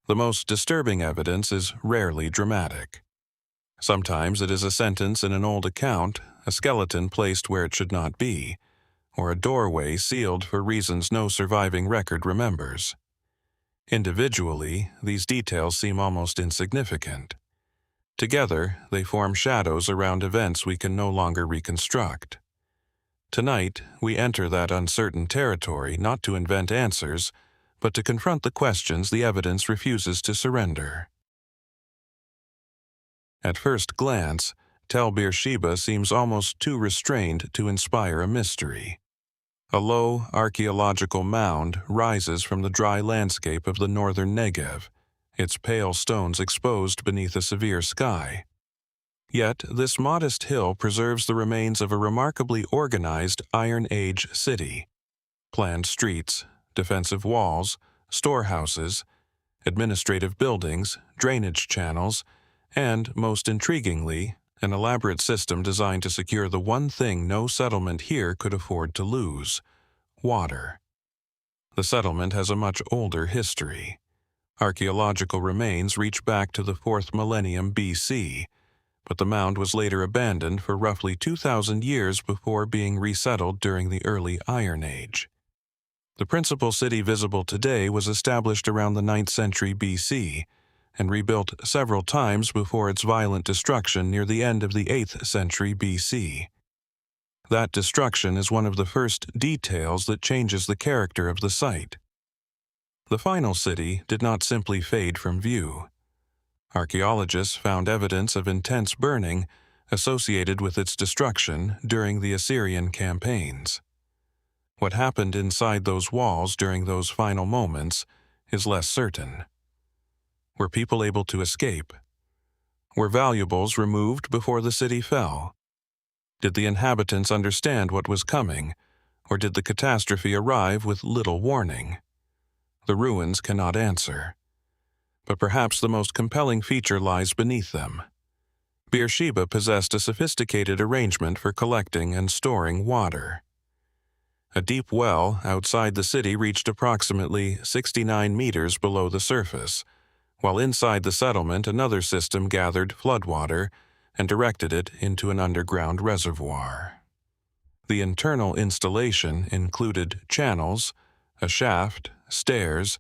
The most disturbing evidence is rarely dramatic. Sometimes it is a sentence in an old account, a skeleton placed where it should not be, or a doorway sealed for reasons no surviving record remembers. Individually, these details seem almost insignificant. Together, they form shadows around events we can no longer reconstruct. Tonight, we enter that uncertain territory not to invent answers, but to confront the questions the evidence refuses to surrender. At first glance, Tel Beersheba seems almost too restrained to inspire a mystery. A low, archaeological mound rises from the dry landscape of the northern Negev, its pale stones exposed beneath a severe sky. Yet, this modest hill preserves the remains of a remarkably organized Iron Age city. Planned streets, defensive walls, storehouses, administrative buildings, drainage channels, and, most intriguingly, an elaborate system designed to secure the one thing no settlement here could afford to lose: water. The settlement has a much older history. Archaeological remains reach back to the 4th millennium BC, but the mound was later abandoned for roughly 2,000 years before being resettled during the early Iron Age. The principal city visible today was established around the 9th century BC, and rebuilt several times before its violent destruction near the end of the 8th century BC. That destruction is one of the first details that changes the character of the site. The final city did not simply fade from view. Archaeologists found evidence of intense burning associated with its destruction during the Assyrian campaigns. What happened inside those walls during those final moments is less certain. Were people able to escape? Were valuables removed before the city fell? Did the inhabitants understand what was coming, or did the catastrophe arrive with little warning? The ruins cannot answer. But perhaps the most compelling feature lies beneath them. Beersheba possessed a sophisticated arrangement for collecting and storing water. A deep well outside the city reached approximately 69 meters below the surface, while inside the settlement another system gathered floodwater and directed it into an underground reservoir. The internal installation included channels, a shaft, stairs,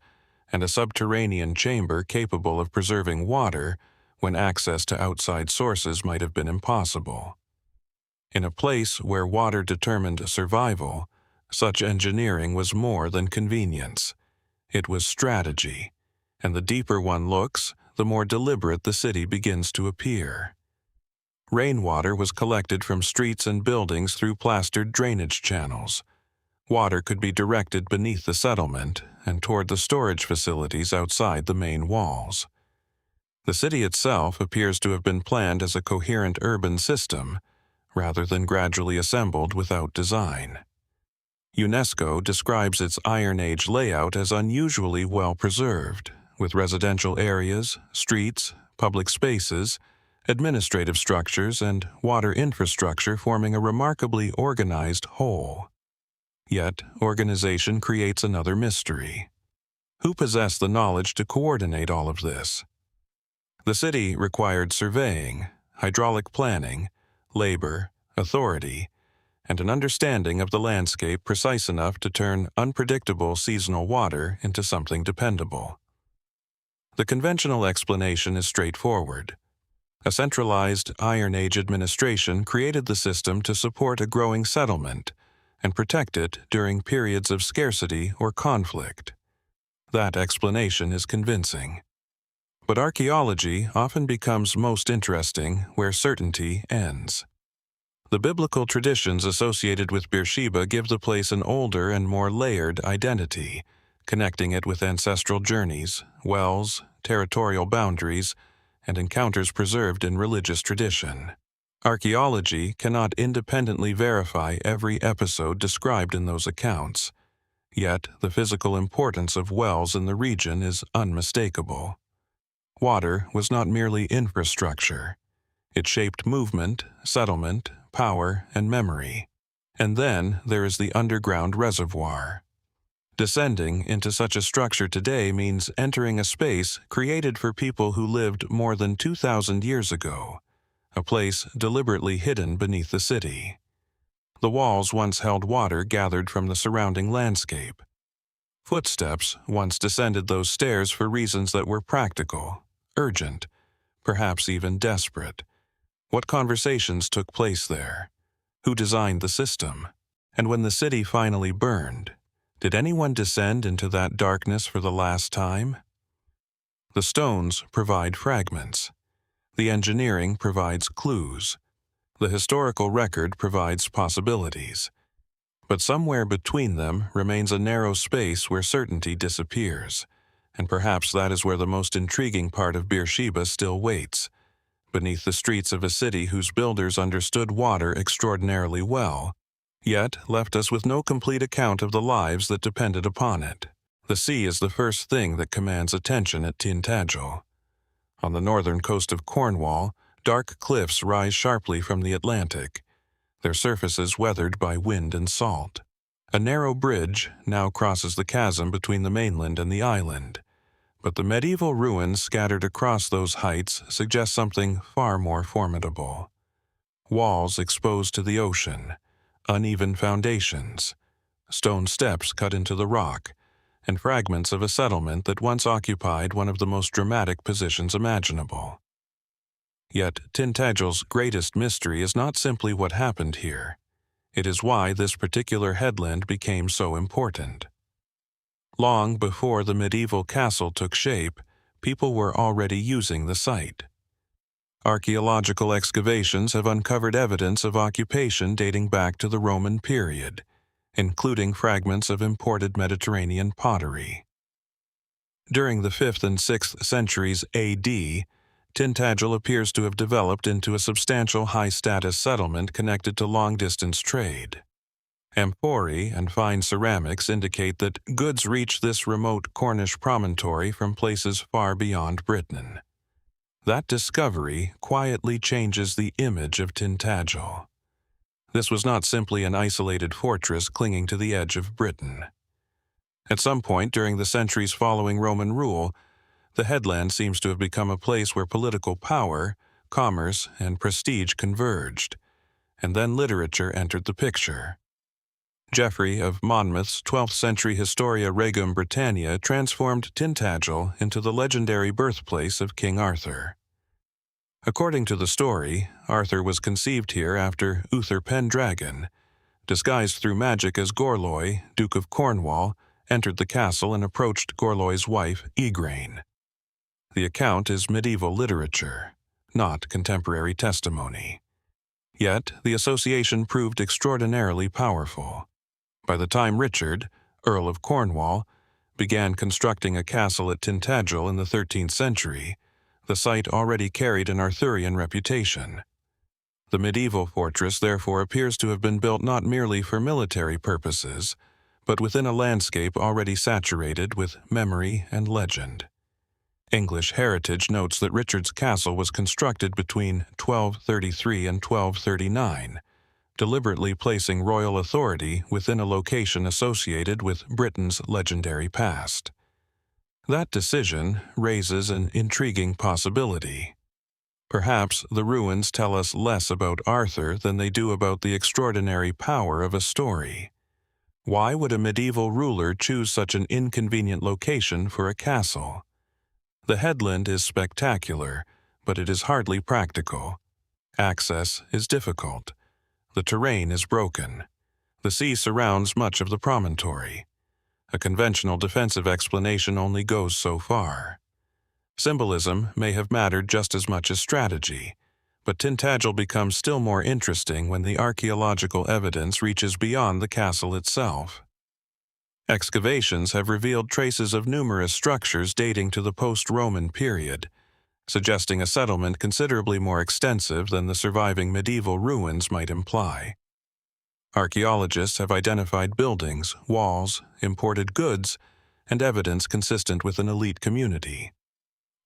and a subterranean chamber capable of preserving water when access to outside sources might have been impossible. In a place where water determined survival, such engineering was more than convenience. It was strategy. And the deeper one looks, the more deliberate the city begins to appear. Rainwater was collected from streets and buildings through plastered drainage channels. Water could be directed beneath the settlement and toward the storage facilities outside the main walls. The city itself appears to have been planned as a coherent urban system, rather than gradually assembled without design. UNESCO describes its Iron Age layout as unusually well preserved, with residential areas, streets, public spaces, administrative structures, and water infrastructure forming a remarkably organized whole. Yet, organization creates another mystery. Who possessed the knowledge to coordinate all of this? The city required surveying, hydraulic planning, labor, authority, and an understanding of the landscape precise enough to turn unpredictable seasonal water into something dependable. The conventional explanation is straightforward. A centralized Iron Age administration created the system to support a growing settlement and protect it during periods of scarcity or conflict. That explanation is convincing. But archaeology often becomes most interesting where certainty ends. The biblical traditions associated with Beersheba give the place an older and more layered identity, connecting it with ancestral journeys, wells, territorial boundaries, and encounters preserved in religious tradition. Archaeology cannot independently verify every episode described in those accounts, yet the physical importance of wells in the region is unmistakable. Water was not merely infrastructure. It shaped movement, settlement, power, and memory. And then there is the underground reservoir. Descending into such a structure today means entering a space created for people who lived more than 2,000 years ago, a place deliberately hidden beneath the city. The walls once held water gathered from the surrounding landscape. Footsteps once descended those stairs for reasons that were practical, urgent, perhaps even desperate. What conversations took place there? Who designed the system? And when the city finally burned, did anyone descend into that darkness for the last time? The stones provide fragments. The engineering provides clues. The historical record provides possibilities. But somewhere between them remains a narrow space where certainty disappears, and perhaps that is where the most intriguing part of Beersheba still waits, beneath the streets of a city whose builders understood water extraordinarily well, yet left us with no complete account of the lives that depended upon it. The sea is the first thing that commands attention at Tintagel. On the northern coast of Cornwall, dark cliffs rise sharply from the Atlantic, their surfaces weathered by wind and salt. A narrow bridge now crosses the chasm between the mainland and the island, but the medieval ruins scattered across those heights suggest something far more formidable. Walls exposed to the ocean, uneven foundations, stone steps cut into the rock, and fragments of a settlement that once occupied one of the most dramatic positions imaginable. Yet Tintagel's greatest mystery is not simply what happened here. It is why this particular headland became so important. Long before the medieval castle took shape, people were already using the site. Archaeological excavations have uncovered evidence of occupation dating back to the Roman period, including fragments of imported Mediterranean pottery. During the 5th and 6th centuries A.D., Tintagel appears to have developed into a substantial high-status settlement connected to long-distance trade. Amphorae and fine ceramics indicate that goods reached this remote Cornish promontory from places far beyond Britain. That discovery quietly changes the image of Tintagel. This was not simply an isolated fortress clinging to the edge of Britain. At some point during the centuries following Roman rule, the headland seems to have become a place where political power, commerce, and prestige converged, and then literature entered the picture. Geoffrey of Monmouth's 12th century Historia Regum Britannia transformed Tintagel into the legendary birthplace of King Arthur. According to the story, Arthur was conceived here after Uther Pendragon, disguised through magic as Gorloy, Duke of Cornwall, entered the castle and approached Gorloy's wife, Igraine. The account is medieval literature, not contemporary testimony. Yet, the association proved extraordinarily powerful. By the time Richard, Earl of Cornwall, began constructing a castle at Tintagel in the 13th century, the site already carried an Arthurian reputation. The medieval fortress therefore appears to have been built not merely for military purposes, but within a landscape already saturated with memory and legend. English heritage notes that Richard's castle was constructed between 1233 and 1239, deliberately placing royal authority within a location associated with Britain's legendary past. That decision raises an intriguing possibility. Perhaps the ruins tell us less about Arthur than they do about the extraordinary power of a story. Why would a medieval ruler choose such an inconvenient location for a castle? The headland is spectacular, but it is hardly practical. Access is difficult. The terrain is broken. The sea surrounds much of the promontory. A conventional defensive explanation only goes so far. Symbolism may have mattered just as much as strategy, but Tintagel becomes still more interesting when the archaeological evidence reaches beyond the castle itself. Excavations have revealed traces of numerous structures dating to the post-Roman period, suggesting a settlement considerably more extensive than the surviving medieval ruins might imply. Archaeologists have identified buildings, walls, imported goods, and evidence consistent with an elite community.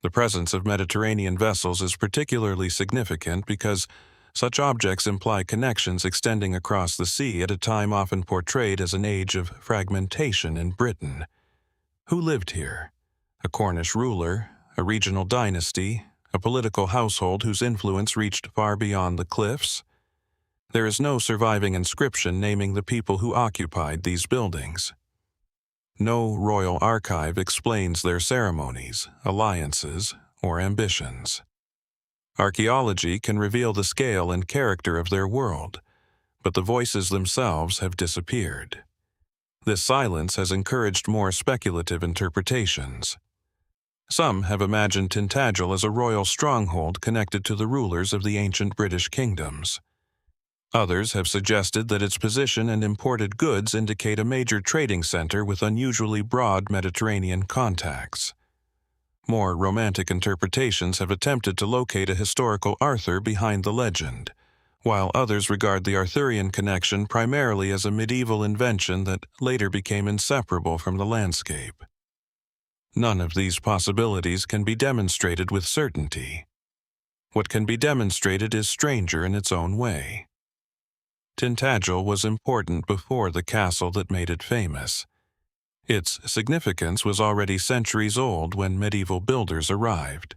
The presence of Mediterranean vessels is particularly significant because, Such objects imply connections extending across the sea at a time often portrayed as an age of fragmentation in Britain. Who lived here? A Cornish ruler, a regional dynasty, a political household whose influence reached far beyond the cliffs? There is no surviving inscription naming the people who occupied these buildings. No royal archive explains their ceremonies, alliances, or ambitions. Archaeology can reveal the scale and character of their world, but the voices themselves have disappeared. This silence has encouraged more speculative interpretations. Some have imagined Tintagel as a royal stronghold connected to the rulers of the ancient British kingdoms. Others have suggested that its position and imported goods indicate a major trading center with unusually broad Mediterranean contacts. More romantic interpretations have attempted to locate a historical Arthur behind the legend, while others regard the Arthurian connection primarily as a medieval invention that later became inseparable from the landscape. None of these possibilities can be demonstrated with certainty. What can be demonstrated is stranger in its own way. Tintagel was important before the castle that made it famous. Its significance was already centuries old when medieval builders arrived.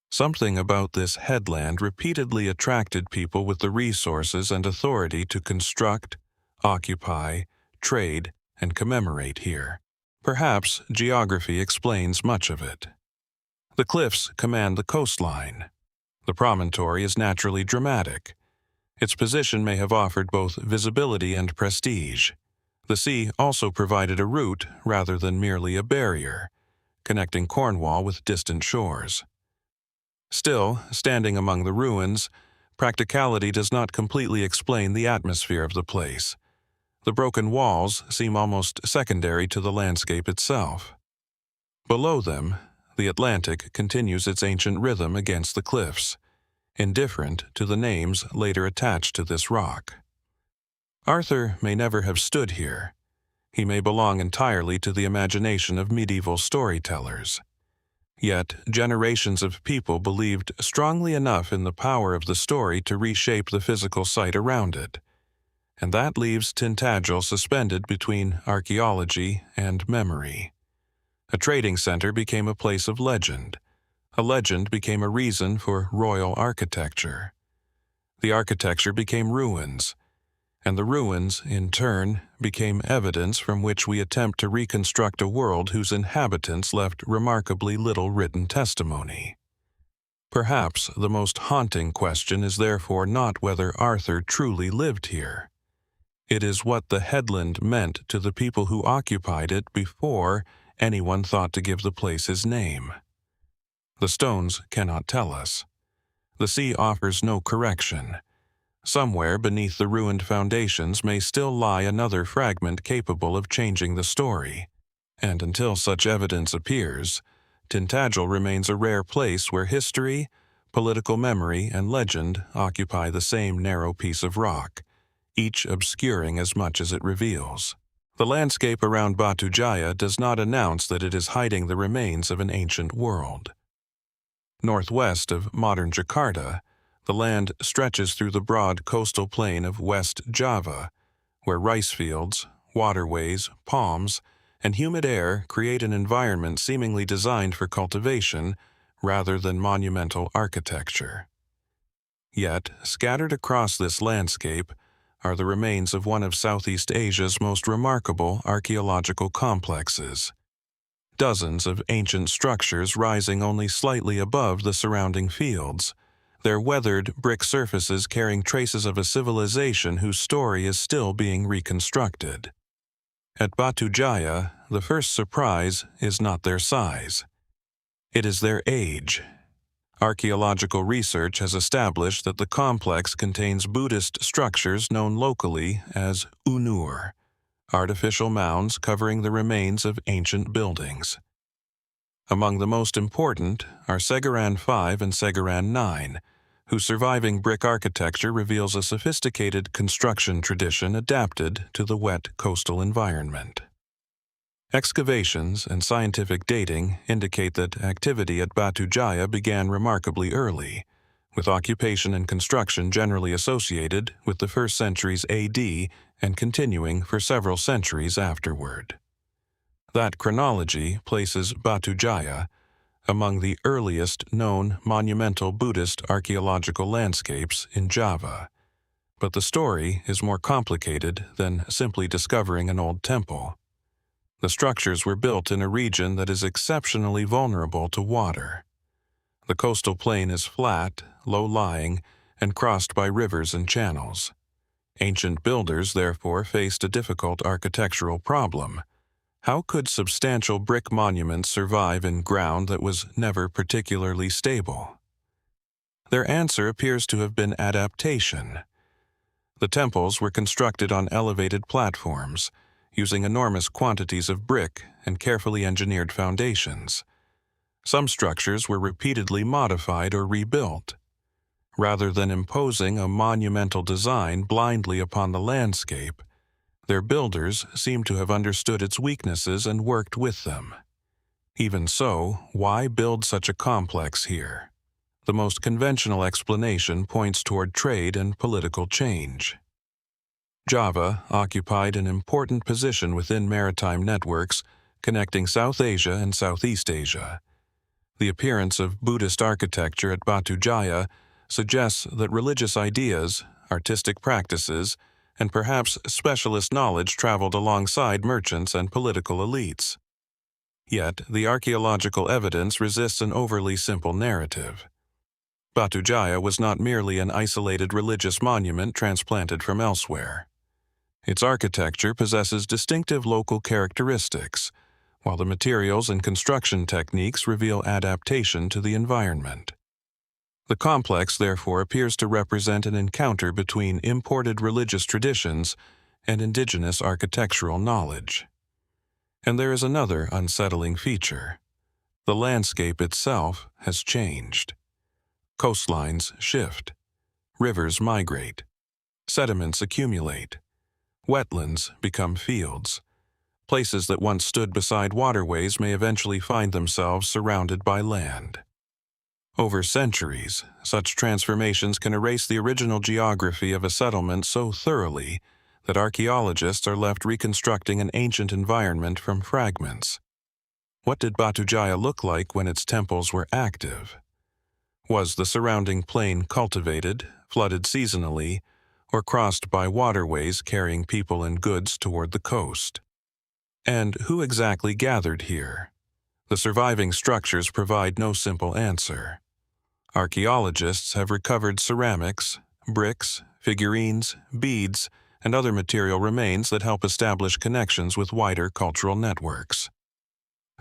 Something about this headland repeatedly attracted people with the resources and authority to construct, occupy, trade, and commemorate here. Perhaps geography explains much of it. The cliffs command the coastline. The promontory is naturally dramatic. Its position may have offered both visibility and prestige. The sea also provided a route rather than merely a barrier, connecting Cornwall with distant shores. Still, standing among the ruins, practicality does not completely explain the atmosphere of the place. The broken walls seem almost secondary to the landscape itself. Below them, the Atlantic continues its ancient rhythm against the cliffs, indifferent to the names later attached to this rock. Arthur may never have stood here. He may belong entirely to the imagination of medieval storytellers. Yet, generations of people believed strongly enough in the power of the story to reshape the physical site around it. And that leaves Tintagel suspended between archaeology and memory. A trading center became a place of legend. A legend became a reason for royal architecture. The architecture became ruins, and the ruins, in turn, became evidence from which we attempt to reconstruct a world whose inhabitants left remarkably little written testimony. Perhaps the most haunting question is therefore not whether Arthur truly lived here. It is what the headland meant to the people who occupied it before anyone thought to give the place his name. The stones cannot tell us. The sea offers no correction. Somewhere beneath the ruined foundations may still lie another fragment capable of changing the story, and until such evidence appears, Tintagel remains a rare place where history, political memory, and legend occupy the same narrow piece of rock, each obscuring as much as it reveals. The landscape around Batujaya does not announce that it is hiding the remains of an ancient world. Northwest of modern Jakarta, the land stretches through the broad coastal plain of West Java, where rice fields, waterways, palms, and humid air create an environment seemingly designed for cultivation rather than monumental architecture. Yet, scattered across this landscape are the remains of one of Southeast Asia's most remarkable archaeological complexes. Dozens of ancient structures rising only slightly above the surrounding fields, their weathered brick surfaces carrying traces of a civilization whose story is still being reconstructed. At Batujaya, the first surprise is not their size. It is their age. Archaeological research has established that the complex contains Buddhist structures known locally as Unur, artificial mounds covering the remains of ancient buildings. Among the most important are Segaran 5 and Segaran 9, whose surviving brick architecture reveals a sophisticated construction tradition adapted to the wet coastal environment. Excavations and scientific dating indicate that activity at Batujaya began remarkably early, with occupation and construction generally associated with the first centuries AD and continuing for several centuries afterward. That chronology places Batujaya among the earliest known monumental Buddhist archaeological landscapes in Java. But the story is more complicated than simply discovering an old temple. The structures were built in a region that is exceptionally vulnerable to water. The coastal plain is flat, low-lying, and crossed by rivers and channels. Ancient builders, therefore, faced a difficult architectural problem. How could substantial brick monuments survive in ground that was never particularly stable? Their answer appears to have been adaptation. The temples were constructed on elevated platforms, using enormous quantities of brick and carefully engineered foundations. Some structures were repeatedly modified or rebuilt. Rather than imposing a monumental design blindly upon the landscape, their builders seem to have understood its weaknesses and worked with them. Even so, why build such a complex here? The most conventional explanation points toward trade and political change. Java occupied an important position within maritime networks connecting South Asia and Southeast Asia. The appearance of Buddhist architecture at Batujaya suggests that religious ideas, artistic practices, and perhaps specialist knowledge traveled alongside merchants and political elites. Yet, the archaeological evidence resists an overly simple narrative. Batujaya was not merely an isolated religious monument transplanted from elsewhere. Its architecture possesses distinctive local characteristics, while the materials and construction techniques reveal adaptation to the environment. The complex, therefore, appears to represent an encounter between imported religious traditions and indigenous architectural knowledge. And there is another unsettling feature. The landscape itself has changed. Coastlines shift. Rivers migrate. Sediments accumulate. Wetlands become fields. Places that once stood beside waterways may eventually find themselves surrounded by land. Over centuries, such transformations can erase the original geography of a settlement so thoroughly that archaeologists are left reconstructing an ancient environment from fragments. What did Batujaya look like when its temples were active? Was the surrounding plain cultivated, flooded seasonally, or crossed by waterways carrying people and goods toward the coast? And who exactly gathered here? The surviving structures provide no simple answer. Archaeologists have recovered ceramics, bricks, figurines, beads, and other material remains that help establish connections with wider cultural networks.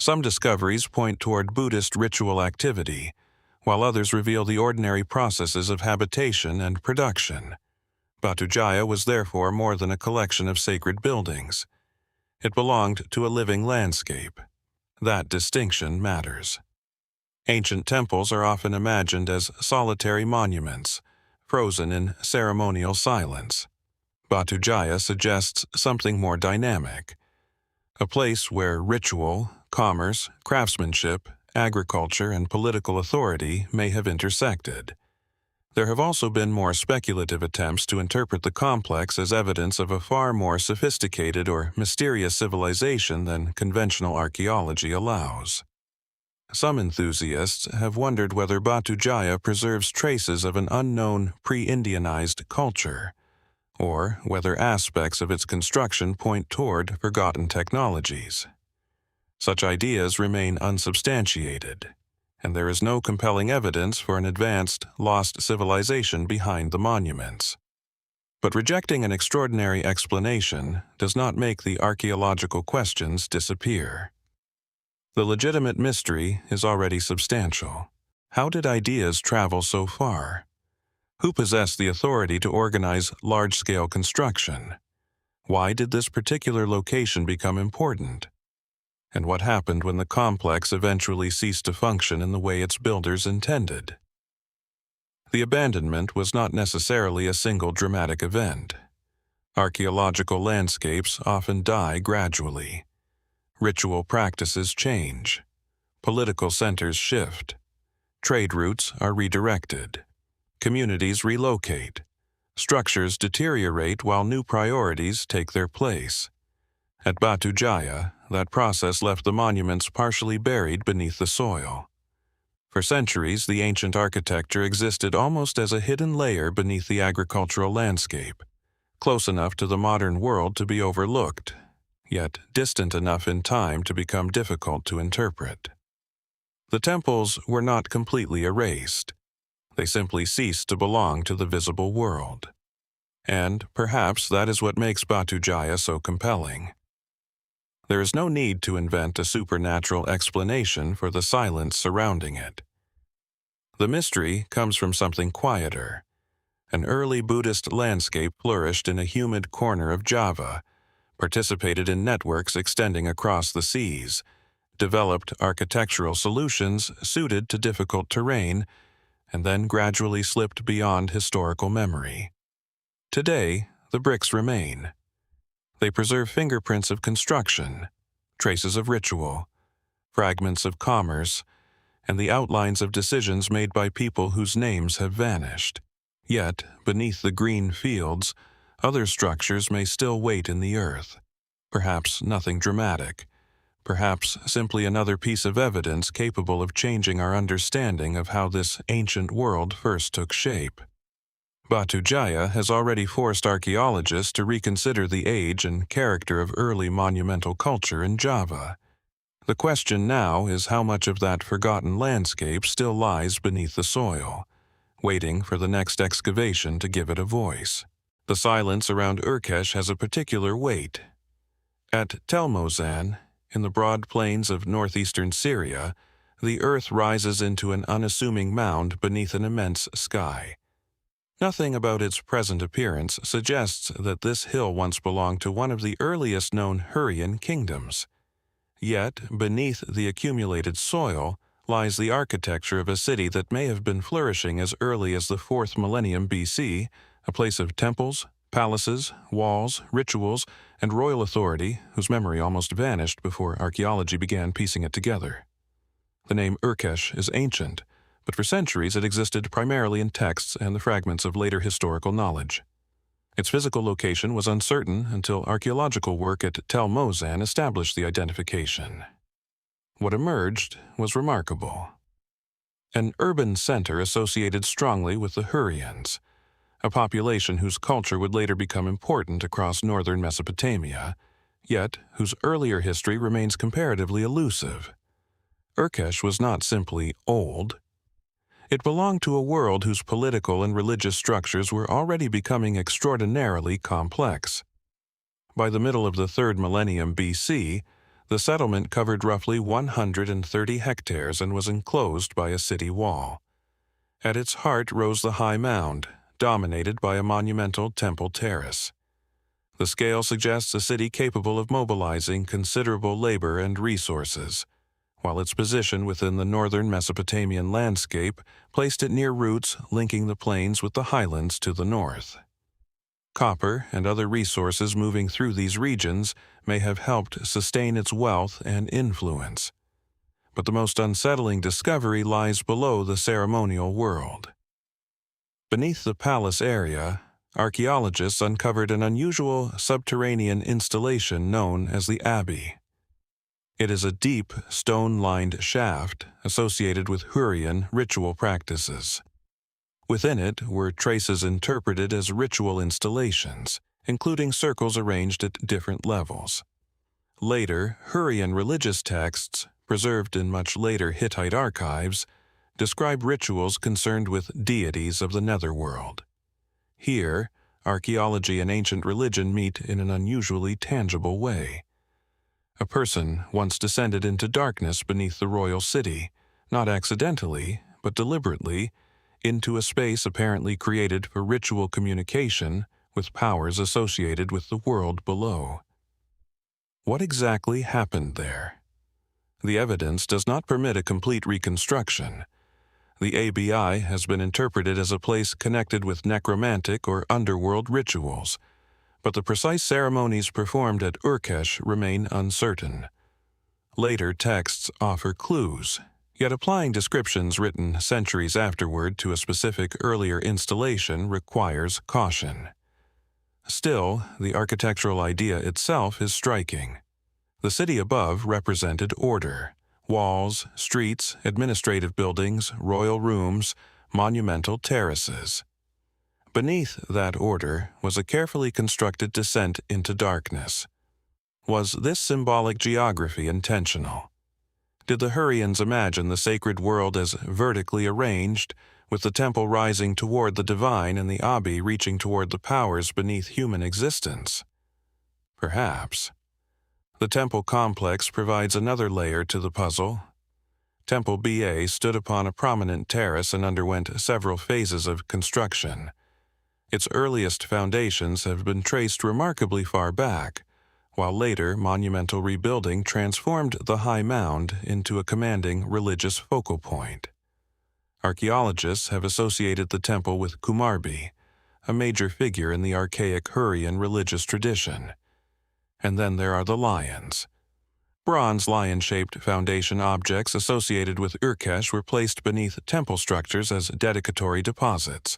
Some discoveries point toward Buddhist ritual activity, while others reveal the ordinary processes of habitation and production. Batujaya was therefore more than a collection of sacred buildings. It belonged to a living landscape. That distinction matters. Ancient temples are often imagined as solitary monuments, frozen in ceremonial silence. Batujaya suggests something more dynamic, a place where ritual, commerce, craftsmanship, agriculture, and political authority may have intersected. There have also been more speculative attempts to interpret the complex as evidence of a far more sophisticated or mysterious civilization than conventional archaeology allows. Some enthusiasts have wondered whether Batujaya preserves traces of an unknown pre-Indianized culture, or whether aspects of its construction point toward forgotten technologies. Such ideas remain unsubstantiated, and there is no compelling evidence for an advanced, lost civilization behind the monuments. But rejecting an extraordinary explanation does not make the archaeological questions disappear. The legitimate mystery is already substantial. How did ideas travel so far? Who possessed the authority to organize large-scale construction? Why did this particular location become important? And what happened when the complex eventually ceased to function in the way its builders intended? The abandonment was not necessarily a single dramatic event. Archaeological landscapes often die gradually. Ritual practices change. Political centers shift. Trade routes are redirected. communities relocate. Structures deteriorate while new priorities take their place. At Batujaya, that process left the monuments partially buried beneath the soil. For centuries, the ancient architecture existed almost as a hidden layer beneath the agricultural landscape, close enough to the modern world to be overlooked, yet distant enough in time to become difficult to interpret. The temples were not completely erased. They simply ceased to belong to the visible world. And perhaps that is what makes Batujaya so compelling. There is no need to invent a supernatural explanation for the silence surrounding it. The mystery comes from something quieter. An early Buddhist landscape flourished in a humid corner of Java, participated in networks extending across the seas, developed architectural solutions suited to difficult terrain, and then gradually slipped beyond historical memory. Today, the bricks remain. They preserve fingerprints of construction, traces of ritual, fragments of commerce, and the outlines of decisions made by people whose names have vanished. Yet, beneath the green fields, other structures may still wait in the earth. Perhaps nothing dramatic. Perhaps simply another piece of evidence capable of changing our understanding of how this ancient world first took shape. Batujaya has already forced archaeologists to reconsider the age and character of early monumental culture in Java. The question now is how much of that forgotten landscape still lies beneath the soil, waiting for the next excavation to give it a voice. The silence around Urkesh has a particular weight. At Tel Mozan, in the broad plains of northeastern Syria, the earth rises into an unassuming mound beneath an immense sky. Nothing about its present appearance suggests that this hill once belonged to one of the earliest known Hurrian kingdoms. Yet, beneath the accumulated soil lies the architecture of a city that may have been flourishing as early as the 4th millennium BC, a place of temples, palaces, walls, rituals, and royal authority whose memory almost vanished before archaeology began piecing it together. The name Urkesh is ancient, but for centuries it existed primarily in texts and the fragments of later historical knowledge. Its physical location was uncertain until archaeological work at Tel Mozan established the identification. What emerged was remarkable. An urban center associated strongly with the Hurrians, a population whose culture would later become important across northern Mesopotamia, yet whose earlier history remains comparatively elusive. Urkesh was not simply old. It belonged to a world whose political and religious structures were already becoming extraordinarily complex. By the middle of the 3rd millennium BC, the settlement covered roughly 130 hectares and was enclosed by a city wall. At its heart rose the high mound, dominated by a monumental temple terrace. The scale suggests a city capable of mobilizing considerable labor and resources, while its position within the northern Mesopotamian landscape placed it near routes linking the plains with the highlands to the north. Copper and other resources moving through these regions may have helped sustain its wealth and influence. But the most unsettling discovery lies below the ceremonial world. Beneath the palace area, archaeologists uncovered an unusual subterranean installation known as the Abbey. It is a deep, stone-lined shaft associated with Hurrian ritual practices. Within it were traces interpreted as ritual installations, including circles arranged at different levels. Later, Hurrian religious texts, preserved in much later Hittite archives, describe rituals concerned with deities of the netherworld. Here, archaeology and ancient religion meet in an unusually tangible way. A person once descended into darkness beneath the royal city, not accidentally, but deliberately, into a space apparently created for ritual communication with powers associated with the world below. What exactly happened there? The evidence does not permit a complete reconstruction. The ABI has been interpreted as a place connected with necromantic or underworld rituals, but the precise ceremonies performed at Urkesh remain uncertain. Later texts offer clues, Yet applying descriptions written centuries afterward to a specific earlier installation requires caution. Still, the architectural idea itself is striking. The city above represented order: walls, streets, administrative buildings, royal rooms, monumental terraces. Beneath that order was a carefully constructed descent into darkness. Was this symbolic geography intentional? Did the Hurrians imagine the sacred world as vertically arranged, with the temple rising toward the divine and the Abi reaching toward the powers beneath human existence? Perhaps. The temple complex provides another layer to the puzzle. Temple BA stood upon a prominent terrace and underwent several phases of construction. Its earliest foundations have been traced remarkably far back, while later monumental rebuilding transformed the high mound into a commanding religious focal point. Archaeologists have associated the temple with Kumarbi, a major figure in the archaic Hurrian religious tradition. And then there are the lions. Bronze lion-shaped foundation objects associated with Urkesh were placed beneath temple structures as dedicatory deposits.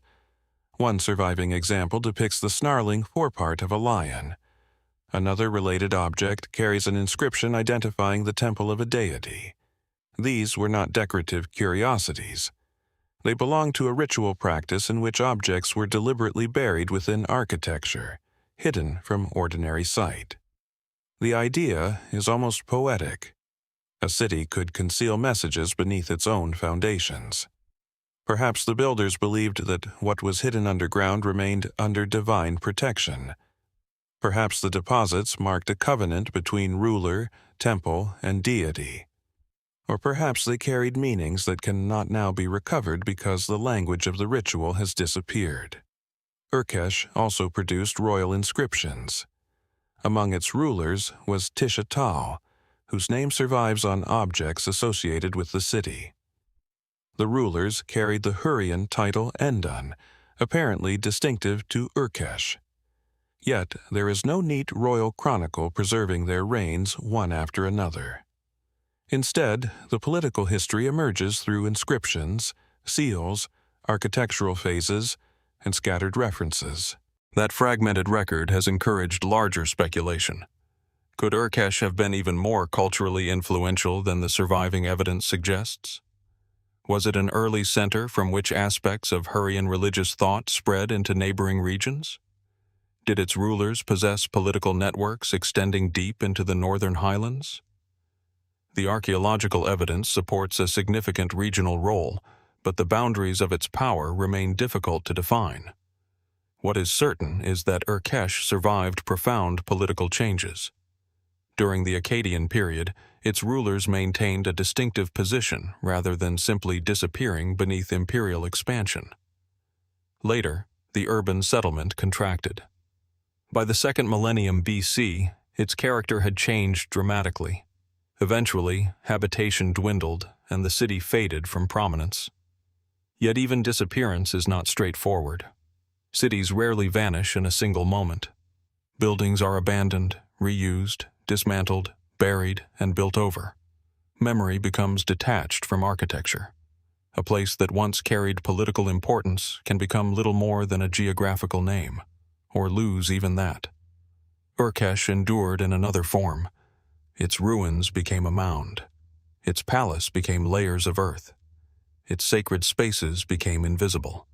One surviving example depicts the snarling forepart of a lion. Another related object carries an inscription identifying the temple of a deity. These were not decorative curiosities. They belonged to a ritual practice in which objects were deliberately buried within architecture, hidden from ordinary sight. The idea is almost poetic. A city could conceal messages beneath its own foundations. Perhaps the builders believed that what was hidden underground remained under divine protection. Perhaps the deposits marked a covenant between ruler, temple, and deity. Or perhaps they carried meanings that cannot now be recovered because the language of the ritual has disappeared. Urkesh also produced royal inscriptions. Among its rulers was Tisha Tal, whose name survives on objects associated with the city. The rulers carried the Hurrian title Endun, apparently distinctive to Urkesh. Yet there is no neat royal chronicle preserving their reigns one after another. Instead, the political history emerges through inscriptions, seals, architectural phases, and scattered references. That fragmented record has encouraged larger speculation. Could Urkesh have been even more culturally influential than the surviving evidence suggests? Was it an early center from which aspects of Hurrian religious thought spread into neighboring regions? Did its rulers possess political networks extending deep into the northern highlands? The archaeological evidence supports a significant regional role, but the boundaries of its power remain difficult to define. What is certain is that Urkesh survived profound political changes. During the Akkadian period, its rulers maintained a distinctive position rather than simply disappearing beneath imperial expansion. Later, the urban settlement contracted. By the 2nd millennium BC, its character had changed dramatically. Eventually, habitation dwindled and the city faded from prominence. Yet even disappearance is not straightforward. Cities rarely vanish in a single moment. Buildings are abandoned, reused, dismantled, buried, and built over. Memory becomes detached from architecture. A place that once carried political importance can become little more than a geographical name, or lose even that. Urkesh endured in another form. Its ruins became a mound. Its palace became layers of earth. Its sacred spaces became invisible.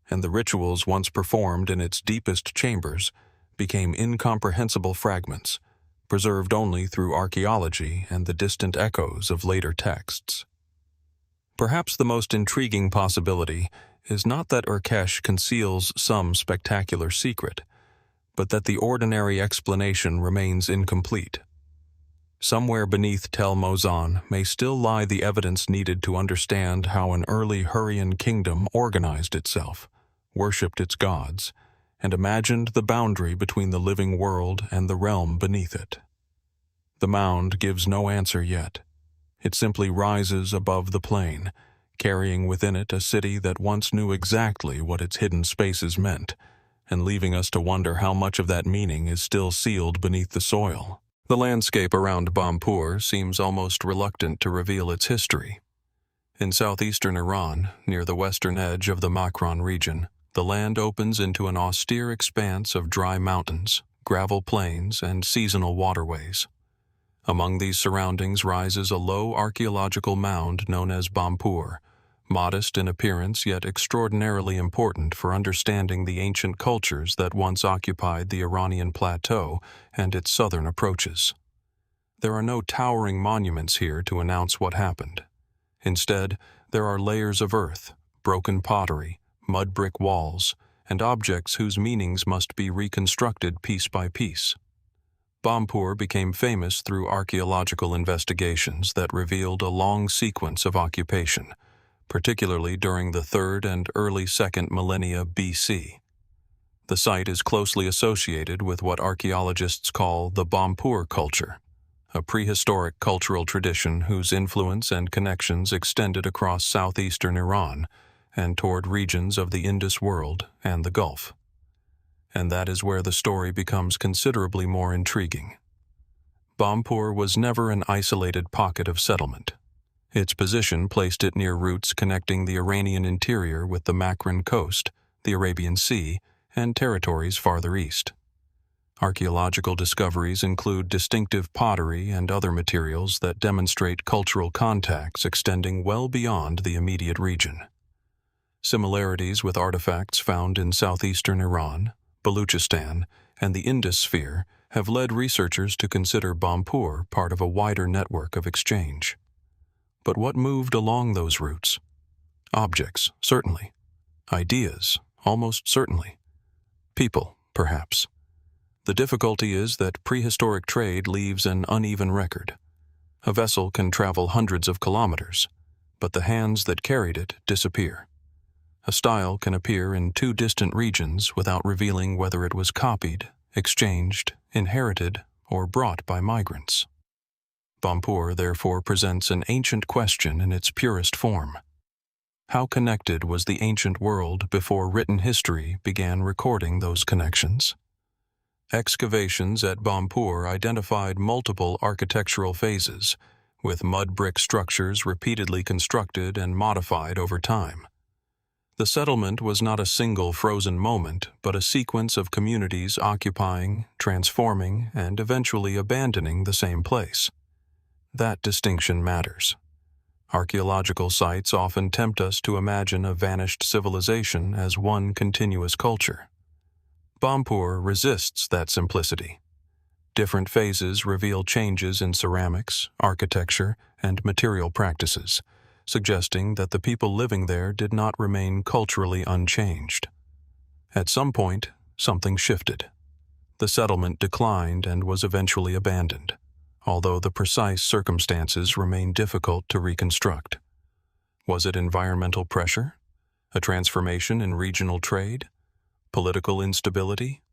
And the rituals once performed in its deepest chambers became incomprehensible fragments, preserved only through archaeology and the distant echoes of later texts. Perhaps the most intriguing possibility is not that Urkesh conceals some spectacular secret, but that the ordinary explanation remains incomplete. Somewhere beneath Tel Mozan may still lie the evidence needed to understand how an early Hurrian kingdom organized itself, worshipped its gods, and imagined the boundary between the living world and the realm beneath it. The mound gives no answer yet. It simply rises above the plain, carrying within it a city that once knew exactly what its hidden spaces meant, and leaving us to wonder how much of that meaning is still sealed beneath the soil. The landscape around Bampur seems almost reluctant to reveal its history. In southeastern Iran, near the western edge of the Makran region, the land opens into an austere expanse of dry mountains, gravel plains, and seasonal waterways. Among these surroundings rises a low archaeological mound known as Bampur, modest in appearance yet extraordinarily important for understanding the ancient cultures that once occupied the Iranian plateau and its southern approaches. There are no towering monuments here to announce what happened. Instead, there are layers of earth, broken pottery, mud brick walls, and objects whose meanings must be reconstructed piece by piece. Bampur became famous through archaeological investigations that revealed a long sequence of occupation, particularly during the 3rd and early 2nd millennia BC. The site is closely associated with what archaeologists call the Bampur culture, a prehistoric cultural tradition whose influence and connections extended across southeastern Iran and toward regions of the Indus world and the Gulf. And that is where the story becomes considerably more intriguing. Bampur was never an isolated pocket of settlement. Its position placed it near routes connecting the Iranian interior with the Makran coast, the Arabian Sea, and territories farther east. Archaeological discoveries include distinctive pottery and other materials that demonstrate cultural contacts extending well beyond the immediate region. Similarities with artifacts found in southeastern Iran, Baluchistan, and the Indus sphere have led researchers to consider Bampur part of a wider network of exchange. But what moved along those routes? Objects, certainly. Ideas, almost certainly. People, perhaps. The difficulty is that prehistoric trade leaves an uneven record. A vessel can travel hundreds of kilometers, but the hands that carried it disappear. A style can appear in 2 distant regions without revealing whether it was copied, exchanged, inherited, or brought by migrants. Bampur therefore presents an ancient question in its purest form. How connected was the ancient world before written history began recording those connections? Excavations at Bampur identified multiple architectural phases, with mud brick structures repeatedly constructed and modified over time. The settlement was not a single frozen moment, but a sequence of communities occupying, transforming, and eventually abandoning the same place. That distinction matters. Archaeological sites often tempt us to imagine a vanished civilization as one continuous culture. Bampur resists that simplicity. Different phases reveal changes in ceramics, architecture, and material practices, suggesting that the people living there did not remain culturally unchanged. At some point, something shifted. The settlement declined and was eventually abandoned, although the precise circumstances remain difficult to reconstruct. Was it environmental pressure? A transformation in regional trade? Political instability?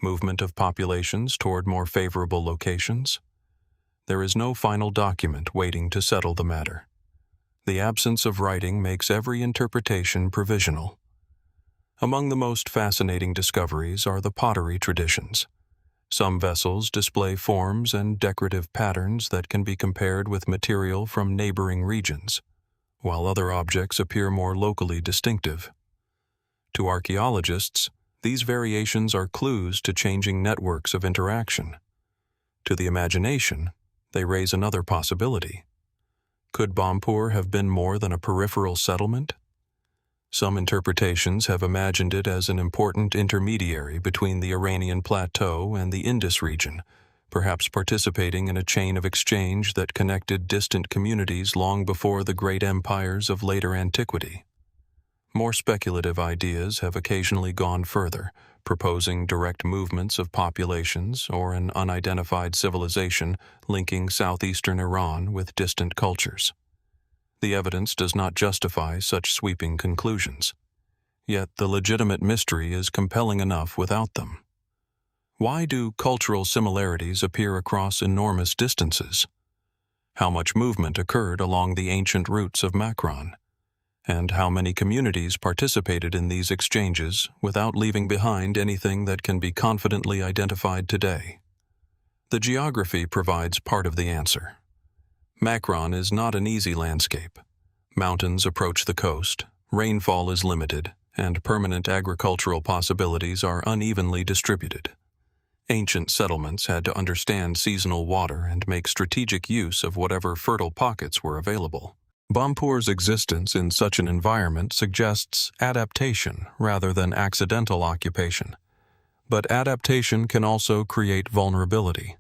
Movement of populations toward more favorable locations? There is no final document waiting to settle the matter. The absence of writing makes every interpretation provisional. Among the most fascinating discoveries are the pottery traditions. Some vessels display forms and decorative patterns that can be compared with material from neighboring regions, while other objects appear more locally distinctive. To archaeologists, these variations are clues to changing networks of interaction. To the imagination, they raise another possibility. Could Bampur have been more than a peripheral settlement? Some interpretations have imagined it as an important intermediary between the Iranian plateau and the Indus region, perhaps participating in a chain of exchange that connected distant communities long before the great empires of later antiquity. More speculative ideas have occasionally gone further, proposing direct movements of populations or an unidentified civilization linking southeastern Iran with distant cultures. The evidence does not justify such sweeping conclusions. Yet the legitimate mystery is compelling enough without them. Why do cultural similarities appear across enormous distances? How much movement occurred along the ancient routes of Makran? And how many communities participated in these exchanges without leaving behind anything that can be confidently identified today? The geography provides part of the answer. Makran is not an easy landscape. Mountains approach the coast, rainfall is limited, and permanent agricultural possibilities are unevenly distributed. Ancient settlements had to understand seasonal water and make strategic use of whatever fertile pockets were available. Bampur's existence in such an environment suggests adaptation rather than accidental occupation. But adaptation can also create vulnerability.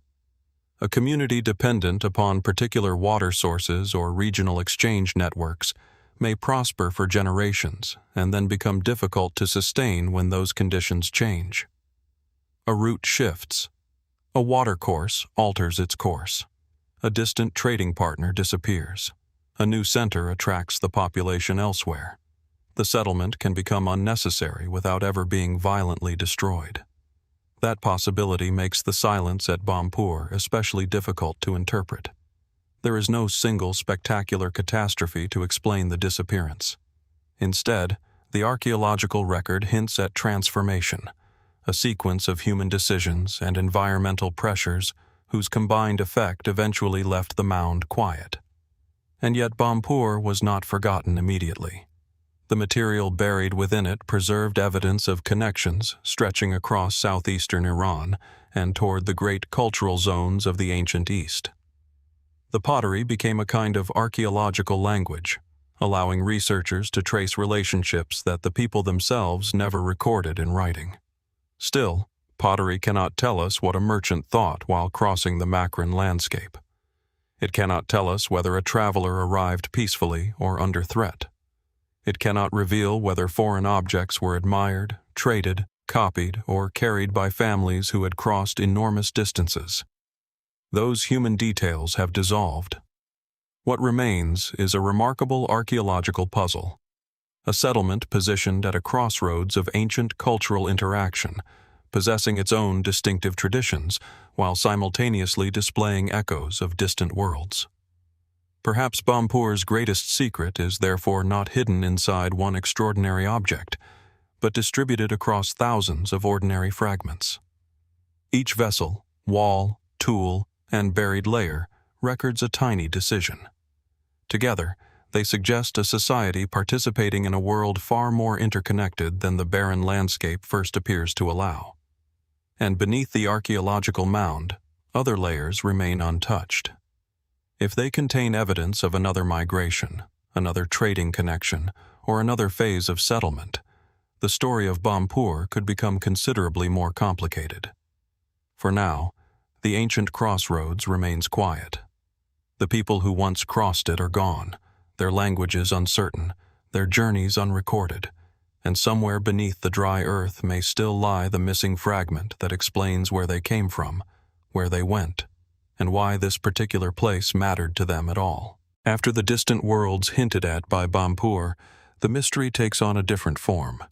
A community dependent upon particular water sources or regional exchange networks may prosper for generations and then become difficult to sustain when those conditions change. A route shifts. A watercourse alters its course. A distant trading partner disappears. A new center attracts the population elsewhere. The settlement can become unnecessary without ever being violently destroyed. That possibility makes the silence at Bampur especially difficult to interpret. There is no single spectacular catastrophe to explain the disappearance. Instead, the archaeological record hints at transformation, a sequence of human decisions and environmental pressures whose combined effect eventually left the mound quiet. And yet Bampur was not forgotten immediately. The material buried within it preserved evidence of connections stretching across southeastern Iran and toward the great cultural zones of the ancient East. The pottery became a kind of archaeological language, allowing researchers to trace relationships that the people themselves never recorded in writing. Still, pottery cannot tell us what a merchant thought while crossing the Makran landscape. It cannot tell us whether a traveler arrived peacefully or under threat. It cannot reveal whether foreign objects were admired, traded, copied, or carried by families who had crossed enormous distances. Those human details have dissolved. What remains is a remarkable archaeological puzzle, a settlement positioned at a crossroads of ancient cultural interaction, possessing its own distinctive traditions while simultaneously displaying echoes of distant worlds. Perhaps Bampur's greatest secret is therefore not hidden inside one extraordinary object, but distributed across thousands of ordinary fragments. Each vessel, wall, tool, and buried layer records a tiny decision. Together, they suggest a society participating in a world far more interconnected than the barren landscape first appears to allow. And beneath the archaeological mound, other layers remain untouched. If they contain evidence of another migration, another trading connection, or another phase of settlement, the story of Bampur could become considerably more complicated. For now, the ancient crossroads remains quiet. The people who once crossed it are gone, their languages uncertain, their journeys unrecorded, and somewhere beneath the dry earth may still lie the missing fragment that explains where they came from, where they went, and why this particular place mattered to them at all. After the distant worlds hinted at by Bampur, the mystery takes on a different form.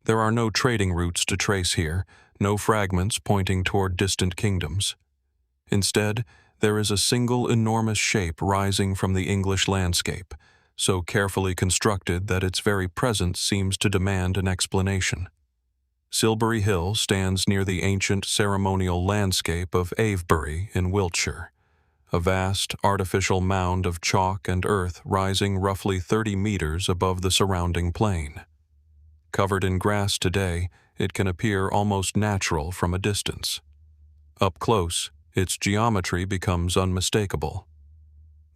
There are no trading routes to trace here, no fragments pointing toward distant kingdoms. Instead, there is a single enormous shape rising from the English landscape, so carefully constructed that its very presence seems to demand an explanation. Silbury Hill stands near the ancient ceremonial landscape of Avebury in Wiltshire, a vast artificial mound of chalk and earth rising roughly 30 meters above the surrounding plain. Covered in grass today, it can appear almost natural from a distance. Up close, its geometry becomes unmistakable.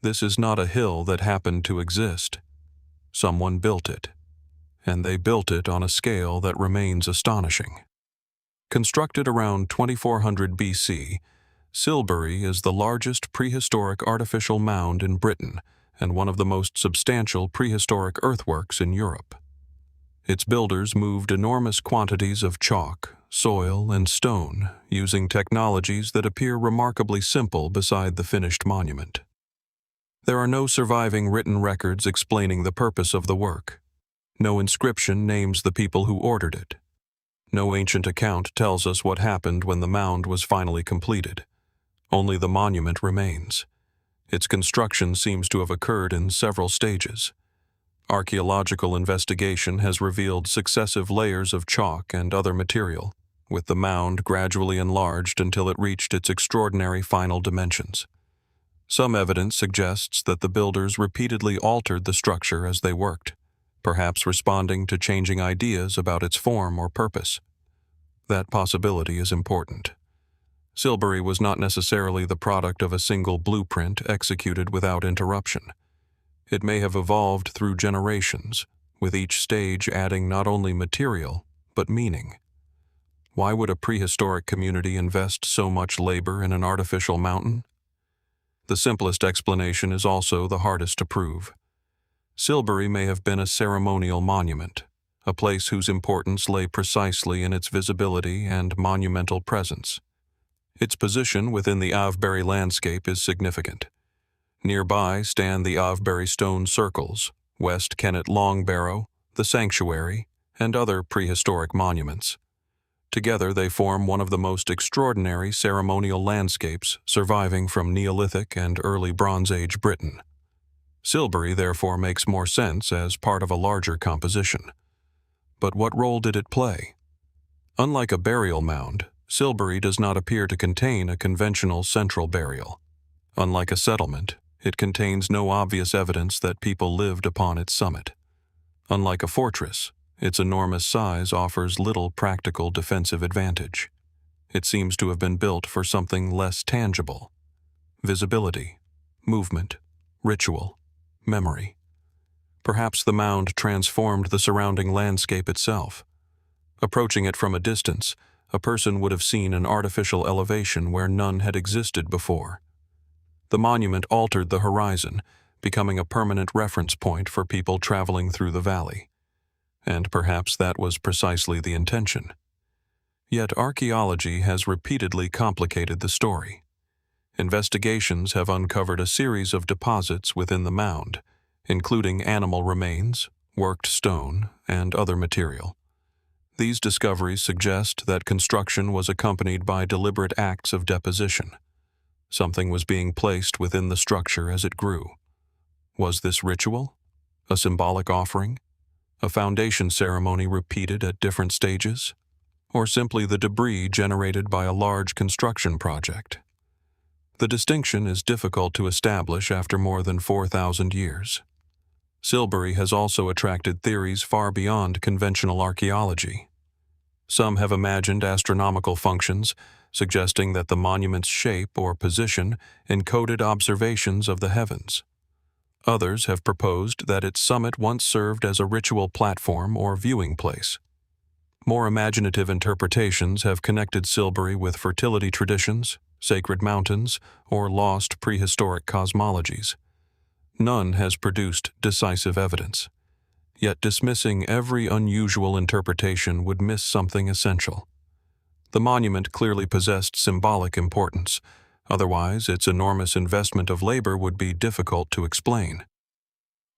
This is not a hill that happened to exist. Someone built it, and they built it on a scale that remains astonishing. Constructed around 2400 BC, Silbury is the largest prehistoric artificial mound in Britain and one of the most substantial prehistoric earthworks in Europe. Its builders moved enormous quantities of chalk, soil, and stone, using technologies that appear remarkably simple beside the finished monument. There are no surviving written records explaining the purpose of the work. No inscription names the people who ordered it. No ancient account tells us what happened when the mound was finally completed. Only the monument remains. Its construction seems to have occurred in several stages. Archaeological investigation has revealed successive layers of chalk and other material, with the mound gradually enlarged until it reached its extraordinary final dimensions. Some evidence suggests that the builders repeatedly altered the structure as they worked, perhaps responding to changing ideas about its form or purpose. That possibility is important. Silbury was not necessarily the product of a single blueprint executed without interruption. It may have evolved through generations, with each stage adding not only material, but meaning. Why would a prehistoric community invest so much labor in an artificial mountain? The simplest explanation is also the hardest to prove. Silbury may have been a ceremonial monument, a place whose importance lay precisely in its visibility and monumental presence. Its position within the Avebury landscape is significant. Nearby stand the Avebury stone circles, West Kennet Long Barrow, the sanctuary, and other prehistoric monuments. Together they form one of the most extraordinary ceremonial landscapes surviving from Neolithic and early Bronze Age Britain. Silbury therefore makes more sense as part of a larger composition. But what role did it play? Unlike a burial mound, Silbury does not appear to contain a conventional central burial. Unlike a settlement, it contains no obvious evidence that people lived upon its summit. Unlike a fortress, its enormous size offers little practical defensive advantage. It seems to have been built for something less tangible: visibility, movement, ritual, memory. Perhaps the mound transformed the surrounding landscape itself. Approaching it from a distance, a person would have seen an artificial elevation where none had existed before. The monument altered the horizon, becoming a permanent reference point for people traveling through the valley. And perhaps that was precisely the intention. Yet archaeology has repeatedly complicated the story. Investigations have uncovered a series of deposits within the mound, including animal remains, worked stone, and other material. These discoveries suggest that construction was accompanied by deliberate acts of deposition. Something was being placed within the structure as it grew. Was this ritual? A symbolic offering? A foundation ceremony repeated at different stages? Or simply the debris generated by a large construction project? The distinction is difficult to establish after more than 4,000 years. Silbury has also attracted theories far beyond conventional archaeology. Some have imagined astronomical functions, suggesting that the monument's shape or position encoded observations of the heavens. Others have proposed that its summit once served as a ritual platform or viewing place. More imaginative interpretations have connected Silbury with fertility traditions, sacred mountains, or lost prehistoric cosmologies. None has produced decisive evidence. Yet dismissing every unusual interpretation would miss something essential. The monument clearly possessed symbolic importance. Otherwise, its enormous investment of labor would be difficult to explain.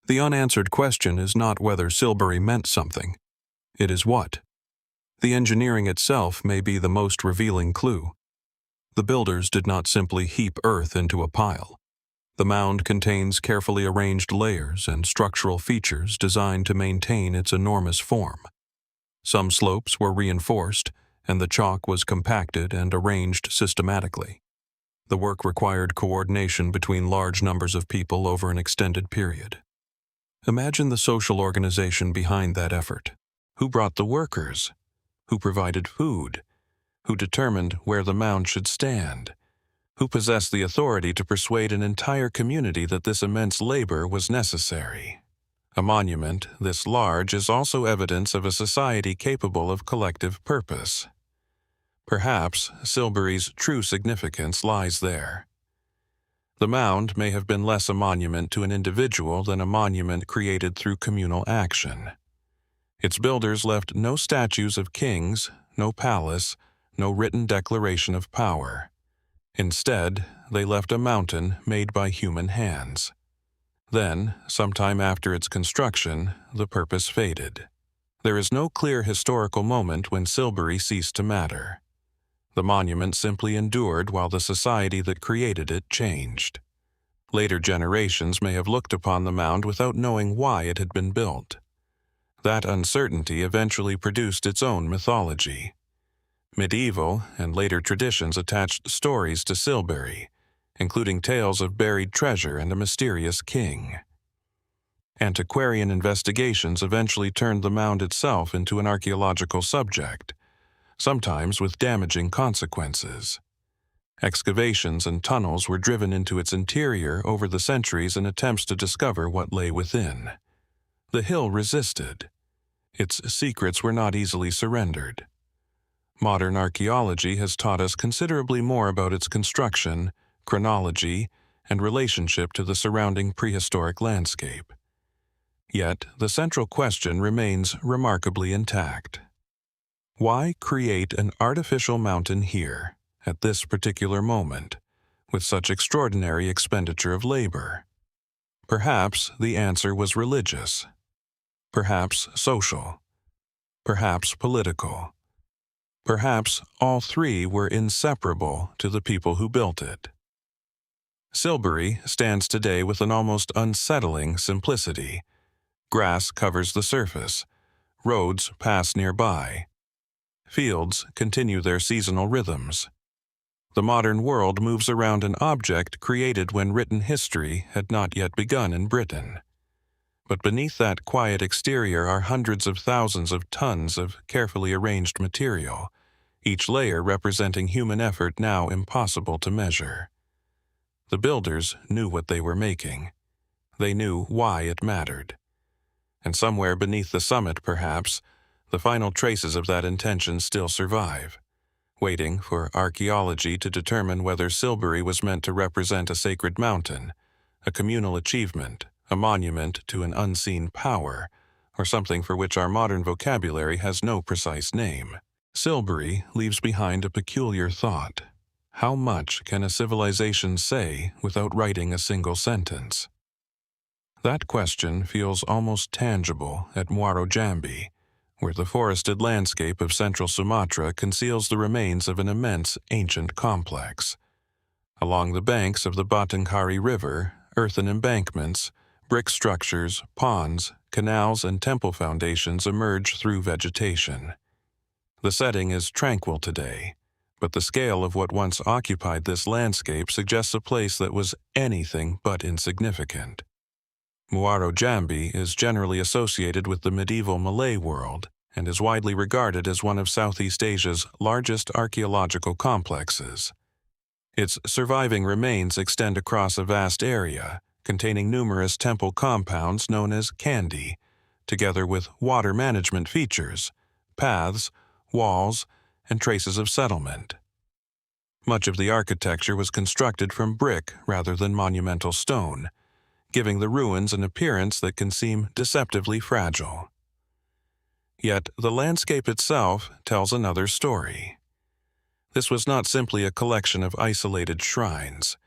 The unanswered question is not whether Silbury meant something. It is what. The engineering itself may be the most revealing clue. The builders did not simply heap earth into a pile. The mound contains carefully arranged layers and structural features designed to maintain its enormous form. Some slopes were reinforced, and the chalk was compacted and arranged systematically. The work required coordination between large numbers of people over an extended period. Imagine the social organization behind that effort. Who brought the workers? Who provided food? Who determined where the mound should stand? Who possessed the authority to persuade an entire community that this immense labor was necessary? A monument this large is also evidence of a society capable of collective purpose. Perhaps Silbury's true significance lies there. The mound may have been less a monument to an individual than a monument created through communal action. Its builders left no statues of kings, no palace, no written declaration of power. Instead, they left a mountain made by human hands. Then, sometime after its construction, the purpose faded. There is no clear historical moment when Silbury ceased to matter. The monument simply endured while the society that created it changed. Later generations may have looked upon the mound without knowing why it had been built. That uncertainty eventually produced its own mythology. Medieval and later traditions attached stories to Silbury, including tales of buried treasure and a mysterious king. Antiquarian investigations eventually turned the mound itself into an archaeological subject, sometimes with damaging consequences. Excavations and tunnels were driven into its interior over the centuries in attempts to discover what lay within. The hill resisted. Its secrets were not easily surrendered. Modern archaeology has taught us considerably more about its construction, chronology, and relationship to the surrounding prehistoric landscape. Yet, the central question remains remarkably intact. Why create an artificial mountain here, at this particular moment, with such extraordinary expenditure of labor? Perhaps the answer was religious, perhaps social, perhaps political. Perhaps all three were inseparable to the people who built it. Silbury stands today with an almost unsettling simplicity. Grass covers the surface, roads pass nearby, fields continue their seasonal rhythms. The modern world moves around an object created when written history had not yet begun in Britain. But beneath that quiet exterior are hundreds of thousands of tons of carefully arranged material, each layer representing human effort now impossible to measure. The builders knew what they were making. They knew why it mattered. And somewhere beneath the summit, perhaps, the final traces of that intention still survive, waiting for archaeology to determine whether Silbury was meant to represent a sacred mountain, a communal achievement, a monument to an unseen power, or something for which our modern vocabulary has no precise name. Silbury leaves behind a peculiar thought. How much can a civilization say without writing a single sentence? That question feels almost tangible at Muaro Jambi, where the forested landscape of central Sumatra conceals the remains of an immense ancient complex. Along the banks of the Batanghari River, earthen embankments, brick structures, ponds, canals, and temple foundations emerge through vegetation. The setting is tranquil today, but the scale of what once occupied this landscape suggests a place that was anything but insignificant. Muaro Jambi is generally associated with the medieval Malay world and is widely regarded as one of Southeast Asia's largest archaeological complexes. Its surviving remains extend across a vast area, containing numerous temple compounds known as Kandi, together with water management features, paths, walls, and traces of settlement. Much of the architecture was constructed from brick rather than monumental stone, giving the ruins an appearance that can seem deceptively fragile. Yet the landscape itself tells another story. This was not simply a collection of isolated shrines.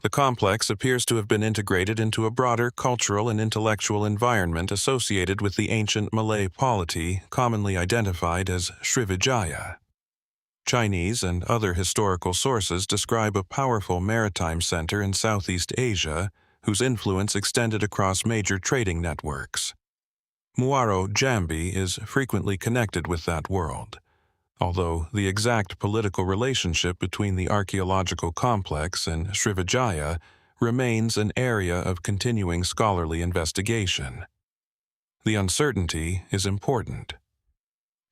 The complex appears to have been integrated into a broader cultural and intellectual environment associated with the ancient Malay polity commonly identified as Srivijaya. Chinese and other historical sources describe a powerful maritime center in Southeast Asia whose influence extended across major trading networks. Muaro Jambi is frequently connected with that world, although the exact political relationship between the archaeological complex and Srivijaya remains an area of continuing scholarly investigation. The uncertainty is important.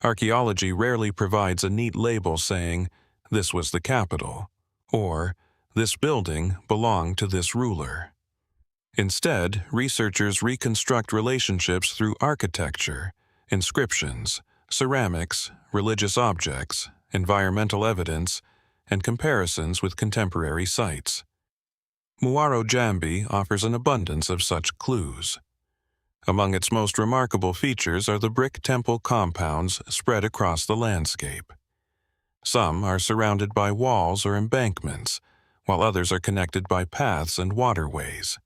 Archaeology rarely provides a neat label saying, "This was the capital," or "This building belonged to this ruler." Instead, researchers reconstruct relationships through architecture, inscriptions, ceramics, religious objects, environmental evidence, and comparisons with contemporary sites. Muaro Jambi offers an abundance of such clues. Among its most remarkable features are the brick temple compounds spread across the landscape. Some are surrounded by walls or embankments, while others are connected by paths and waterways.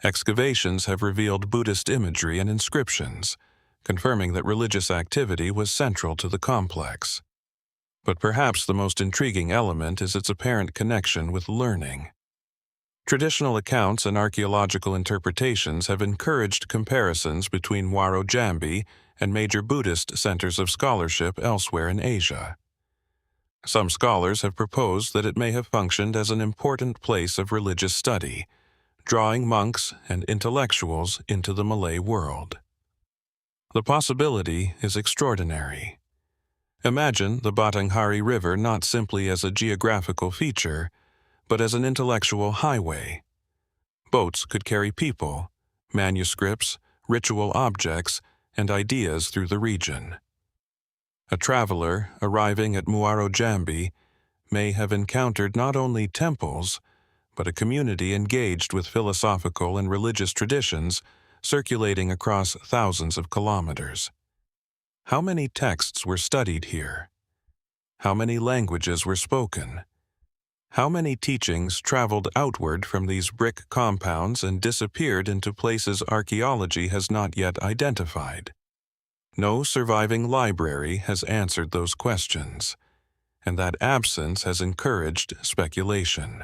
Excavations have revealed Buddhist imagery and inscriptions, confirming that religious activity was central to the complex. But perhaps the most intriguing element is its apparent connection with learning. Traditional accounts and archaeological interpretations have encouraged comparisons between Muaro Jambi and major Buddhist centers of scholarship elsewhere in Asia. Some scholars have proposed that it may have functioned as an important place of religious study, drawing monks and intellectuals into the Malay world. The possibility is extraordinary. Imagine the Batanghari River not simply as a geographical feature, but as an intellectual highway. Boats could carry people, manuscripts, ritual objects, and ideas through the region. A traveler arriving at Muaro Jambi may have encountered not only temples, but a community engaged with philosophical and religious traditions circulating across thousands of kilometers. How many texts were studied here? How many languages were spoken? How many teachings traveled outward from these brick compounds and disappeared into places archaeology has not yet identified? No surviving library has answered those questions, and that absence has encouraged speculation.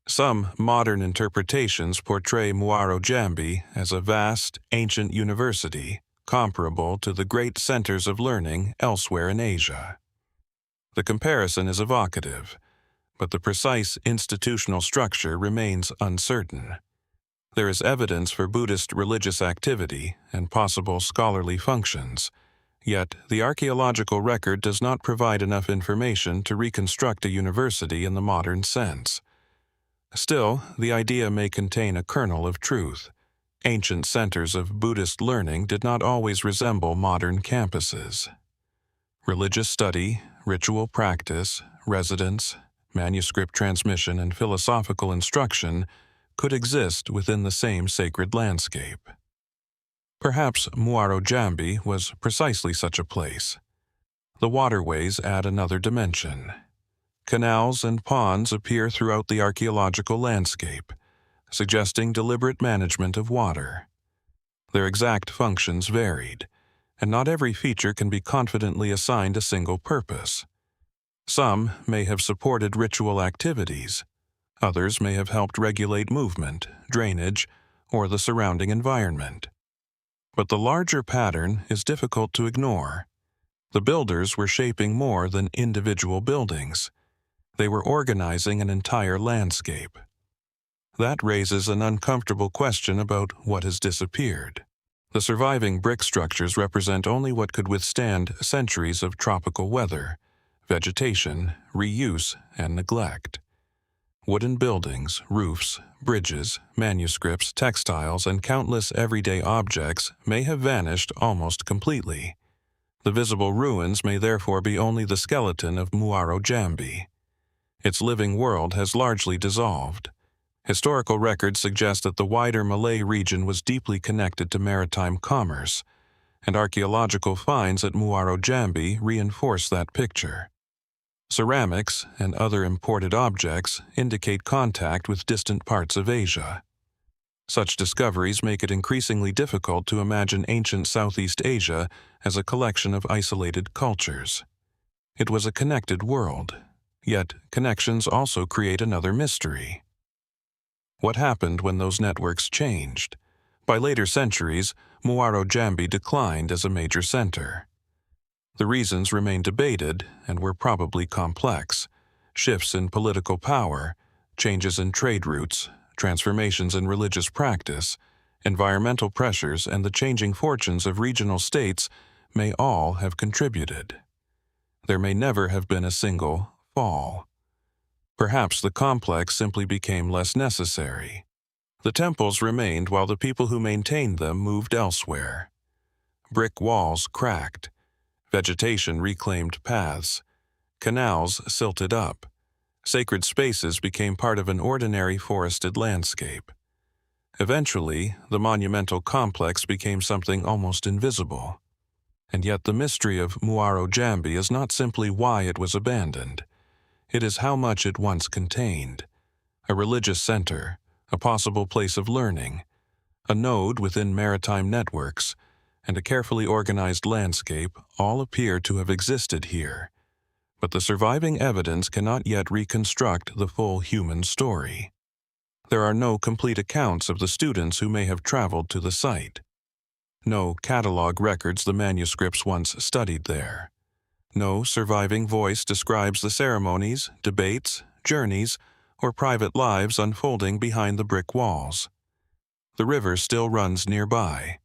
Some modern interpretations portray Muaro Jambi as a vast, ancient university comparable to the great centers of learning elsewhere in Asia. The comparison is evocative, but the precise institutional structure remains uncertain. There is evidence for Buddhist religious activity and possible scholarly functions, yet the archaeological record does not provide enough information to reconstruct a university in the modern sense. Still, the idea may contain a kernel of truth. Ancient centers of Buddhist learning did not always resemble modern campuses. Religious study, ritual practice, residence, manuscript transmission, and philosophical instruction could exist within the same sacred landscape. Perhaps Muaro Jambi was precisely such a place. The waterways add another dimension. Canals and ponds appear throughout the archaeological landscape, suggesting deliberate management of water. Their exact functions varied, and not every feature can be confidently assigned a single purpose. Some may have supported ritual activities. Others may have helped regulate movement, drainage, or the surrounding environment. But the larger pattern is difficult to ignore. The builders were shaping more than individual buildings. They were organizing an entire landscape. That raises an uncomfortable question about what has disappeared. The surviving brick structures represent only what could withstand centuries of tropical weather, vegetation, reuse, and neglect. Wooden buildings, roofs, bridges, manuscripts, textiles, and countless everyday objects may have vanished almost completely. The visible ruins may therefore be only the skeleton of Muaro Jambi. Its living world has largely dissolved. Historical records suggest that the wider Malay region was deeply connected to maritime commerce, and archaeological finds at Muaro Jambi reinforce that picture. Ceramics and other imported objects indicate contact with distant parts of Asia. Such discoveries make it increasingly difficult to imagine ancient Southeast Asia as a collection of isolated cultures. It was a connected world, yet connections also create another mystery. What happened when those networks changed? By later centuries, Muaro Jambi declined as a major center. The reasons remain debated and were probably complex. Shifts in political power, changes in trade routes, transformations in religious practice, environmental pressures, and the changing fortunes of regional states may all have contributed. There may never have been a single fall. Perhaps the complex simply became less necessary. The temples remained while the people who maintained them moved elsewhere. Brick walls cracked. Vegetation reclaimed paths. Canals silted up. Sacred spaces became part of an ordinary forested landscape. Eventually, the monumental complex became something almost invisible. And yet the mystery of Muaro Jambi is not simply why it was abandoned. It is how much it once contained. A religious center, a possible place of learning, a node within maritime networks, and a carefully organized landscape all appear to have existed here. But the surviving evidence cannot yet reconstruct the full human story. There are no complete accounts of the students who may have traveled to the site. No catalog records the manuscripts once studied there. No surviving voice describes the ceremonies, debates, journeys, or private lives unfolding behind the brick walls. The river still runs nearby.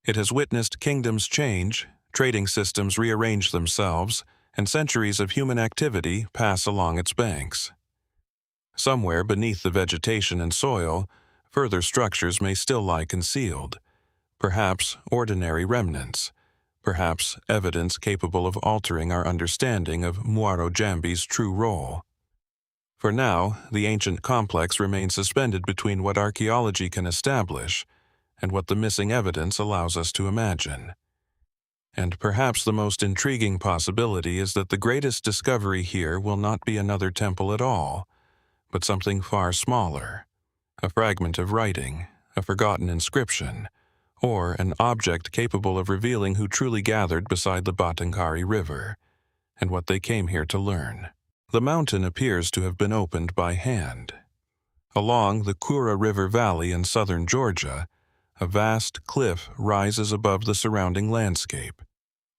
It has witnessed kingdoms change, trading systems rearrange themselves, and centuries of human activity pass along its banks. Somewhere beneath the vegetation and soil, further structures may still lie concealed, perhaps ordinary remnants, perhaps evidence capable of altering our understanding of Muaro Jambi's true role. For now, the ancient complex remains suspended between what archaeology can establish and what the missing evidence allows us to imagine. And perhaps the most intriguing possibility is that the greatest discovery here will not be another temple at all, but something far smaller, a fragment of writing, a forgotten inscription, or an object capable of revealing who truly gathered beside the Batujaya River, and what they came here to learn. The mountain appears to have been opened by hand. Along the Kura River Valley in southern Georgia, a vast cliff rises above the surrounding landscape,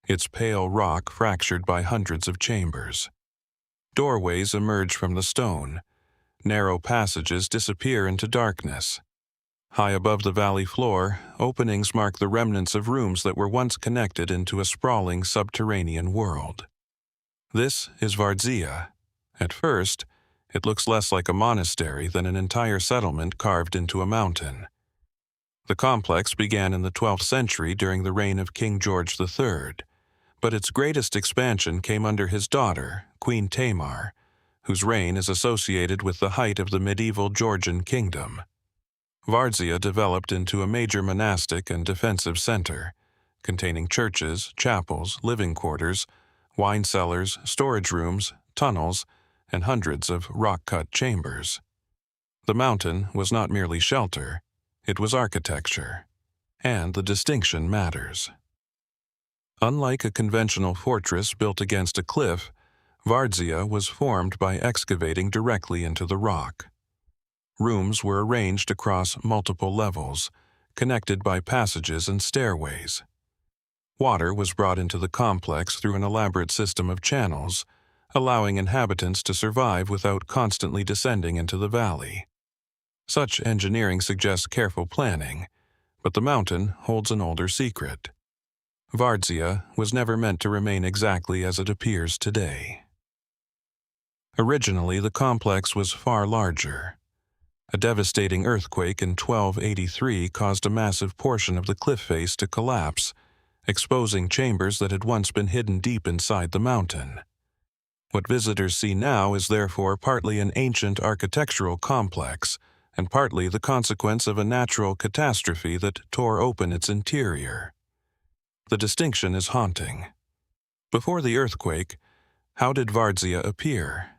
its pale rock fractured by hundreds of chambers. Doorways emerge from the stone. Narrow passages disappear into darkness. High above the valley floor, openings mark the remnants of rooms that were once connected into a sprawling subterranean world. This is Vardzia. At first, it looks less like a monastery than an entire settlement carved into a mountain. The complex began in the 12th century during the reign of King George III, but its greatest expansion came under his daughter, Queen Tamar, whose reign is associated with the height of the medieval Georgian kingdom. Vardzia developed into a major monastic and defensive center, containing churches, chapels, living quarters, wine cellars, storage rooms, tunnels, and hundreds of rock-cut chambers. The mountain was not merely shelter, it was architecture, and the distinction matters. Unlike a conventional fortress built against a cliff, Vardzia was formed by excavating directly into the rock. Rooms were arranged across multiple levels, connected by passages and stairways. Water was brought into the complex through an elaborate system of channels, allowing inhabitants to survive without constantly descending into the valley. Such engineering suggests careful planning, but the mountain holds an older secret. Vardzia was never meant to remain exactly as it appears today. Originally, the complex was far larger. A devastating earthquake in 1283 caused a massive portion of the cliff face to collapse, exposing chambers that had once been hidden deep inside the mountain. What visitors see now is therefore partly an ancient architectural complex, and partly the consequence of a natural catastrophe that tore open its interior. The distinction is haunting. Before the earthquake, how did Vardzia appear?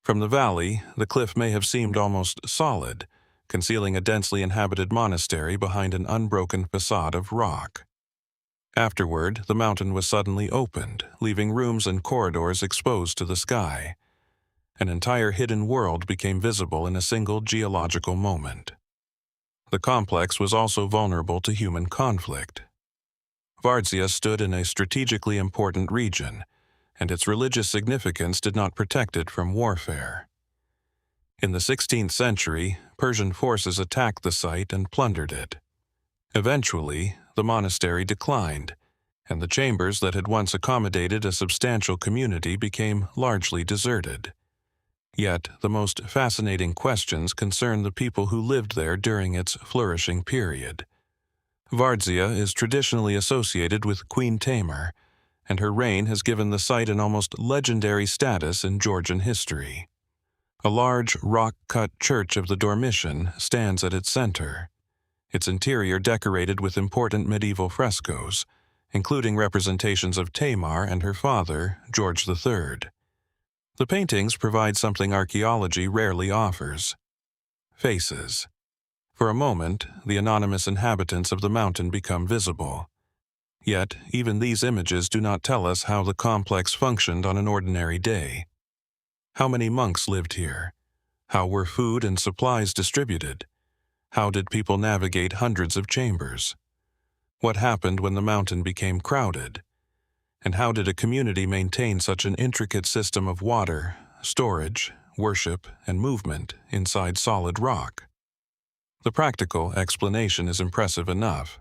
From the valley, the cliff may have seemed almost solid, concealing a densely inhabited monastery behind an unbroken facade of rock. Afterward, the mountain was suddenly opened, leaving rooms and corridors exposed to the sky. An entire hidden world became visible in a single geological moment. The complex was also vulnerable to human conflict. Vardzia stood in a strategically important region, and its religious significance did not protect it from warfare. In the 16th century, Persian forces attacked the site and plundered it. Eventually, the monastery declined, and the chambers that had once accommodated a substantial community became largely deserted. Yet, the most fascinating questions concern the people who lived there during its flourishing period. Vardzia is traditionally associated with Queen Tamar, and her reign has given the site an almost legendary status in Georgian history. A large rock-cut church of the Dormition stands at its center, its interior decorated with important medieval frescoes, including representations of Tamar and her father, George III. The paintings provide something archaeology rarely offers: faces. For a moment, the anonymous inhabitants of the mountain become visible. Yet, even these images do not tell us how the complex functioned on an ordinary day. How many monks lived here? How were food and supplies distributed? How did people navigate hundreds of chambers? What happened when the mountain became crowded? And how did a community maintain such an intricate system of water, storage, worship, and movement inside solid rock? The practical explanation is impressive enough.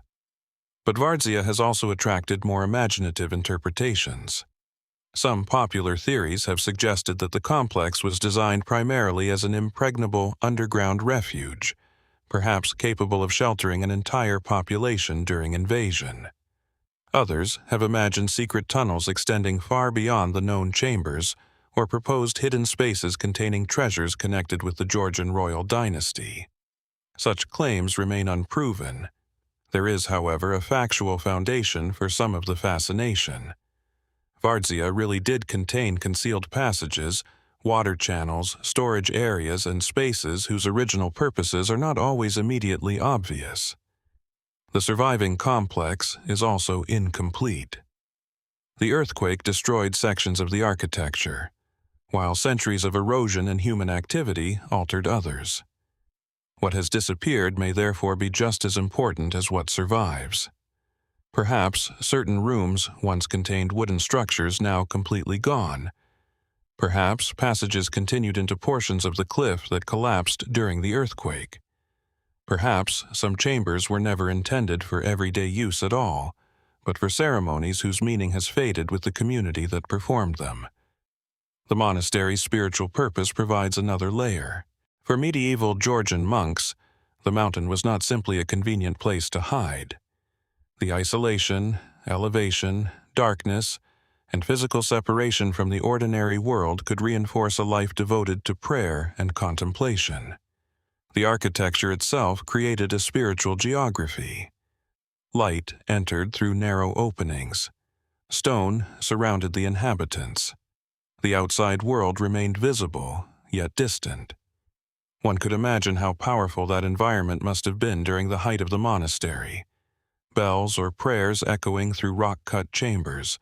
But Vardzia has also attracted more imaginative interpretations. Some popular theories have suggested that the complex was designed primarily as an impregnable underground refuge, perhaps capable of sheltering an entire population during invasion. Others have imagined secret tunnels extending far beyond the known chambers, or proposed hidden spaces containing treasures connected with the Georgian royal dynasty. Such claims remain unproven. There is, however, a factual foundation for some of the fascination. Vardzia really did contain concealed passages, water channels, storage areas, and spaces whose original purposes are not always immediately obvious. The surviving complex is also incomplete. The earthquake destroyed sections of the architecture, while centuries of erosion and human activity altered others. What has disappeared may therefore be just as important as what survives. Perhaps certain rooms once contained wooden structures now completely gone. Perhaps passages continued into portions of the cliff that collapsed during the earthquake. Perhaps some chambers were never intended for everyday use at all, but for ceremonies whose meaning has faded with the community that performed them. The monastery's spiritual purpose provides another layer. For medieval Georgian monks, the mountain was not simply a convenient place to hide. The isolation, elevation, darkness, and physical separation from the ordinary world could reinforce a life devoted to prayer and contemplation. The architecture itself created a spiritual geography. Light entered through narrow openings. Stone surrounded the inhabitants. The outside world remained visible, yet distant. One could imagine how powerful that environment must have been during the height of the monastery. Bells or prayers echoing through rock-cut chambers,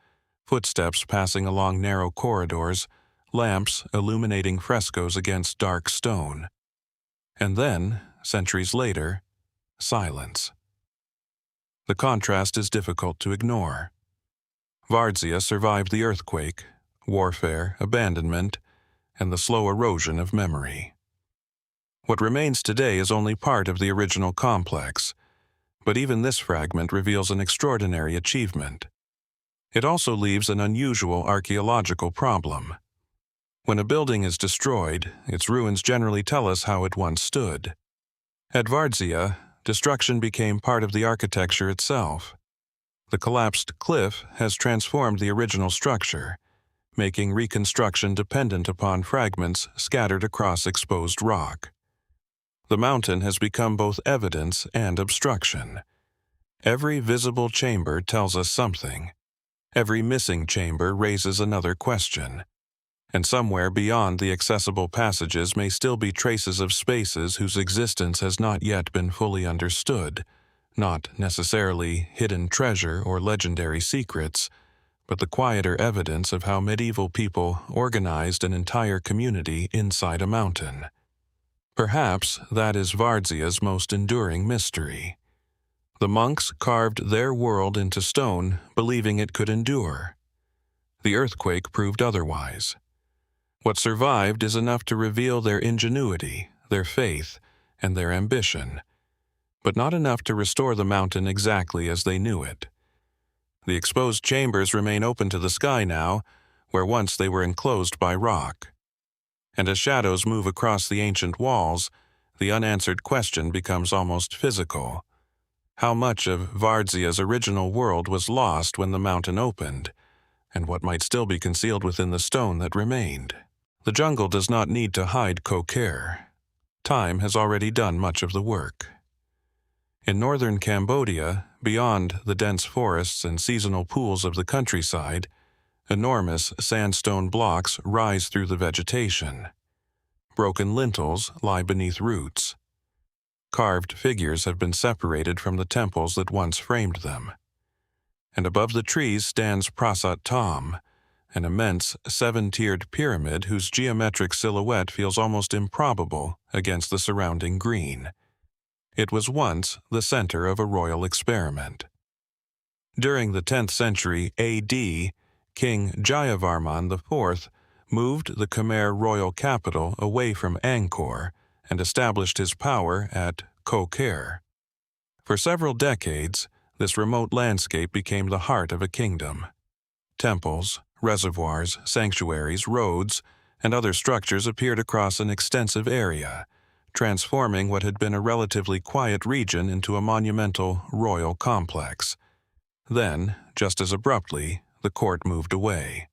footsteps passing along narrow corridors, lamps illuminating frescoes against dark stone. And then, centuries later, silence. The contrast is difficult to ignore. Vardzia survived the earthquake, warfare, abandonment, and the slow erosion of memory. What remains today is only part of the original complex, but even this fragment reveals an extraordinary achievement. It also leaves an unusual archaeological problem. When a building is destroyed, its ruins generally tell us how it once stood. At Vardzia, destruction became part of the architecture itself. The collapsed cliff has transformed the original structure, making reconstruction dependent upon fragments scattered across exposed rock. The mountain has become both evidence and obstruction. Every visible chamber tells us something. Every missing chamber raises another question. And somewhere beyond the accessible passages may still be traces of spaces whose existence has not yet been fully understood, not necessarily hidden treasure or legendary secrets, but the quieter evidence of how medieval people organized an entire community inside a mountain. Perhaps that is Vardzia's most enduring mystery. The monks carved their world into stone, believing it could endure. The earthquake proved otherwise. What survived is enough to reveal their ingenuity, their faith, and their ambition, but not enough to restore the mountain exactly as they knew it. The exposed chambers remain open to the sky now, where once they were enclosed by rock. And as shadows move across the ancient walls, the unanswered question becomes almost physical. How much of Vardzia's original world was lost when the mountain opened, and what might still be concealed within the stone that remained? The jungle does not need to hide Koh Ker. Time has already done much of the work. In northern Cambodia, beyond the dense forests and seasonal pools of the countryside, enormous sandstone blocks rise through the vegetation. Broken lintels lie beneath roots. Carved figures have been separated from the temples that once framed them. And above the trees stands Prasat Tom, an immense seven-tiered pyramid whose geometric silhouette feels almost improbable against the surrounding green. It was once the center of a royal experiment. During the 10th century A.D., King Jayavarman IV moved the Khmer royal capital away from Angkor and established his power at Koh Ker. For several decades, this remote landscape became the heart of a kingdom. Temples, reservoirs, sanctuaries, roads, and other structures appeared across an extensive area, transforming what had been a relatively quiet region into a monumental royal complex. Then, just as abruptly, the court moved away.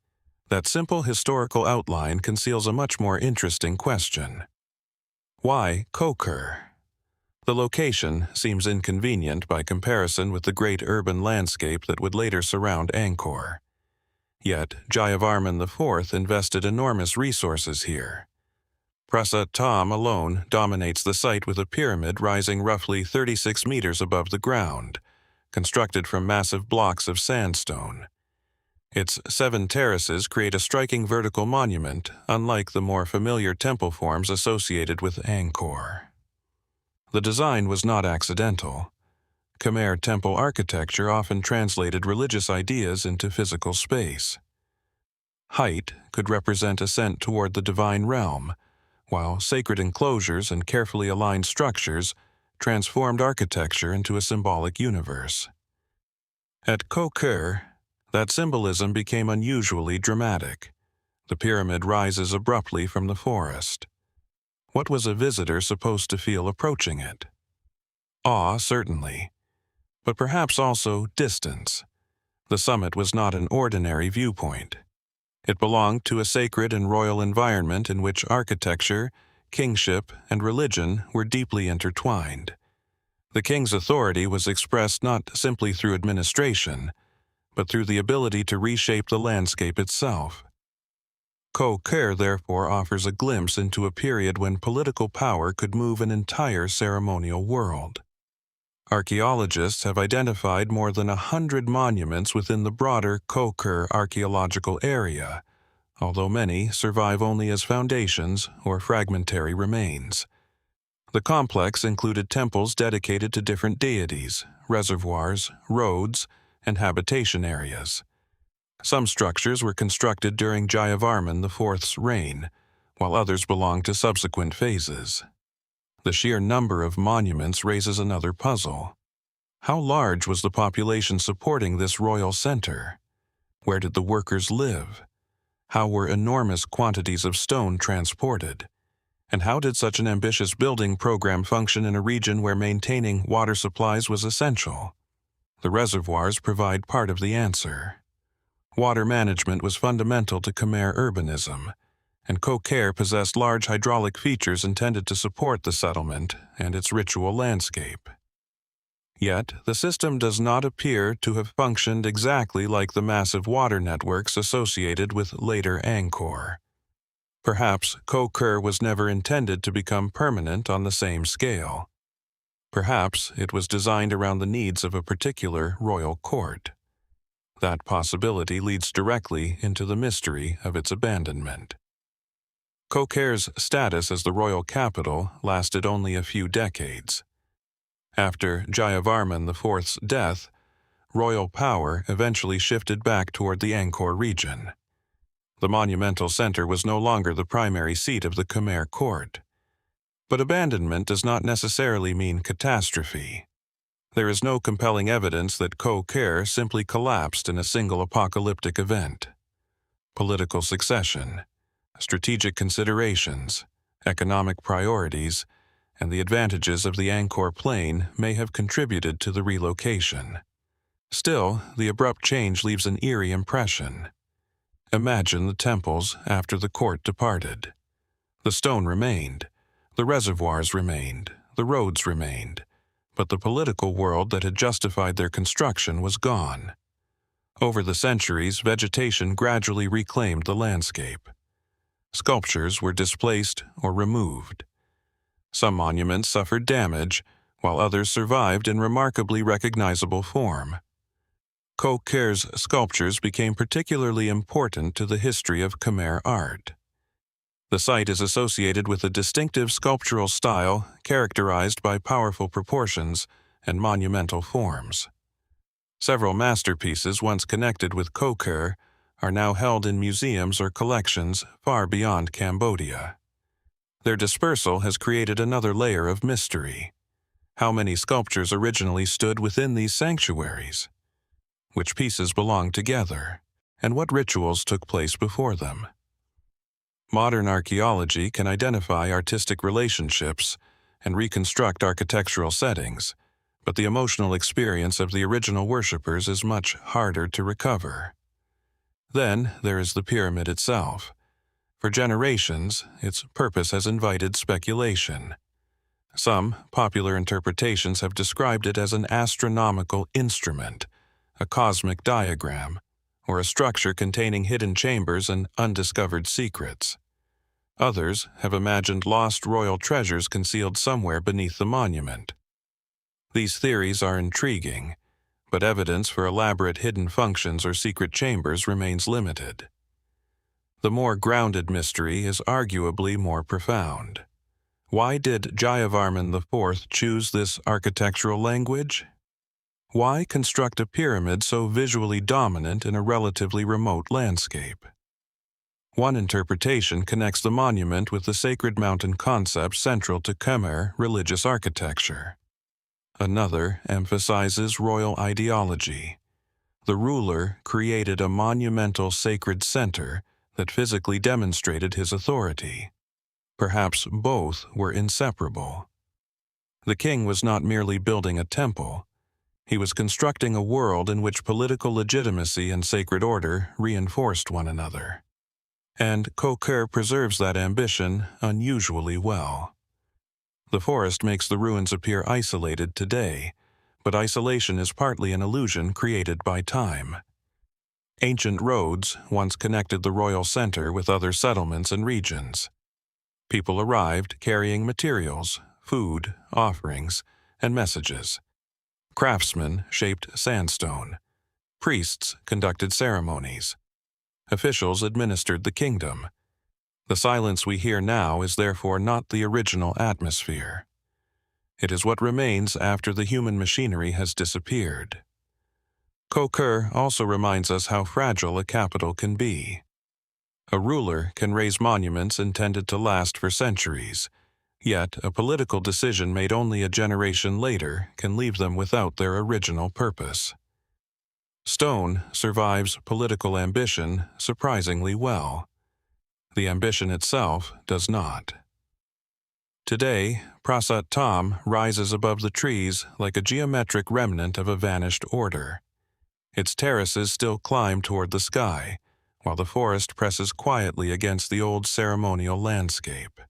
That simple historical outline conceals a much more interesting question. Why Koh Ker? The location seems inconvenient by comparison with the great urban landscape that would later surround Angkor. Yet, Jayavarman IV invested enormous resources here. Prasat Tam alone dominates the site with a pyramid rising roughly 36 meters above the ground, constructed from massive blocks of sandstone. Its 7 terraces create a striking vertical monument, unlike the more familiar temple forms associated with Angkor. The design was not accidental. Khmer temple architecture often translated religious ideas into physical space. Height could represent ascent toward the divine realm, while sacred enclosures and carefully aligned structures transformed architecture into a symbolic universe. At Koh Ker, that symbolism became unusually dramatic. The pyramid rises abruptly from the forest. What was a visitor supposed to feel approaching it? Awe, certainly, but perhaps also distance. The summit was not an ordinary viewpoint. It belonged to a sacred and royal environment in which architecture, kingship, and religion were deeply intertwined. The king's authority was expressed not simply through administration, but through the ability to reshape the landscape itself. Koh Ker therefore offers a glimpse into a period when political power could move an entire ceremonial world. Archaeologists have identified more than 100 monuments within the broader Koh Ker archaeological area, although many survive only as foundations or fragmentary remains. The complex included temples dedicated to different deities, reservoirs, roads, and habitation areas. Some structures were constructed during Jayavarman IV's reign, while others belonged to subsequent phases. The sheer number of monuments raises another puzzle. How large was the population supporting this royal center? Where did the workers live? How were enormous quantities of stone transported? And how did such an ambitious building program function in a region where maintaining water supplies was essential? The reservoirs provide part of the answer. Water management was fundamental to Khmer urbanism, and Koh Ker possessed large hydraulic features intended to support the settlement and its ritual landscape. Yet, the system does not appear to have functioned exactly like the massive water networks associated with later Angkor. Perhaps Koh Ker was never intended to become permanent on the same scale. Perhaps it was designed around the needs of a particular royal court. That possibility leads directly into the mystery of its abandonment. Koh Ker's status as the royal capital lasted only a few decades. After Jayavarman IV's death, royal power eventually shifted back toward the Angkor region. The monumental center was no longer the primary seat of the Khmer court. But abandonment does not necessarily mean catastrophe. There is no compelling evidence that Koh Ker simply collapsed in a single apocalyptic event. Political succession, strategic considerations, economic priorities, and the advantages of the Angkor Plain may have contributed to the relocation. Still, the abrupt change leaves an eerie impression. Imagine the temples after the court departed. The stone remained, the reservoirs remained, the roads remained, but the political world that had justified their construction was gone. Over the centuries, vegetation gradually reclaimed the landscape. Sculptures were displaced or removed. Some monuments suffered damage, while others survived in remarkably recognizable form. Koh Ker's sculptures became particularly important to the history of Khmer art. The site is associated with a distinctive sculptural style characterized by powerful proportions and monumental forms. Several masterpieces once connected with Koh Ker are now held in museums or collections far beyond Cambodia. Their dispersal has created another layer of mystery. How many sculptures originally stood within these sanctuaries? Which pieces belong together? And what rituals took place before them? Modern archaeology can identify artistic relationships and reconstruct architectural settings, but the emotional experience of the original worshippers is much harder to recover. Then there is the pyramid itself. For generations, its purpose has invited speculation. Some popular interpretations have described it as an astronomical instrument, a cosmic diagram, or a structure containing hidden chambers and undiscovered secrets. Others have imagined lost royal treasures concealed somewhere beneath the monument. These theories are intriguing, but evidence for elaborate hidden functions or secret chambers remains limited. The more grounded mystery is arguably more profound. Why did Jayavarman IV choose this architectural language? Why construct a pyramid so visually dominant in a relatively remote landscape? One interpretation connects the monument with the sacred mountain concept central to Khmer religious architecture. Another emphasizes royal ideology. The ruler created a monumental sacred center that physically demonstrated his authority. Perhaps both were inseparable. The king was not merely building a temple. He was constructing a world in which political legitimacy and sacred order reinforced one another. And Koh Ker preserves that ambition unusually well. The forest makes the ruins appear isolated today, but isolation is partly an illusion created by time. Ancient roads once connected the royal center with other settlements and regions. People arrived carrying materials, food, offerings, and messages. Craftsmen shaped sandstone. Priests conducted ceremonies. Officials administered the kingdom. The silence we hear now is therefore not the original atmosphere. It is what remains after the human machinery has disappeared. Koh Ker also reminds us how fragile a capital can be. A ruler can raise monuments intended to last for centuries, yet a political decision made only a generation later can leave them without their original purpose. Stone survives political ambition surprisingly well. The ambition itself does not. Today, Prasat Tam rises above the trees like a geometric remnant of a vanished order. Its terraces still climb toward the sky, while the forest presses quietly against the old ceremonial landscape.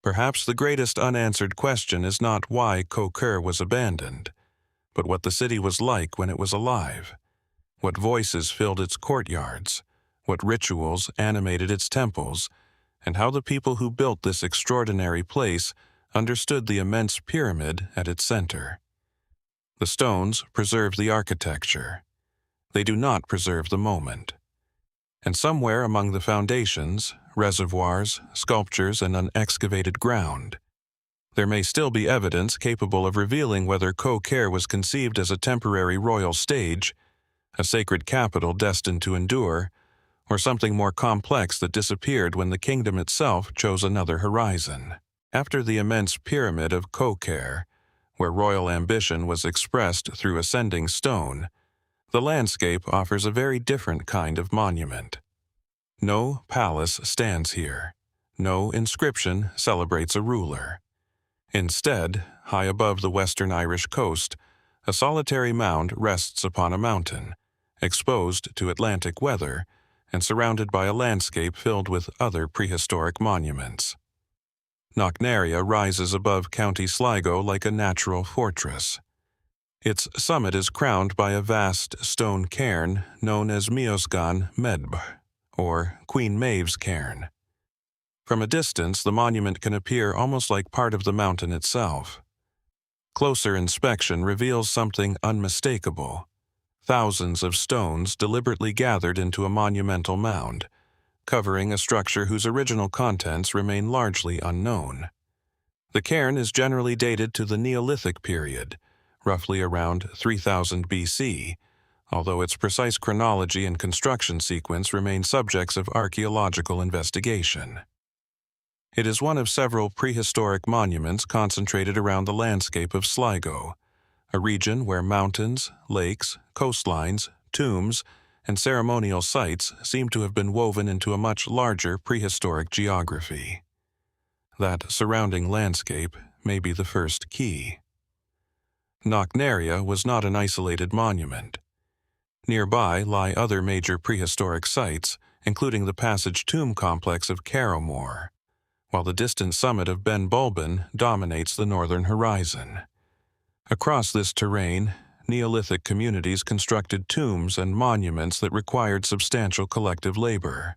Perhaps the greatest unanswered question is not why Koh Ker was abandoned, but what the city was like when it was alive, what voices filled its courtyards, what rituals animated its temples, and how the people who built this extraordinary place understood the immense pyramid at its center. The stones preserve the architecture. They do not preserve the moment. And somewhere among the foundations, reservoirs, sculptures, and unexcavated ground, there may still be evidence capable of revealing whether Koh Ker was conceived as a temporary royal stage, a sacred capital destined to endure, or something more complex that disappeared when the kingdom itself chose another horizon. After the immense pyramid of Koh Ker, where royal ambition was expressed through ascending stone, the landscape offers a very different kind of monument. No palace stands here. No inscription celebrates a ruler. Instead, high above the western Irish coast, a solitary mound rests upon a mountain, exposed to Atlantic weather, and surrounded by a landscape filled with other prehistoric monuments. Knocknarea rises above County Sligo like a natural fortress. Its summit is crowned by a vast stone cairn known as Miosgan Medb, or Queen Maeve's Cairn. From a distance, the monument can appear almost like part of the mountain itself. Closer inspection reveals something unmistakable. Thousands of stones deliberately gathered into a monumental mound, covering a structure whose original contents remain largely unknown. The cairn is generally dated to the Neolithic period, roughly around 3000 BC, although its precise chronology and construction sequence remain subjects of archaeological investigation. It is one of several prehistoric monuments concentrated around the landscape of Sligo, a region where mountains, lakes, coastlines, tombs, and ceremonial sites seem to have been woven into a much larger prehistoric geography. That surrounding landscape may be the first key. Knocknarea was not an isolated monument. Nearby lie other major prehistoric sites, including the Passage Tomb complex of Carrowmore, while the distant summit of Ben Bulben dominates the northern horizon. Across this terrain, Neolithic communities constructed tombs and monuments that required substantial collective labor.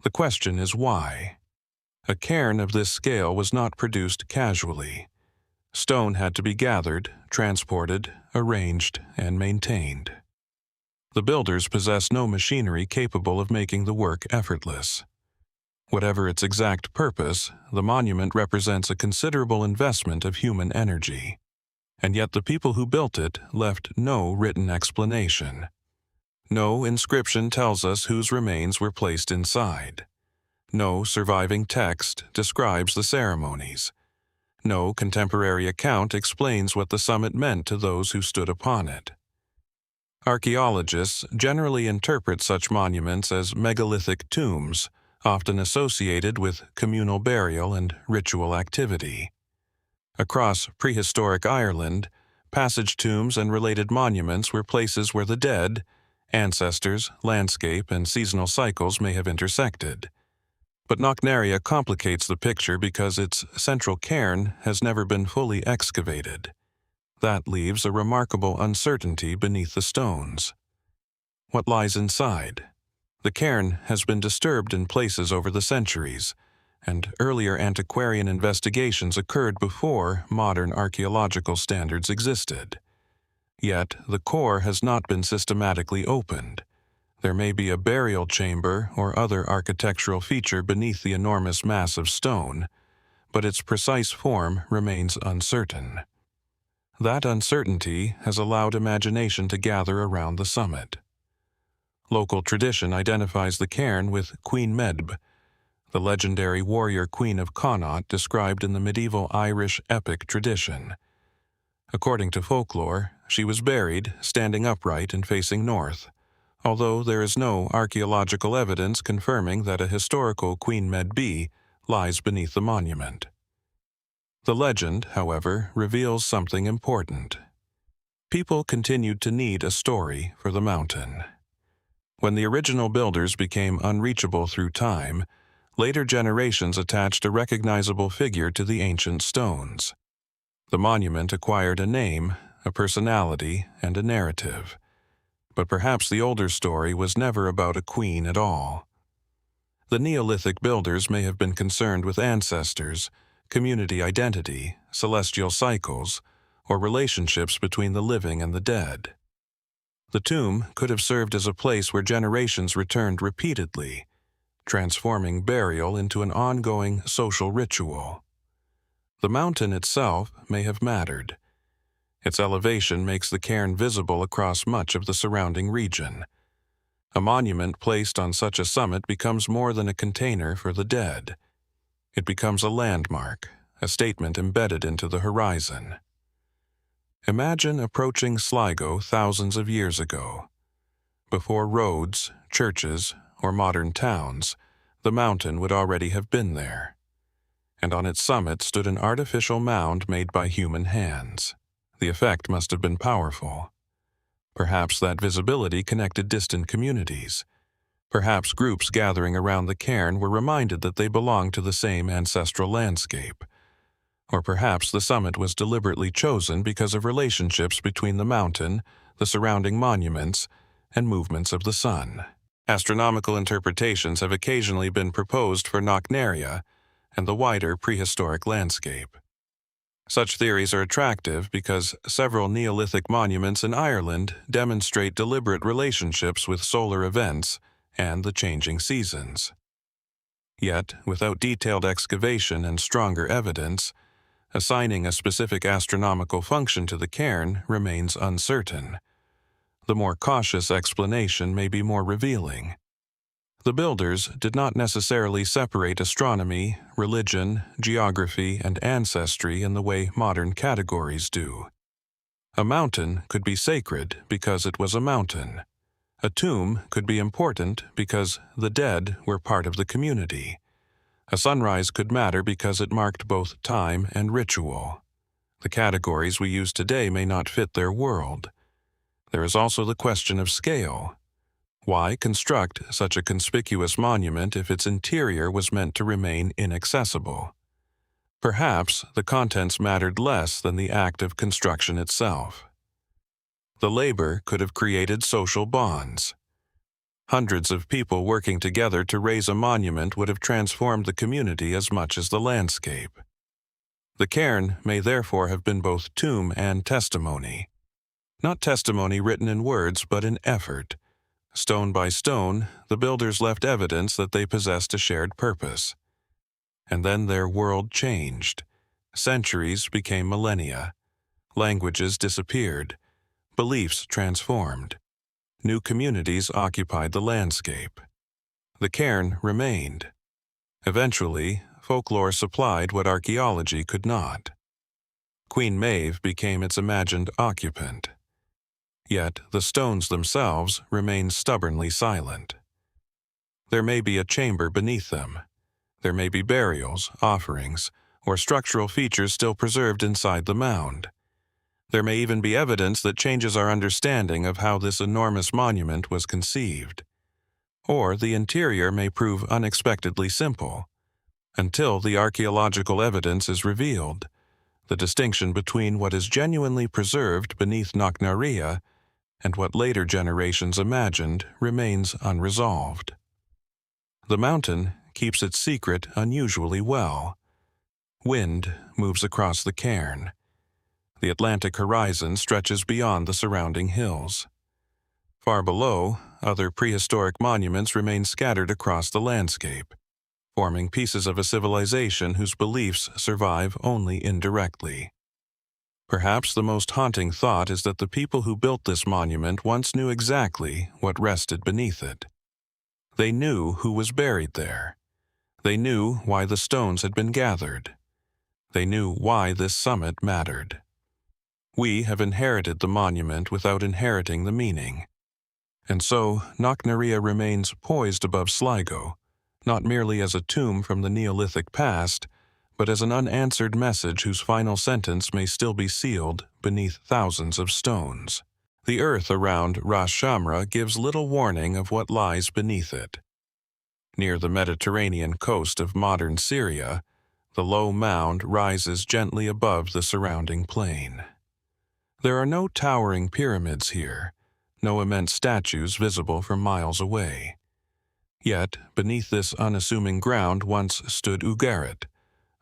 The question is why? A cairn of this scale was not produced casually. Stone had to be gathered, transported, arranged, and maintained. The builders possessed no machinery capable of making the work effortless. Whatever its exact purpose, the monument represents a considerable investment of human energy. And yet the people who built it left no written explanation. No inscription tells us whose remains were placed inside. No surviving text describes the ceremonies. No contemporary account explains what the summit meant to those who stood upon it. Archaeologists generally interpret such monuments as megalithic tombs, often associated with communal burial and ritual activity. Across prehistoric Ireland, passage tombs and related monuments were places where the dead, ancestors, landscape, and seasonal cycles may have intersected. But Knocknarea complicates the picture because its central cairn has never been fully excavated. That leaves a remarkable uncertainty beneath the stones. What lies inside? The cairn has been disturbed in places over the centuries, and earlier antiquarian investigations occurred before modern archaeological standards existed. Yet, the core has not been systematically opened. There may be a burial chamber or other architectural feature beneath the enormous mass of stone, but its precise form remains uncertain. That uncertainty has allowed imagination to gather around the summit. Local tradition identifies the cairn with Queen Medb, the legendary warrior queen of Connaught described in the medieval Irish epic tradition. According to folklore, she was buried standing upright and facing north, although there is no archaeological evidence confirming that a historical Queen Medb lies beneath the monument. The legend, however, reveals something important. People continued to need a story for the mountain. When the original builders became unreachable through time, later generations attached a recognizable figure to the ancient stones. The monument acquired a name, a personality, and a narrative. But perhaps the older story was never about a queen at all. The Neolithic builders may have been concerned with ancestors, community identity, celestial cycles, or relationships between the living and the dead. The tomb could have served as a place where generations returned repeatedly, transforming burial into an ongoing social ritual. The mountain itself may have mattered. Its elevation makes the cairn visible across much of the surrounding region. A monument placed on such a summit becomes more than a container for the dead. It becomes a landmark, a statement embedded into the horizon. Imagine approaching Sligo thousands of years ago. Before roads, churches, or modern towns, the mountain would already have been there. And on its summit stood an artificial mound made by human hands. The effect must have been powerful. Perhaps that visibility connected distant communities. Perhaps groups gathering around the cairn were reminded that they belonged to the same ancestral landscape. Or perhaps the summit was deliberately chosen because of relationships between the mountain, the surrounding monuments, and movements of the sun. Astronomical interpretations have occasionally been proposed for Knocknarea and the wider prehistoric landscape. Such theories are attractive because several Neolithic monuments in Ireland demonstrate deliberate relationships with solar events and the changing seasons. Yet, without detailed excavation and stronger evidence, assigning a specific astronomical function to the cairn remains uncertain. The more cautious explanation may be more revealing. The builders did not necessarily separate astronomy, religion, geography, and ancestry in the way modern categories do. A mountain could be sacred because it was a mountain. A tomb could be important because the dead were part of the community. A sunrise could matter because it marked both time and ritual. The categories we use today may not fit their world. There is also the question of scale. Why construct such a conspicuous monument if its interior was meant to remain inaccessible? Perhaps the contents mattered less than the act of construction itself. The labor could have created social bonds. Hundreds of people working together to raise a monument would have transformed the community as much as the landscape. The cairn may therefore have been both tomb and testimony. Not testimony written in words, but in effort. Stone by stone, the builders left evidence that they possessed a shared purpose. And then their world changed. Centuries became millennia. Languages disappeared. Beliefs transformed. New communities occupied the landscape. The cairn remained. Eventually, folklore supplied what archaeology could not. Queen Maeve became its imagined occupant. Yet the stones themselves remain stubbornly silent. There may be a chamber beneath them. There may be burials, offerings, or structural features still preserved inside the mound. There may even be evidence that changes our understanding of how this enormous monument was conceived. Or the interior may prove unexpectedly simple. Until the archaeological evidence is revealed, the distinction between what is genuinely preserved beneath Knocknarea and what later generations imagined remains unresolved. The mountain keeps its secret unusually well. Wind moves across the cairn. The Atlantic horizon stretches beyond the surrounding hills. Far below, other prehistoric monuments remain scattered across the landscape, forming pieces of a civilization whose beliefs survive only indirectly. Perhaps the most haunting thought is that the people who built this monument once knew exactly what rested beneath it. They knew who was buried there. They knew why the stones had been gathered. They knew why this summit mattered. We have inherited the monument without inheriting the meaning. And so, Knocknarea remains poised above Sligo, not merely as a tomb from the Neolithic past, but as an unanswered message whose final sentence may still be sealed beneath thousands of stones. The earth around Ras Shamra gives little warning of what lies beneath it. Near the Mediterranean coast of modern Syria, the low mound rises gently above the surrounding plain. There are no towering pyramids here, no immense statues visible from miles away. Yet, beneath this unassuming ground once stood Ugarit,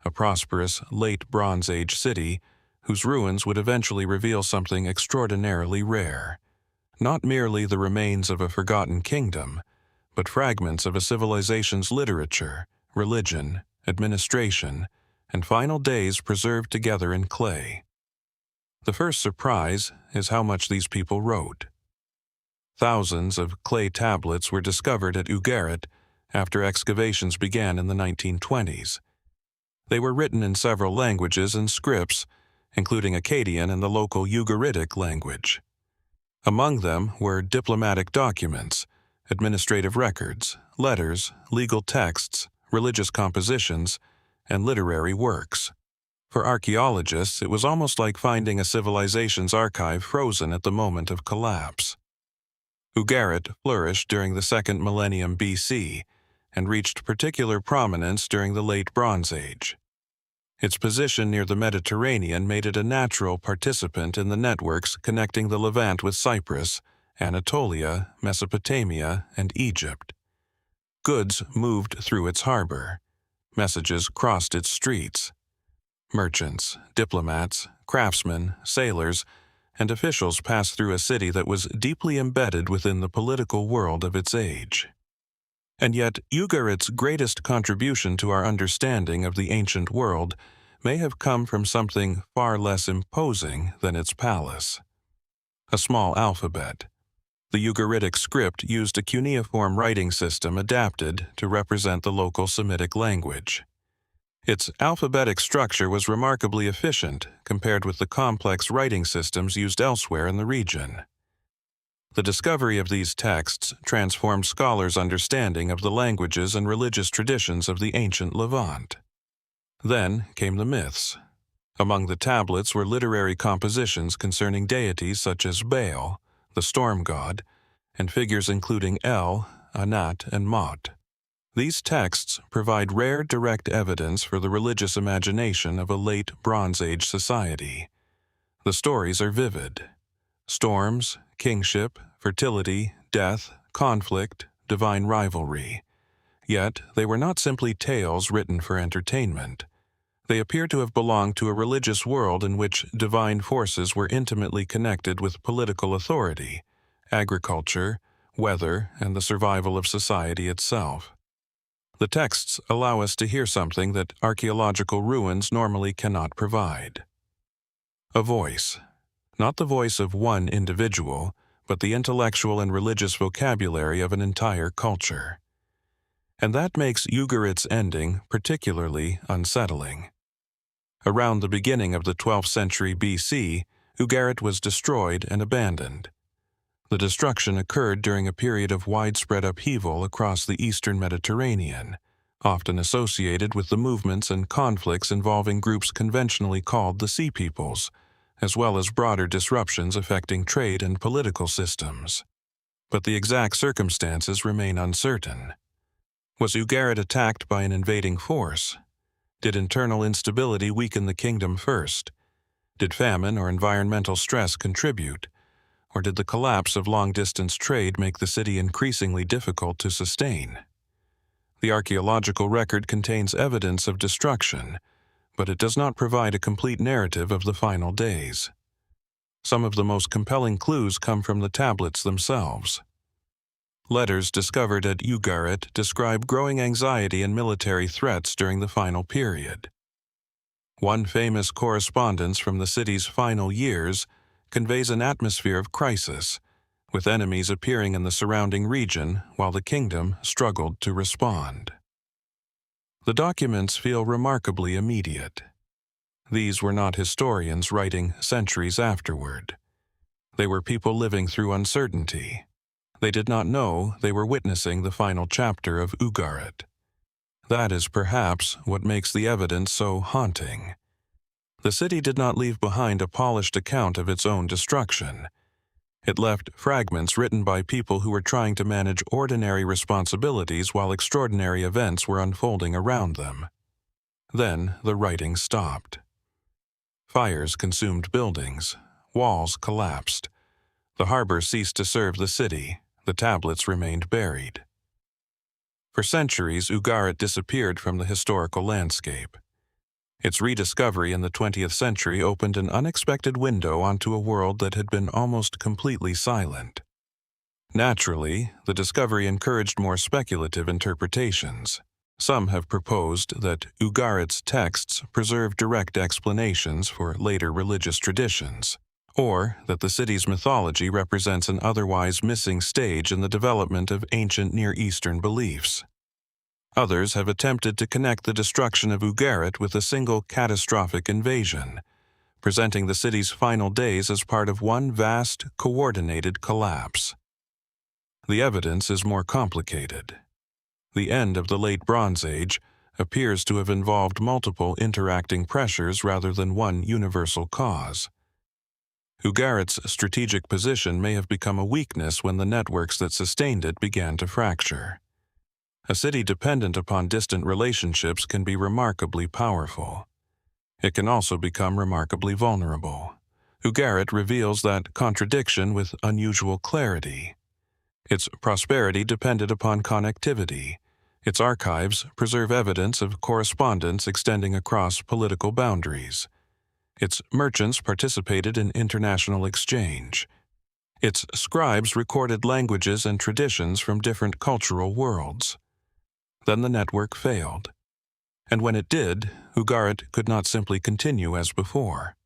a prosperous late Bronze Age city whose ruins would eventually reveal something extraordinarily rare. Not merely the remains of a forgotten kingdom, but fragments of a civilization's literature, religion, administration, and final days preserved together in clay. The first surprise is how much these people wrote. Thousands of clay tablets were discovered at Ugarit after excavations began in the 1920s. They were written in several languages and scripts, including Akkadian and the local Ugaritic language. Among them were diplomatic documents, administrative records, letters, legal texts, religious compositions, and literary works. For archaeologists, it was almost like finding a civilization's archive frozen at the moment of collapse. Ugarit flourished during the 2nd millennium BC and reached particular prominence during the Late Bronze Age. Its position near the Mediterranean made it a natural participant in the networks connecting the Levant with Cyprus, Anatolia, Mesopotamia, and Egypt. Goods moved through its harbor. Messages crossed its streets. Merchants, diplomats, craftsmen, sailors, and officials passed through a city that was deeply embedded within the political world of its age. And yet, Ugarit's greatest contribution to our understanding of the ancient world may have come from something far less imposing than its palace. A small alphabet. The Ugaritic script used a cuneiform writing system adapted to represent the local Semitic language. Its alphabetic structure was remarkably efficient compared with the complex writing systems used elsewhere in the region. The discovery of these texts transformed scholars' understanding of the languages and religious traditions of the ancient Levant. Then came the myths. Among the tablets were literary compositions concerning deities such as Baal, the storm god, and figures including El, Anat, and Mot. These texts provide rare direct evidence for the religious imagination of a late Bronze Age society. The stories are vivid. Storms, kingship, fertility, death, conflict, divine rivalry. Yet they were not simply tales written for entertainment. They appear to have belonged to a religious world in which divine forces were intimately connected with political authority, agriculture, weather, and the survival of society itself. The texts allow us to hear something that archaeological ruins normally cannot provide. A voice. Not the voice of one individual, but the intellectual and religious vocabulary of an entire culture. And that makes Ugarit's ending particularly unsettling. Around the beginning of the 12th century BC, Ugarit was destroyed and abandoned. The destruction occurred during a period of widespread upheaval across the eastern Mediterranean, often associated with the movements and conflicts involving groups conventionally called the Sea Peoples, as well as broader disruptions affecting trade and political systems. But the exact circumstances remain uncertain. Was Ugarit attacked by an invading force? Did internal instability weaken the kingdom first? Did famine or environmental stress contribute? Or did the collapse of long-distance trade make the city increasingly difficult to sustain? The archaeological record contains evidence of destruction, but it does not provide a complete narrative of the final days. Some of the most compelling clues come from the tablets themselves. Letters discovered at Ugarit describe growing anxiety and military threats during the final period. One famous correspondence from the city's final years conveys an atmosphere of crisis, with enemies appearing in the surrounding region while the kingdom struggled to respond. The documents feel remarkably immediate. These were not historians writing centuries afterward. They were people living through uncertainty. They did not know they were witnessing the final chapter of Ugarit. That is perhaps what makes the evidence so haunting. The city did not leave behind a polished account of its own destruction. It left fragments written by people who were trying to manage ordinary responsibilities while extraordinary events were unfolding around them. Then the writing stopped. Fires consumed buildings. Walls collapsed. The harbor ceased to serve the city. The tablets remained buried. For centuries, Ugarit disappeared from the historical landscape. Its rediscovery in the 20th century opened an unexpected window onto a world that had been almost completely silent. Naturally, the discovery encouraged more speculative interpretations. Some have proposed that Ugarit's texts preserve direct explanations for later religious traditions, or that the city's mythology represents an otherwise missing stage in the development of ancient Near Eastern beliefs. Others have attempted to connect the destruction of Ugarit with a single catastrophic invasion, presenting the city's final days as part of one vast, coordinated collapse. The evidence is more complicated. The end of the Late Bronze Age appears to have involved multiple interacting pressures rather than one universal cause. Ugarit's strategic position may have become a weakness when the networks that sustained it began to fracture. A city dependent upon distant relationships can be remarkably powerful. It can also become remarkably vulnerable. Ugarit reveals that contradiction with unusual clarity. Its prosperity depended upon connectivity. Its archives preserve evidence of correspondence extending across political boundaries. Its merchants participated in international exchange. Its scribes recorded languages and traditions from different cultural worlds. Then the network failed. And when it did, Ugarit could not simply continue as before.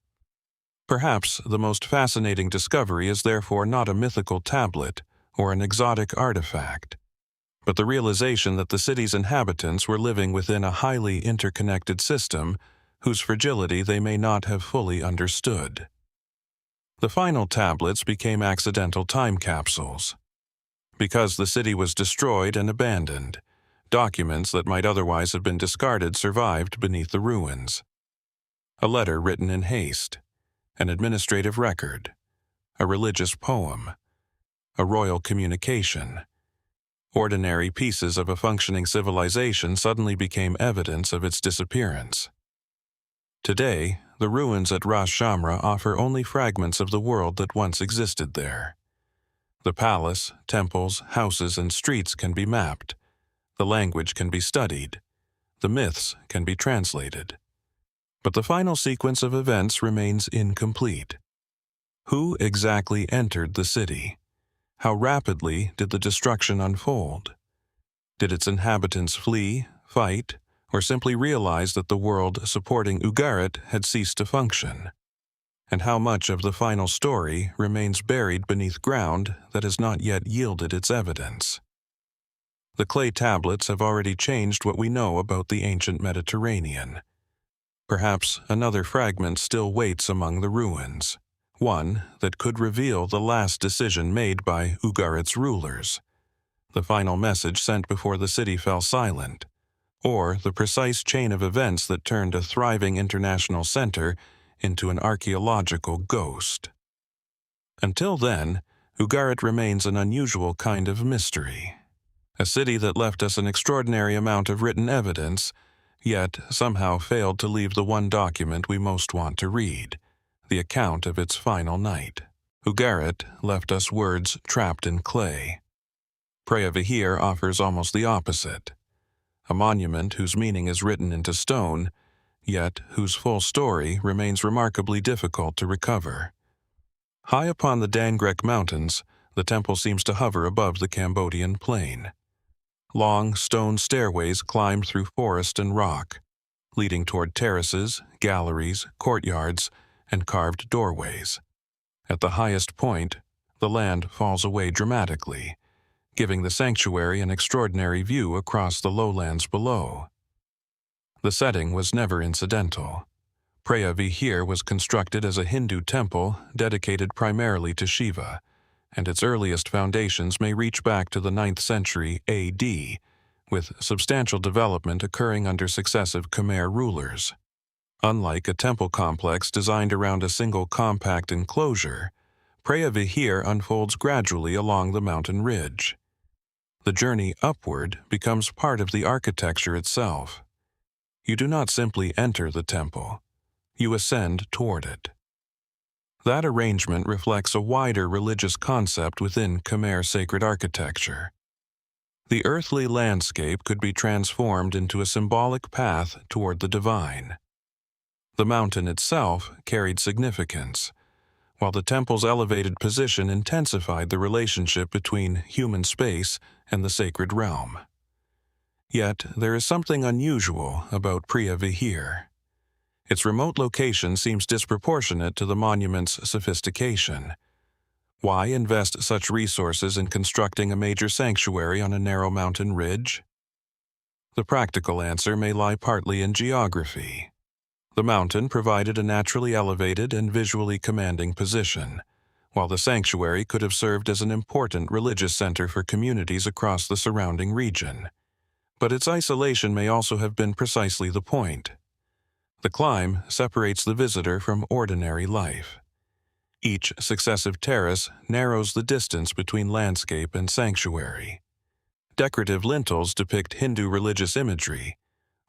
Perhaps the most fascinating discovery is therefore not a mythical tablet, or an exotic artifact, but the realization that the city's inhabitants were living within a highly interconnected system whose fragility they may not have fully understood. The final tablets became accidental time capsules. Because the city was destroyed and abandoned, documents that might otherwise have been discarded survived beneath the ruins. A letter written in haste, an administrative record, a religious poem, a royal communication. Ordinary pieces of a functioning civilization suddenly became evidence of its disappearance. Today, the ruins at Ras Shamra offer only fragments of the world that once existed there. The palace, temples, houses, and streets can be mapped. The language can be studied. The myths can be translated. But the final sequence of events remains incomplete. Who exactly entered the city? How rapidly did the destruction unfold? Did its inhabitants flee, fight, or simply realize that the world supporting Ugarit had ceased to function? And how much of the final story remains buried beneath ground that has not yet yielded its evidence? The clay tablets have already changed what we know about the ancient Mediterranean. Perhaps another fragment still waits among the ruins, one that could reveal the last decision made by Ugarit's rulers, the final message sent before the city fell silent, or the precise chain of events that turned a thriving international center into an archaeological ghost. Until then, Ugarit remains an unusual kind of mystery, a city that left us an extraordinary amount of written evidence, yet somehow failed to leave the one document we most want to read, the account of its final night. Ugarit left us words trapped in clay. Preah Vihear offers almost the opposite, a monument whose meaning is written into stone, yet whose full story remains remarkably difficult to recover. High upon the Dangrek Mountains, the temple seems to hover above the Cambodian plain. Long stone stairways climb through forest and rock, leading toward terraces, galleries, courtyards, and carved doorways. At the highest point, the land falls away dramatically, giving the sanctuary an extraordinary view across the lowlands below. The setting was never incidental. Preah Vihear was constructed as a Hindu temple dedicated primarily to Shiva, and its earliest foundations may reach back to the 9th century AD, with substantial development occurring under successive Khmer rulers. Unlike a temple complex designed around a single compact enclosure, Preah Vihear unfolds gradually along the mountain ridge. The journey upward becomes part of the architecture itself. You do not simply enter the temple, you ascend toward it. That arrangement reflects a wider religious concept within Khmer sacred architecture. The earthly landscape could be transformed into a symbolic path toward the divine. The mountain itself carried significance, while the temple's elevated position intensified the relationship between human space and the sacred realm. Yet, there is something unusual about Preah Vihear. Its remote location seems disproportionate to the monument's sophistication. Why invest such resources in constructing a major sanctuary on a narrow mountain ridge? The practical answer may lie partly in geography. The mountain provided a naturally elevated and visually commanding position, while the sanctuary could have served as an important religious center for communities across the surrounding region. But its isolation may also have been precisely the point. The climb separates the visitor from ordinary life. Each successive terrace narrows the distance between landscape and sanctuary. Decorative lintels depict Hindu religious imagery,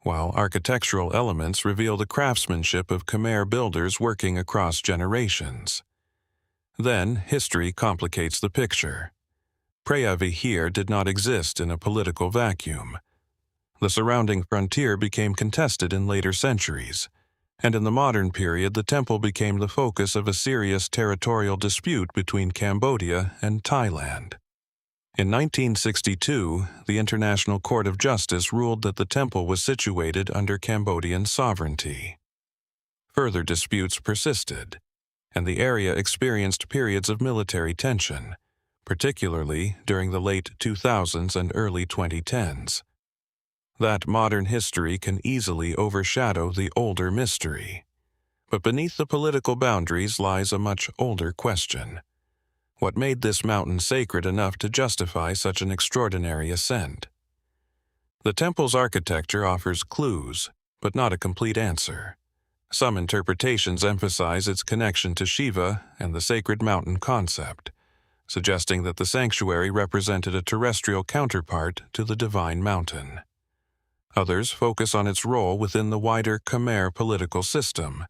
while architectural elements reveal the craftsmanship of Khmer builders working across generations. Then, history complicates the picture. Preah Vihear did not exist in a political vacuum. The surrounding frontier became contested in later centuries, and in the modern period the temple became the focus of a serious territorial dispute between Cambodia and Thailand. In 1962, the International Court of Justice ruled that the temple was situated under Cambodian sovereignty. Further disputes persisted, and the area experienced periods of military tension, particularly during the late 2000s and early 2010s. That modern history can easily overshadow the older mystery. But beneath the political boundaries lies a much older question. What made this mountain sacred enough to justify such an extraordinary ascent? The temple's architecture offers clues, but not a complete answer. Some interpretations emphasize its connection to Shiva and the sacred mountain concept, suggesting that the sanctuary represented a terrestrial counterpart to the divine mountain. Others focus on its role within the wider Khmer political system,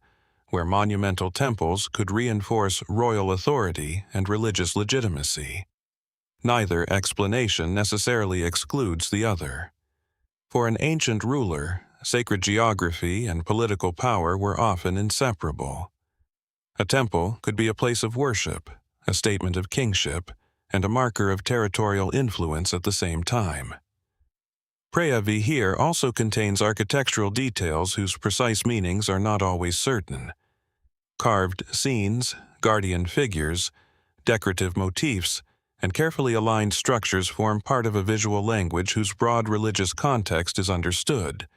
where monumental temples could reinforce royal authority and religious legitimacy. Neither explanation necessarily excludes the other. For an ancient ruler, sacred geography and political power were often inseparable. A temple could be a place of worship, a statement of kingship, and a marker of territorial influence at the same time. Preah Vihear also contains architectural details whose precise meanings are not always certain. Carved scenes, guardian figures, decorative motifs, and carefully aligned structures form part of a visual language whose broad religious context is understood,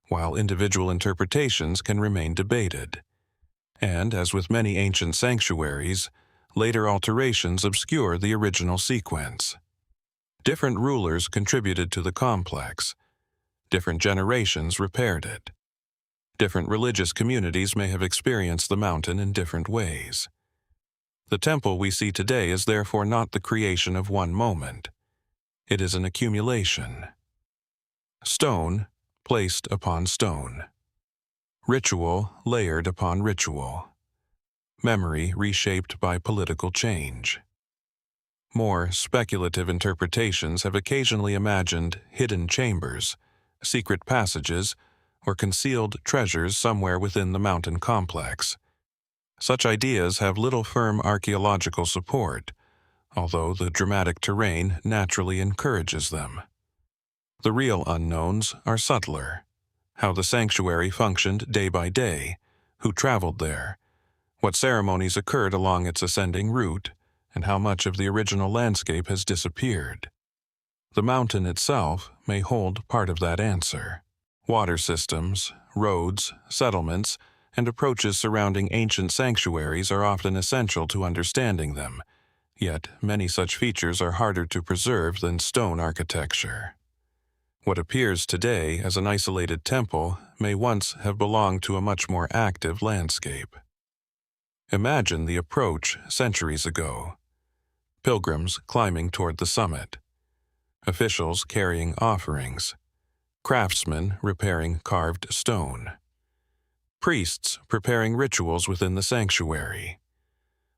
while individual interpretations can remain debated. And, as with many ancient sanctuaries, later alterations obscure the original sequence. Different rulers contributed to the complex. Different generations repaired it. Different religious communities may have experienced the mountain in different ways. The temple we see today is therefore not the creation of one moment. It is an accumulation. Stone placed upon stone. Ritual layered upon ritual. Memory reshaped by political change. More speculative interpretations have occasionally imagined hidden chambers, secret passages, or concealed treasures somewhere within the mountain complex. Such ideas have little firm archaeological support, although the dramatic terrain naturally encourages them. The real unknowns are subtler: how the sanctuary functioned day by day, who traveled there, what ceremonies occurred along its ascending route, and how much of the original landscape has disappeared. The mountain itself may hold part of that answer. Water systems, roads, settlements, and approaches surrounding ancient sanctuaries are often essential to understanding them, yet many such features are harder to preserve than stone architecture. What appears today as an isolated temple may once have belonged to a much more active landscape. Imagine the approach centuries ago. Pilgrims climbing toward the summit. Officials carrying offerings. Craftsmen repairing carved stone. Priests preparing rituals within the sanctuary.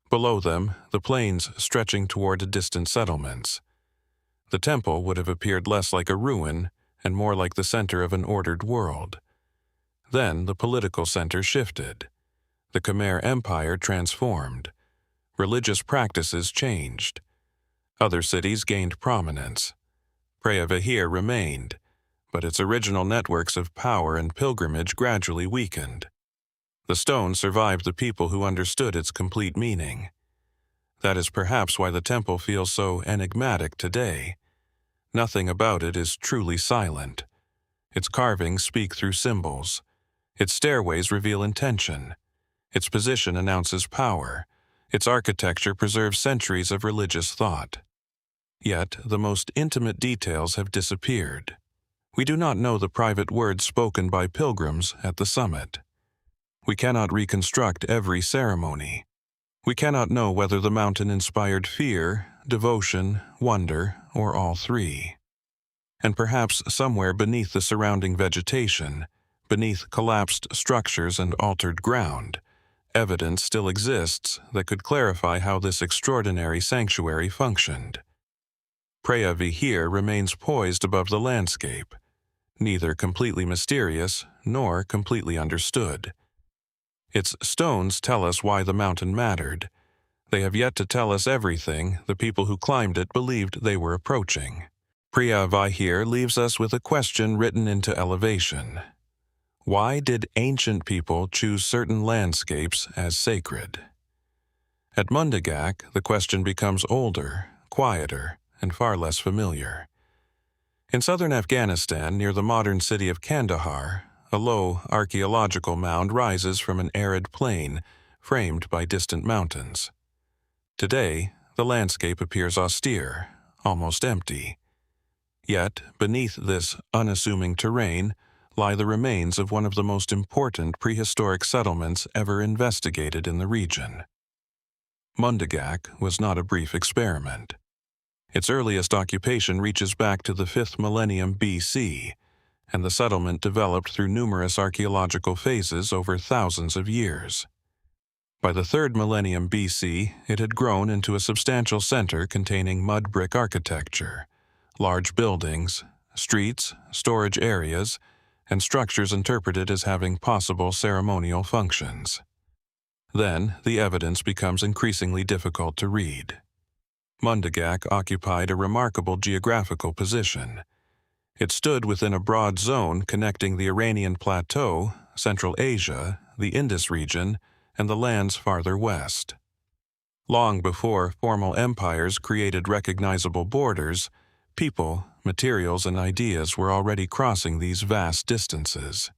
Below them, the plains stretching toward distant settlements. The temple would have appeared less like a ruin and more like the center of an ordered world. Then the political center shifted. The Khmer Empire transformed. Religious practices changed. Other cities gained prominence. Preah Vihear remained, but its original networks of power and pilgrimage gradually weakened. The stone survived the people who understood its complete meaning. That is perhaps why the temple feels so enigmatic today. Nothing about it is truly silent. Its carvings speak through symbols. Its stairways reveal intention. Its position announces power. Its architecture preserves centuries of religious thought. Yet the most intimate details have disappeared. We do not know the private words spoken by pilgrims at the summit. We cannot reconstruct every ceremony. We cannot know whether the mountain inspired fear, devotion, wonder, or all three. And perhaps somewhere beneath the surrounding vegetation, beneath collapsed structures and altered ground, evidence still exists that could clarify how this extraordinary sanctuary functioned. Preah Vihear remains poised above the landscape, neither completely mysterious nor completely understood. Its stones tell us why the mountain mattered. They have yet to tell us everything the people who climbed it believed they were approaching. Preah Vihear leaves us with a question written into elevation. Why did ancient people choose certain landscapes as sacred? At Mundigak, the question becomes older, quieter, and far less familiar. In southern Afghanistan, near the modern city of Kandahar, a low archaeological mound rises from an arid plain framed by distant mountains. Today, the landscape appears austere, almost empty. Yet, beneath this unassuming terrain lie the remains of one of the most important prehistoric settlements ever investigated in the region. Mundigak was not a brief experiment. Its earliest occupation reaches back to the 5th millennium BC, and the settlement developed through numerous archaeological phases over thousands of years. By the 3rd millennium BC, it had grown into a substantial center containing mud brick architecture, large buildings, streets, storage areas, and structures interpreted as having possible ceremonial functions. Then, the evidence becomes increasingly difficult to read. Mundigak occupied a remarkable geographical position. It stood within a broad zone connecting the Iranian Plateau, Central Asia, the Indus region, and the lands farther west. Long before formal empires created recognizable borders, people, materials, and ideas were already crossing these vast distances.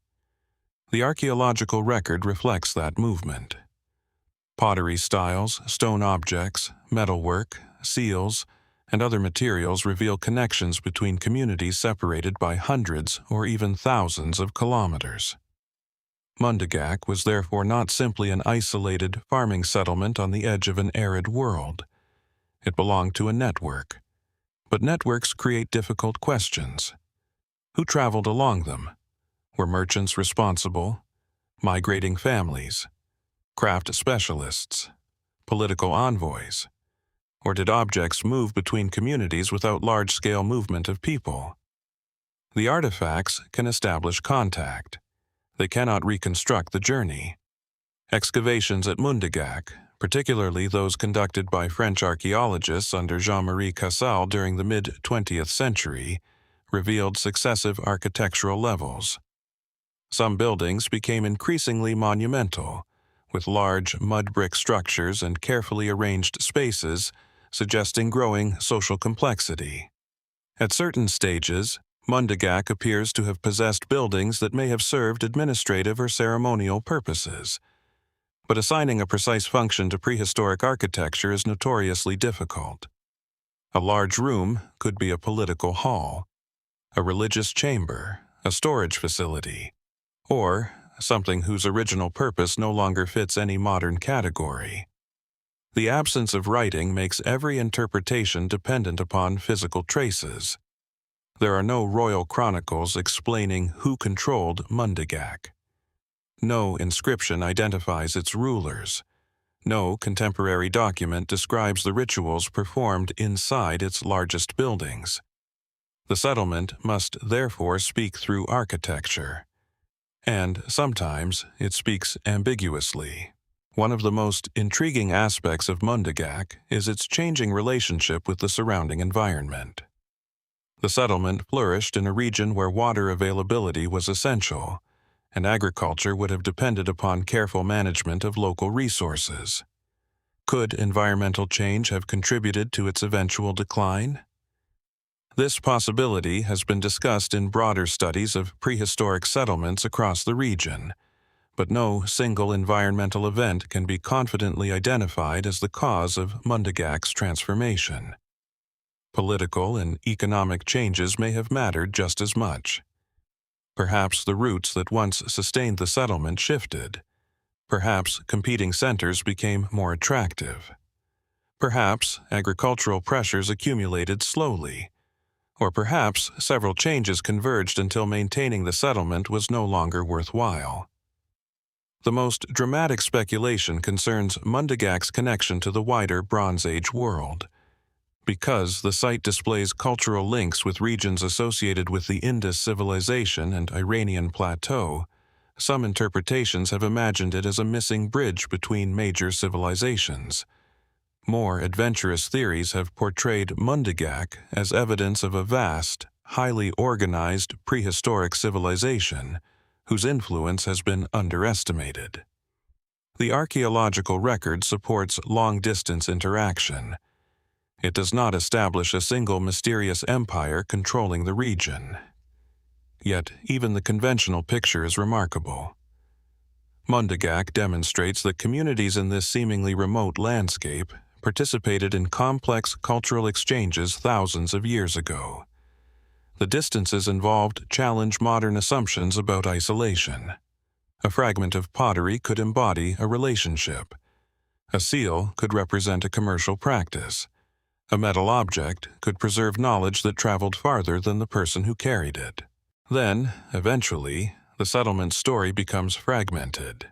The archaeological record reflects that movement. Pottery styles, stone objects, metalwork, seals, and other materials reveal connections between communities separated by hundreds or even thousands of kilometers. Mundigak was therefore not simply an isolated farming settlement on the edge of an arid world. It belonged to a network. But networks create difficult questions. Who traveled along them? Were merchants responsible? Migrating families? Craft specialists? Political envoys? Or did objects move between communities without large-scale movement of people? The artifacts can establish contact. They cannot reconstruct the journey. Excavations at Mundigak, particularly those conducted by French archaeologists under Jean-Marie Cassel during the mid-20th century, revealed successive architectural levels. Some buildings became increasingly monumental, with large mud brick structures and carefully arranged spaces, suggesting growing social complexity. At certain stages, Mundigak appears to have possessed buildings that may have served administrative or ceremonial purposes. But assigning a precise function to prehistoric architecture is notoriously difficult. A large room could be a political hall, a religious chamber, a storage facility, or something whose original purpose no longer fits any modern category. The absence of writing makes every interpretation dependent upon physical traces. There are no royal chronicles explaining who controlled Mundigak. No inscription identifies its rulers. No contemporary document describes the rituals performed inside its largest buildings. The settlement must therefore speak through architecture. And sometimes it speaks ambiguously. One of the most intriguing aspects of Mundigak is its changing relationship with the surrounding environment. The settlement flourished in a region where water availability was essential, and agriculture would have depended upon careful management of local resources. Could environmental change have contributed to its eventual decline? This possibility has been discussed in broader studies of prehistoric settlements across the region, but no single environmental event can be confidently identified as the cause of Mundigak's transformation. Political and economic changes may have mattered just as much. Perhaps the roots that once sustained the settlement shifted. Perhaps competing centers became more attractive. Perhaps agricultural pressures accumulated slowly. Or perhaps several changes converged until maintaining the settlement was no longer worthwhile. The most dramatic speculation concerns Mundigak's connection to the wider Bronze Age world. Because the site displays cultural links with regions associated with the Indus civilization and Iranian plateau, some interpretations have imagined it as a missing bridge between major civilizations. More adventurous theories have portrayed Mundigak as evidence of a vast, highly organized prehistoric civilization whose influence has been underestimated. The archaeological record supports long-distance interaction. It does not establish a single mysterious empire controlling the region. Yet, even the conventional picture is remarkable. Mundigak demonstrates that communities in this seemingly remote landscape participated in complex cultural exchanges thousands of years ago. The distances involved challenge modern assumptions about isolation. A fragment of pottery could embody a relationship. A seal could represent a commercial practice. A metal object could preserve knowledge that traveled farther than the person who carried it. Then, eventually, the settlement's story becomes fragmented.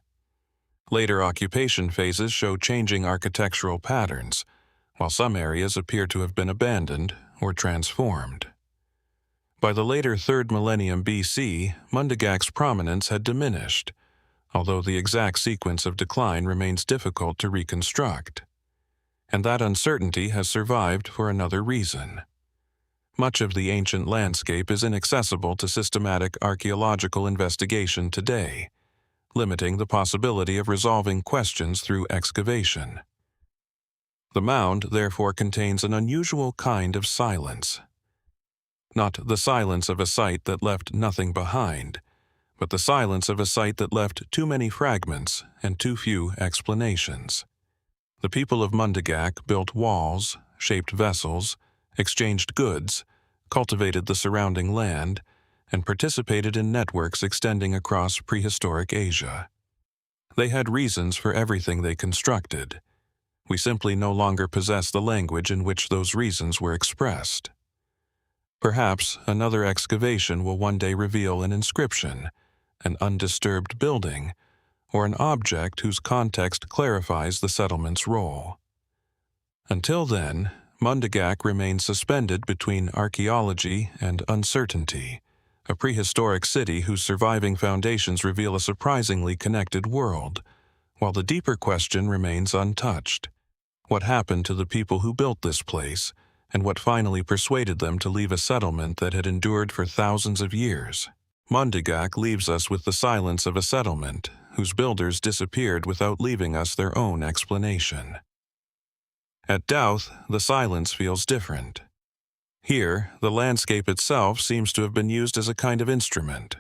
Later occupation phases show changing architectural patterns, while some areas appear to have been abandoned or transformed. By the later 3rd millennium BC, Mundigak's prominence had diminished, although the exact sequence of decline remains difficult to reconstruct. And that uncertainty has survived for another reason. Much of the ancient landscape is inaccessible to systematic archaeological investigation today, limiting the possibility of resolving questions through excavation. The mound therefore contains an unusual kind of silence. Not the silence of a site that left nothing behind, but the silence of a site that left too many fragments and too few explanations. The people of Mundigak built walls, shaped vessels, exchanged goods, cultivated the surrounding land, and participated in networks extending across prehistoric Asia. They had reasons for everything they constructed. We simply no longer possess the language in which those reasons were expressed. Perhaps another excavation will one day reveal an inscription, an undisturbed building, or an object whose context clarifies the settlement's role. Until then, Mundigak remains suspended between archaeology and uncertainty, a prehistoric city whose surviving foundations reveal a surprisingly connected world, while the deeper question remains untouched. What happened to the people who built this place, and what finally persuaded them to leave a settlement that had endured for thousands of years? Mundigak leaves us with the silence of a settlement whose builders disappeared without leaving us their own explanation. At Dowth, the silence feels different. Here, the landscape itself seems to have been used as a kind of instrument.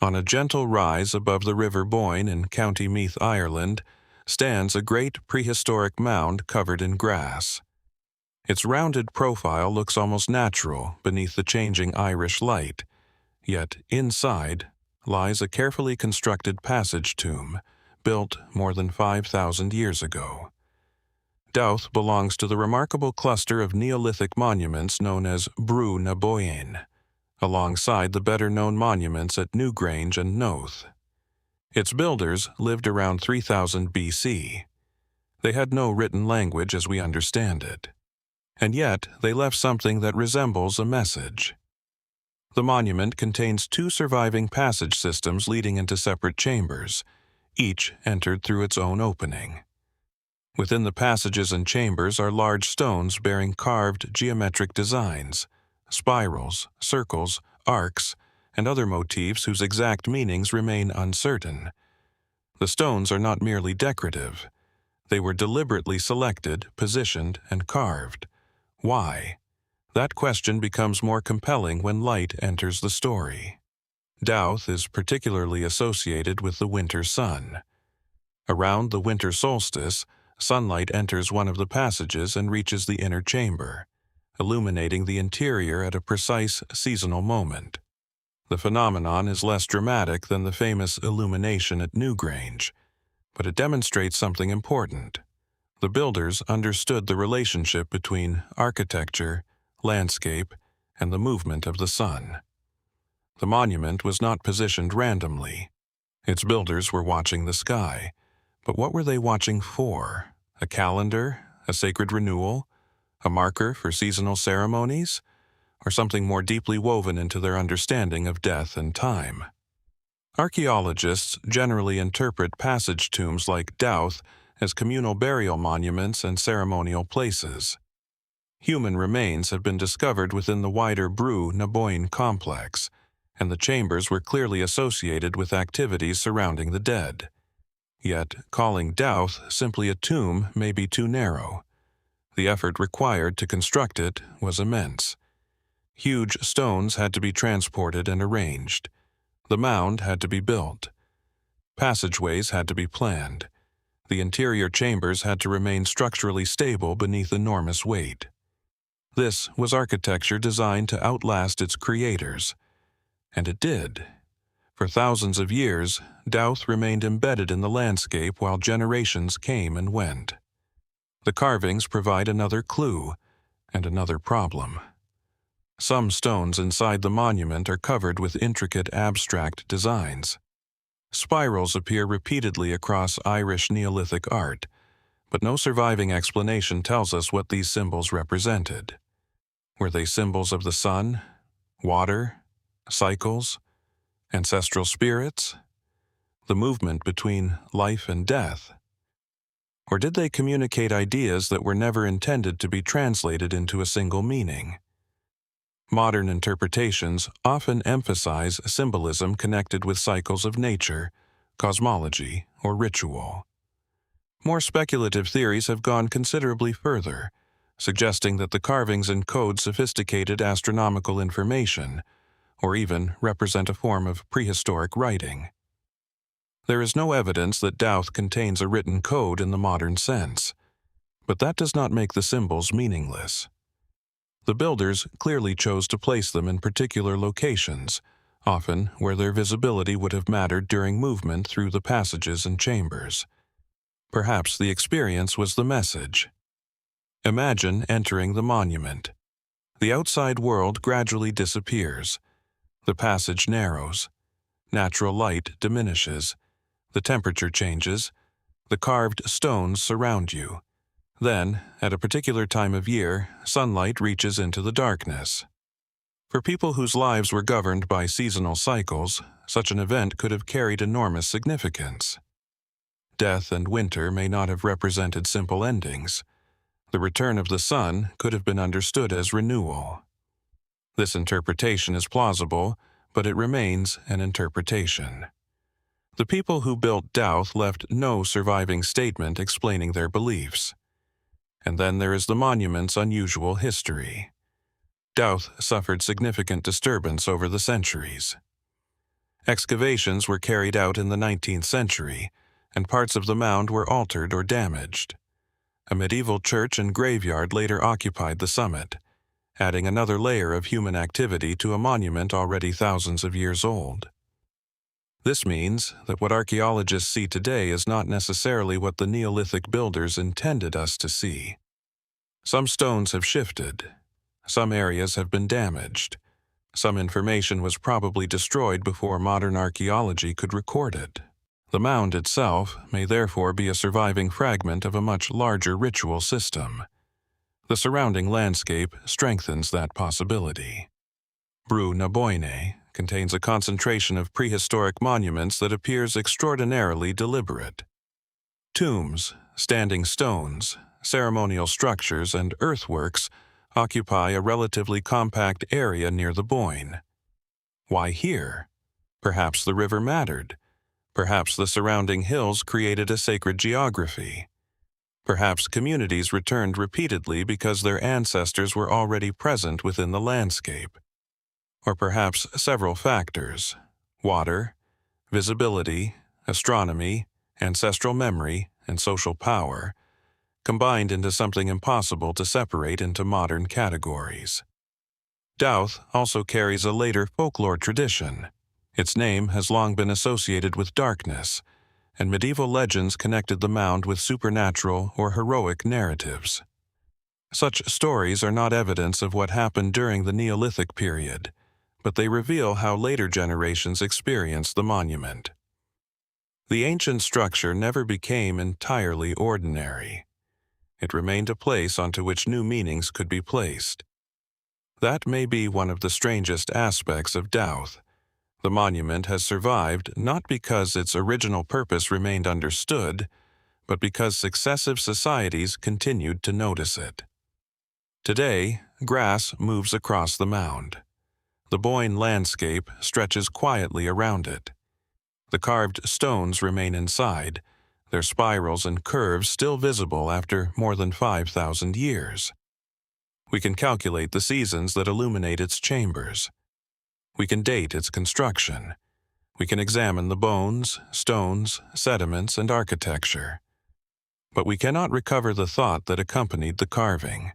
On a gentle rise above the River Boyne in County Meath, Ireland, stands a great prehistoric mound covered in grass. Its rounded profile looks almost natural beneath the changing Irish light, yet inside lies a carefully constructed passage tomb, built more than 5,000 years ago. Dowth belongs to the remarkable cluster of Neolithic monuments known as Brú na Bóinne, alongside the better-known monuments at Newgrange and Dowth. Its builders lived around 3000 BC. They had no written language as we understand it. And yet they left something that resembles a message. The monument contains 2 surviving passage systems leading into separate chambers, each entered through its own opening. Within the passages and chambers are large stones bearing carved geometric designs, spirals, circles, arcs, and other motifs whose exact meanings remain uncertain. The stones are not merely decorative. They were deliberately selected, positioned, and carved. Why? That question becomes more compelling when light enters the story. Dowth is particularly associated with the winter sun. Around the winter solstice, sunlight enters one of the passages and reaches the inner chamber, illuminating the interior at a precise seasonal moment. The phenomenon is less dramatic than the famous illumination at Newgrange, but it demonstrates something important. The builders understood the relationship between architecture, landscape, and the movement of the sun. The monument was not positioned randomly. Its builders were watching the sky, but what were they watching for? A calendar? A sacred renewal? A marker for seasonal ceremonies? Or something more deeply woven into their understanding of death and time? Archaeologists generally interpret passage tombs like Dowth as communal burial monuments and ceremonial places. Human remains have been discovered within the wider Brú na Bóinne complex, and the chambers were clearly associated with activities surrounding the dead. Yet, calling Dowth simply a tomb may be too narrow. The effort required to construct it was immense. Huge stones had to be transported and arranged. The mound had to be built. Passageways had to be planned. The interior chambers had to remain structurally stable beneath enormous weight. This was architecture designed to outlast its creators. And it did. For thousands of years, Dowth remained embedded in the landscape while generations came and went. The carvings provide another clue and another problem. Some stones inside the monument are covered with intricate abstract designs. Spirals appear repeatedly across Irish Neolithic art, but no surviving explanation tells us what these symbols represented. Were they symbols of the sun, water, cycles, ancestral spirits, the movement between life and death? Or did they communicate ideas that were never intended to be translated into a single meaning? Modern interpretations often emphasize symbolism connected with cycles of nature, cosmology, or ritual. More speculative theories have gone considerably further, suggesting that the carvings encode sophisticated astronomical information, or even represent a form of prehistoric writing. There is no evidence that Dowth contains a written code in the modern sense, but that does not make the symbols meaningless. The builders clearly chose to place them in particular locations, often where their visibility would have mattered during movement through the passages and chambers. Perhaps the experience was the message. Imagine entering the monument. The outside world gradually disappears. The passage narrows. Natural light diminishes. The temperature changes. The carved stones surround you. Then, at a particular time of year, sunlight reaches into the darkness. For people whose lives were governed by seasonal cycles, such an event could have carried enormous significance. Death and winter may not have represented simple endings. The return of the sun could have been understood as renewal. This interpretation is plausible, but it remains an interpretation. The people who built Dowth left no surviving statement explaining their beliefs. And then there is the monument's unusual history. Dowth suffered significant disturbance over the centuries. Excavations were carried out in the 19th century, and parts of the mound were altered or damaged. A medieval church and graveyard later occupied the summit, adding another layer of human activity to a monument already thousands of years old. This means that what archaeologists see today is not necessarily what the Neolithic builders intended us to see. Some stones have shifted. Some areas have been damaged. Some information was probably destroyed before modern archaeology could record it. The mound itself may therefore be a surviving fragment of a much larger ritual system. The surrounding landscape strengthens that possibility. Brú na Bóinne contains a concentration of prehistoric monuments that appears extraordinarily deliberate. Tombs, standing stones, ceremonial structures, and earthworks occupy a relatively compact area near the Boyne. Why here? Perhaps the river mattered. Perhaps the surrounding hills created a sacred geography. Perhaps communities returned repeatedly because their ancestors were already present within the landscape. Or perhaps several factors: water, visibility, astronomy, ancestral memory, and social power, combined into something impossible to separate into modern categories. Dowth also carries a later folklore tradition. Its name has long been associated with darkness, and medieval legends connected the mound with supernatural or heroic narratives. Such stories are not evidence of what happened during the Neolithic period, but they reveal how later generations experienced the monument. The ancient structure never became entirely ordinary. It remained a place onto which new meanings could be placed. That may be one of the strangest aspects of Dowth. The monument has survived not because its original purpose remained understood, but because successive societies continued to notice it. Today, grass moves across the mound. The Boyne landscape stretches quietly around it. The carved stones remain inside. their spirals and curves still visible after more than 5,000 years. We can calculate the seasons that illuminate its chambers. We can date its construction. We can examine the bones, stones, sediments, and architecture. But we cannot recover the thought that accompanied the carving.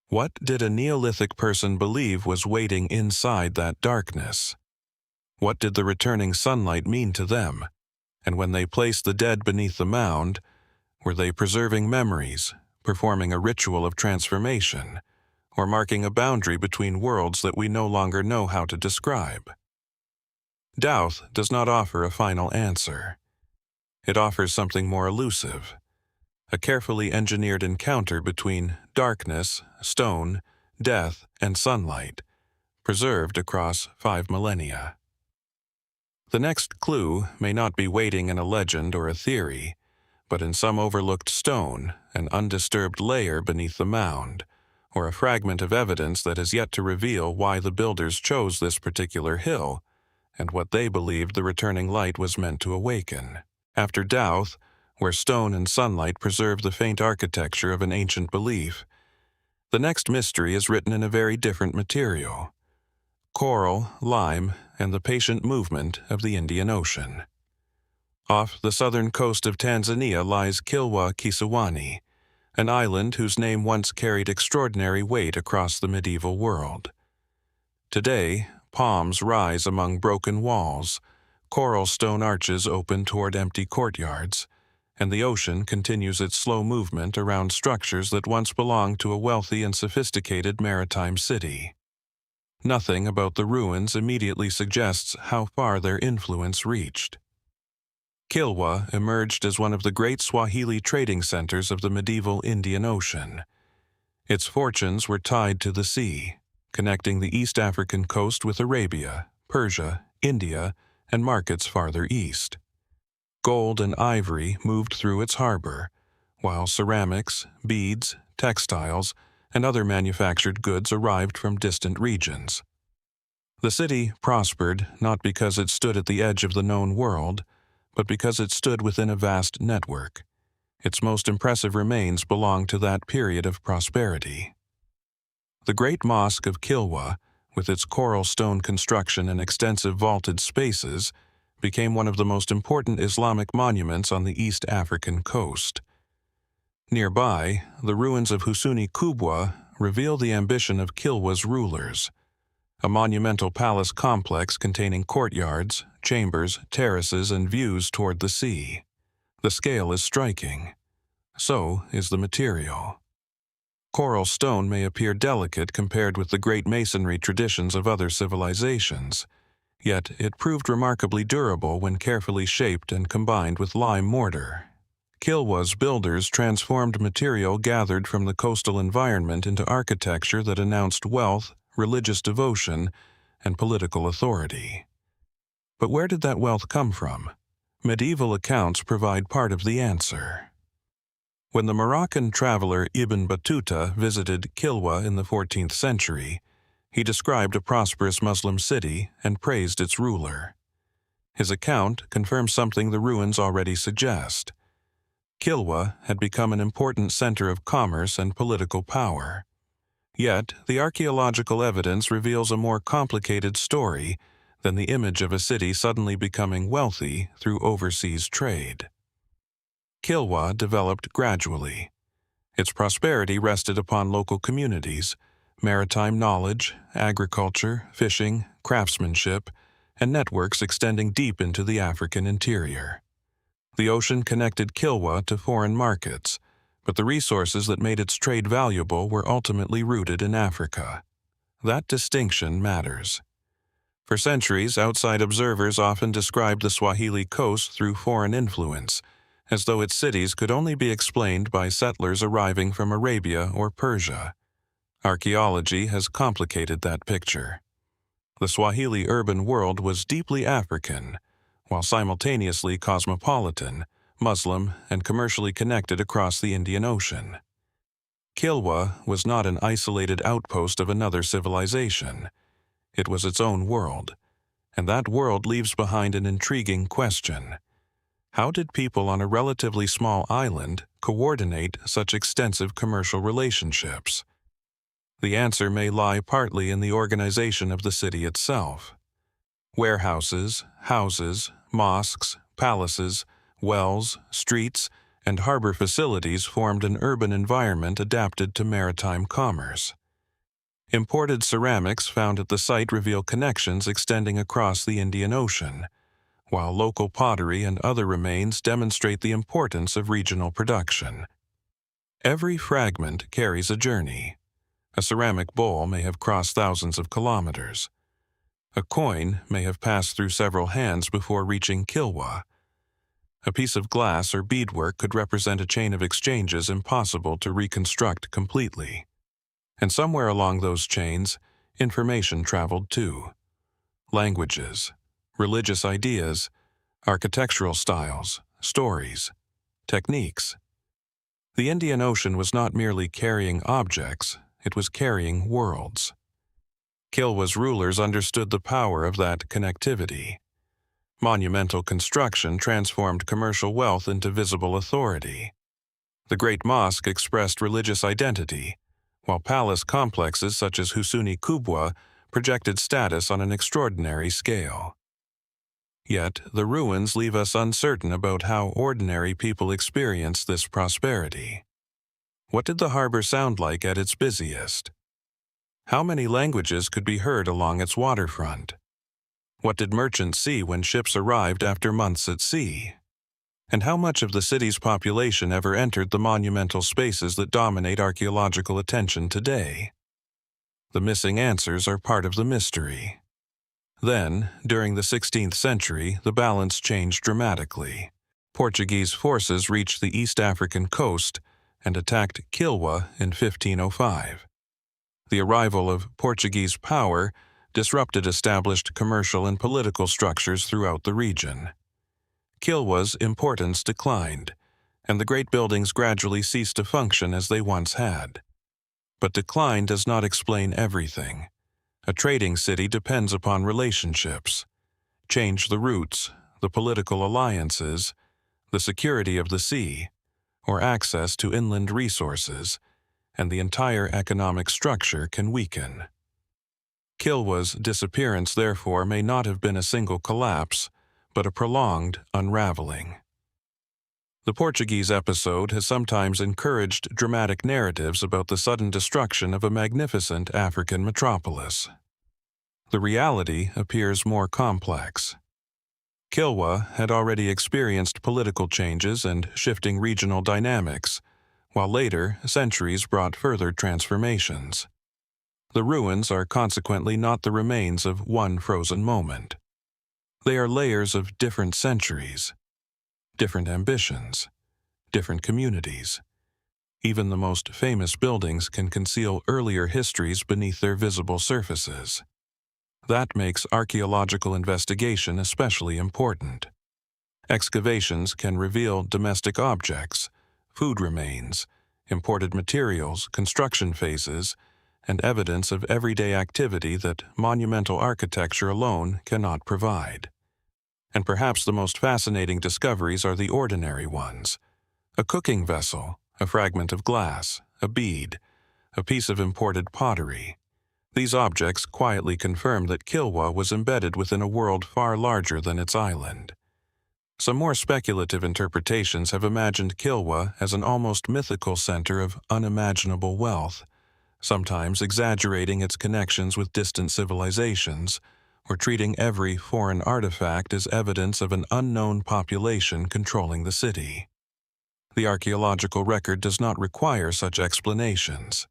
What did a Neolithic person believe was waiting inside that darkness? What did the returning sunlight mean to them? And when they placed the dead beneath the mound, were they preserving memories, performing a ritual of transformation, or marking a boundary between worlds that we no longer know how to describe? Dowth does not offer a final answer. It offers something more elusive, a carefully engineered encounter between darkness, stone, death, and sunlight, preserved across 5 millennia. The next clue may not be waiting in a legend or a theory, but in some overlooked stone, an undisturbed layer beneath the mound, or a fragment of evidence that is yet to reveal why the builders chose this particular hill, and what they believed the returning light was meant to awaken. After Dowth, where stone and sunlight preserve the faint architecture of an ancient belief, the next mystery is written in a very different material: coral, lime, and the patient movement of the Indian Ocean. Off the southern coast of Tanzania lies Kilwa, Kisiwani, an island whose name once carried extraordinary weight across the medieval world. Today, palms rise among broken walls, coral stone arches open toward empty courtyards, and the ocean continues its slow movement around structures that once belonged to a wealthy and sophisticated maritime city. Nothing about the ruins immediately suggests how far their influence reached. Kilwa emerged as one of the great Swahili trading centers of the medieval Indian Ocean. Its fortunes were tied to the sea, connecting the East African coast with Arabia, Persia, India, and markets farther east. Gold and ivory moved through its harbor, while ceramics, beads, textiles, and other manufactured goods arrived from distant regions. The city prospered not because it stood at the edge of the known world, but because it stood within a vast network. Its most impressive remains belong to that period of prosperity. The Great Mosque of Kilwa, with its coral stone construction and extensive vaulted spaces, became one of the most important Islamic monuments on the East African coast. Nearby, the ruins of Husuni Kubwa reveal the ambition of Kilwa's rulers, a monumental palace complex containing courtyards, chambers, terraces, and views toward the sea. The scale is striking. So is the material. Coral stone may appear delicate compared with the great masonry traditions of other civilizations, yet it proved remarkably durable when carefully shaped and combined with lime mortar. Kilwa's builders transformed material gathered from the coastal environment into architecture that announced wealth, religious devotion, and political authority. But where did that wealth come from? Medieval accounts provide part of the answer. When the Moroccan traveler Ibn Battuta visited Kilwa in the 14th century, he described a prosperous Muslim city and praised its ruler. His account confirms something the ruins already suggest. Kilwa had become an important center of commerce and political power. Yet, the archaeological evidence reveals a more complicated story than the image of a city suddenly becoming wealthy through overseas trade. Kilwa developed gradually. Its prosperity rested upon local communities, maritime knowledge, agriculture, fishing, craftsmanship, and networks extending deep into the African interior. The ocean connected Kilwa to foreign markets, but the resources that made its trade valuable were ultimately rooted in Africa. That distinction matters. For centuries, outside observers often described the Swahili coast through foreign influence, as though its cities could only be explained by settlers arriving from Arabia or Persia. Archaeology has complicated that picture. The Swahili urban world was deeply African, while simultaneously cosmopolitan, Muslim, and commercially connected across the Indian Ocean. Kilwa was not an isolated outpost of another civilization. It was its own world, and that world leaves behind an intriguing question. How did people on a relatively small island coordinate such extensive commercial relationships? The answer may lie partly in the organization of the city itself. Warehouses, houses, mosques, palaces, wells, streets, and harbor facilities formed an urban environment adapted to maritime commerce. Imported ceramics found at the site reveal connections extending across the Indian Ocean, while local pottery and other remains demonstrate the importance of regional production. Every fragment carries a journey. A ceramic bowl may have crossed thousands of kilometers. A coin may have passed through several hands before reaching Kilwa. A piece of glass or beadwork could represent a chain of exchanges impossible to reconstruct completely. And somewhere along those chains, information traveled too. Languages, religious ideas, architectural styles, stories, techniques. The Indian Ocean was not merely carrying objects, it was carrying worlds. Kilwa's rulers understood the power of that connectivity. Monumental construction transformed commercial wealth into visible authority. The Great Mosque expressed religious identity, while palace complexes such as Husuni Kubwa projected status on an extraordinary scale. Yet, the ruins leave us uncertain about how ordinary people experienced this prosperity. What did the harbor sound like at its busiest? How many languages could be heard along its waterfront? What did merchants see when ships arrived after months at sea? And how much of the city's population ever entered the monumental spaces that dominate archaeological attention today? The missing answers are part of the mystery. Then, during the 16th century, the balance changed dramatically. Portuguese forces reached the East African coast and attacked Kilwa in 1505. The arrival of Portuguese power disrupted established commercial and political structures throughout the region. Kilwa's importance declined, and the great buildings gradually ceased to function as they once had. But decline does not explain everything. A trading city depends upon relationships. Change the routes, the political alliances, the security of the sea, or access to inland resources, and the entire economic structure can weaken. Kilwa's disappearance, therefore, may not have been a single collapse, but a prolonged unraveling. The Portuguese episode has sometimes encouraged dramatic narratives about the sudden destruction of a magnificent African metropolis. The reality appears more complex. Kilwa had already experienced political changes and shifting regional dynamics, while later centuries brought further transformations. The ruins are consequently not the remains of one frozen moment. They are layers of different centuries, different ambitions, different communities. Even the most famous buildings can conceal earlier histories beneath their visible surfaces. That makes archaeological investigation especially important. Excavations can reveal domestic objects, food remains, imported materials, construction phases, and evidence of everyday activity that monumental architecture alone cannot provide. And perhaps the most fascinating discoveries are the ordinary ones. A cooking vessel, a fragment of glass, a bead, a piece of imported pottery. These objects quietly confirm that Kilwa was embedded within a world far larger than its island. Some more speculative interpretations have imagined Kilwa as an almost mythical center of unimaginable wealth, sometimes exaggerating its connections with distant civilizations, or treating every foreign artifact as evidence of an unknown population controlling the city. The archaeological record does not require such explanations.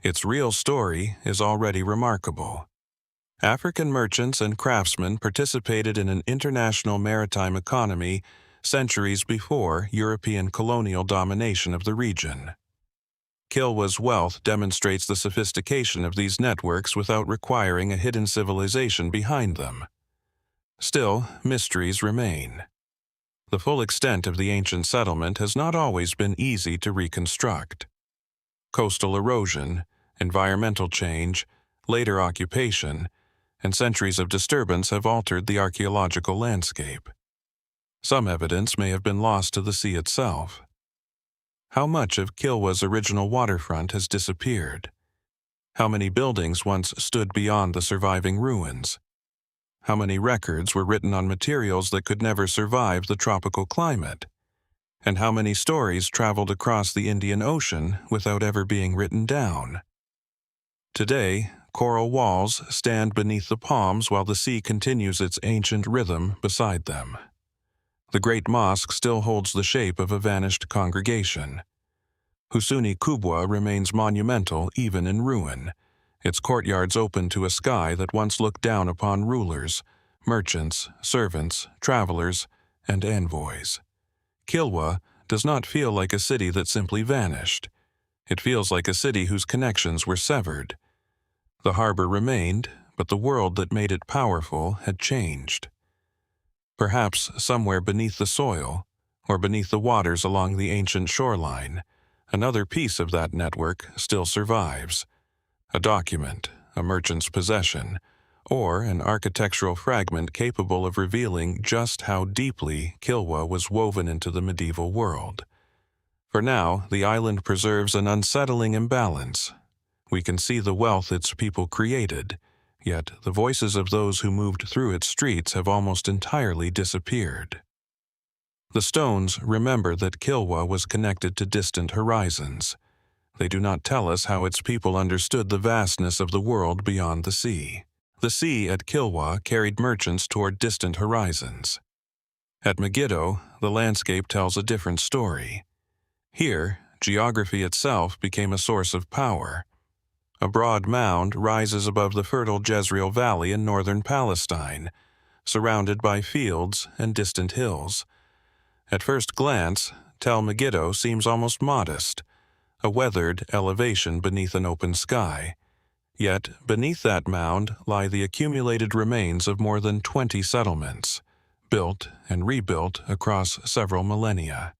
Its real story is already remarkable. African merchants and craftsmen participated in an international maritime economy centuries before European colonial domination of the region. Kilwa's wealth demonstrates the sophistication of these networks without requiring a hidden civilization behind them. Still, mysteries remain. The full extent of the ancient settlement has not always been easy to reconstruct. Coastal erosion, environmental change, later occupation, and centuries of disturbance have altered the archaeological landscape. Some evidence may have been lost to the sea itself. How much of Kilwa's original waterfront has disappeared? How many buildings once stood beyond the surviving ruins? How many records were written on materials that could never survive the tropical climate? And how many stories traveled across the Indian Ocean without ever being written down? Today, coral walls stand beneath the palms while the sea continues its ancient rhythm beside them. The great mosque still holds the shape of a vanished congregation. Husuni Kubwa remains monumental even in ruin, its courtyards open to a sky that once looked down upon rulers, merchants, servants, travelers, and envoys. Kilwa does not feel like a city that simply vanished. It feels like a city whose connections were severed. The harbor remained, but the world that made it powerful had changed. Perhaps somewhere beneath the soil, or beneath the waters along the ancient shoreline, another piece of that network still survives. A document, a merchant's possession, or an architectural fragment capable of revealing just how deeply Kilwa was woven into the medieval world. For now, the island preserves an unsettling imbalance. We can see the wealth its people created, yet the voices of those who moved through its streets have almost entirely disappeared. The stones remember that Kilwa was connected to distant horizons. They do not tell us how its people understood the vastness of the world beyond the sea. The sea at Kilwa carried merchants toward distant horizons. At Megiddo, the landscape tells a different story. Here, geography itself became a source of power. A broad mound rises above the fertile Jezreel Valley in northern Palestine, surrounded by fields and distant hills. At first glance, Tel Megiddo seems almost modest, a weathered elevation beneath an open sky. Yet, beneath that mound lie the accumulated remains of more than 20 settlements, built and rebuilt across several millennia.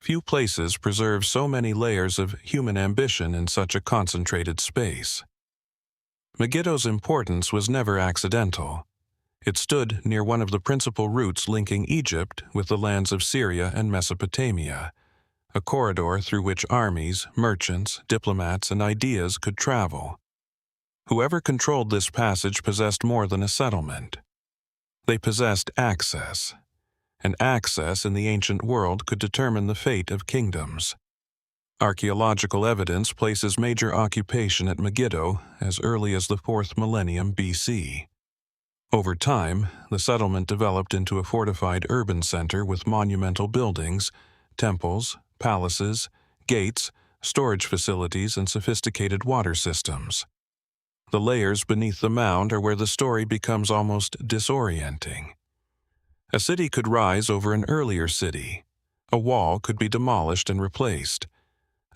Few places preserve so many layers of human ambition in such a concentrated space. Megiddo's importance was never accidental. It stood near one of the principal routes linking Egypt with the lands of Syria and Mesopotamia, a corridor through which armies, merchants, diplomats, and ideas could travel. Whoever controlled this passage possessed more than a settlement. They possessed access, and access in the ancient world could determine the fate of kingdoms. Archaeological evidence places major occupation at Megiddo as early as the 4th millennium BC. Over time, the settlement developed into a fortified urban center with monumental buildings, temples, palaces, gates, storage facilities, and sophisticated water systems. The layers beneath the mound are where the story becomes almost disorienting. A city could rise over an earlier city. A wall could be demolished and replaced.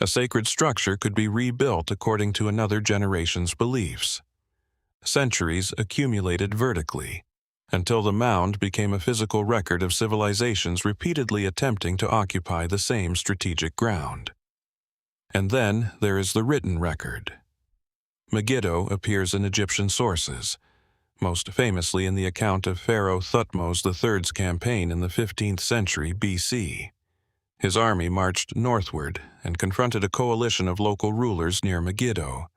A sacred structure could be rebuilt according to another generation's beliefs. Centuries accumulated vertically, until the mound became a physical record of civilizations repeatedly attempting to occupy the same strategic ground. And then there is the written record. Megiddo appears in Egyptian sources, most famously in the account of Pharaoh Thutmose III's campaign in the 15th century BC. His army marched northward and confronted a coalition of local rulers near Megiddo.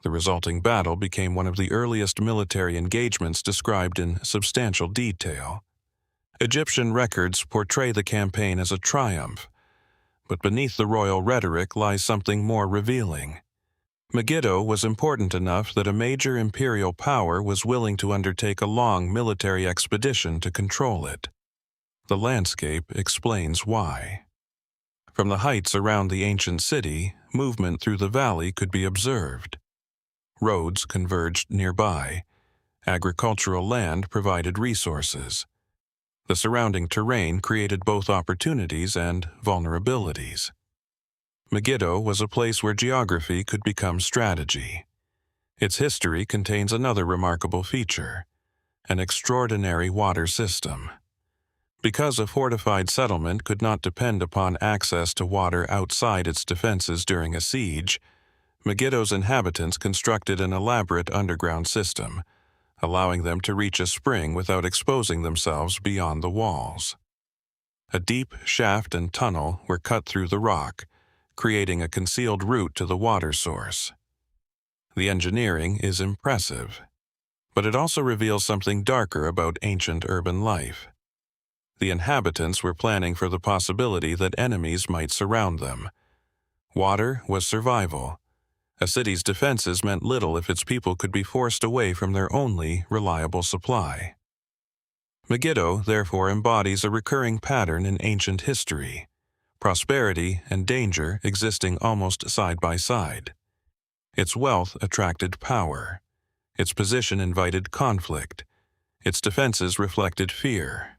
The resulting battle became one of the earliest military engagements described in substantial detail. Egyptian records portray the campaign as a triumph, but beneath the royal rhetoric lies something more revealing. Megiddo was important enough that a major imperial power was willing to undertake a long military expedition to control it. The landscape explains why. From the heights around the ancient city, movement through the valley could be observed. Roads converged nearby. Agricultural land provided resources. The surrounding terrain created both opportunities and vulnerabilities. Megiddo was a place where geography could become strategy. Its history contains another remarkable feature: an extraordinary water system. Because a fortified settlement could not depend upon access to water outside its defenses during a siege, Megiddo's inhabitants constructed an elaborate underground system, allowing them to reach a spring without exposing themselves beyond the walls. A deep shaft and tunnel were cut through the rock, creating a concealed route to the water source. The engineering is impressive, but it also reveals something darker about ancient urban life. The inhabitants were planning for the possibility that enemies might surround them. Water was survival. A city's defenses meant little if its people could be forced away from their only reliable supply. Megiddo, therefore, embodies a recurring pattern in ancient history, prosperity and danger existing almost side by side. Its wealth attracted power. Its position invited conflict. Its defenses reflected fear.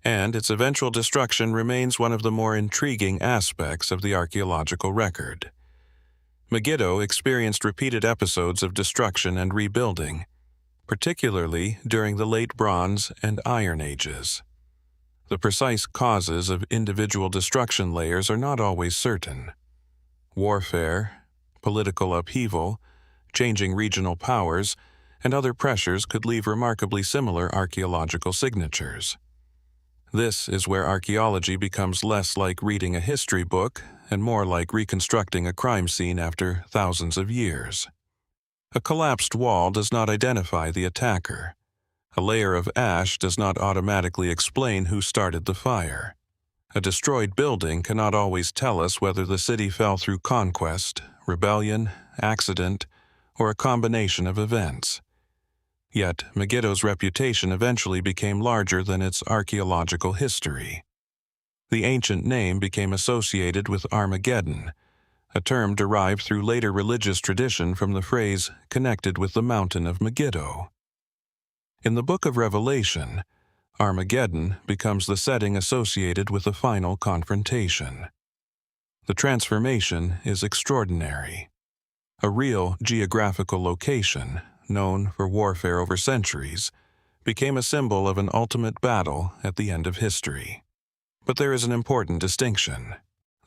And its eventual destruction remains one of the more intriguing aspects of the archaeological record. Megiddo experienced repeated episodes of destruction and rebuilding, particularly during the Late Bronze and Iron Ages. The precise causes of individual destruction layers are not always certain. Warfare, political upheaval, changing regional powers, and other pressures could leave remarkably similar archaeological signatures. This is where archaeology becomes less like reading a history book and more like reconstructing a crime scene after thousands of years. A collapsed wall does not identify the attacker. A layer of ash does not automatically explain who started the fire. A destroyed building cannot always tell us whether the city fell through conquest, rebellion, accident, or a combination of events. Yet, Megiddo's reputation eventually became larger than its archaeological history. The ancient name became associated with Armageddon, a term derived through later religious tradition from the phrase connected with the mountain of Megiddo. In the Book of Revelation, Armageddon becomes the setting associated with the final confrontation. The transformation is extraordinary. A real geographical location, known for warfare over centuries, became a symbol of an ultimate battle at the end of history. But there is an important distinction.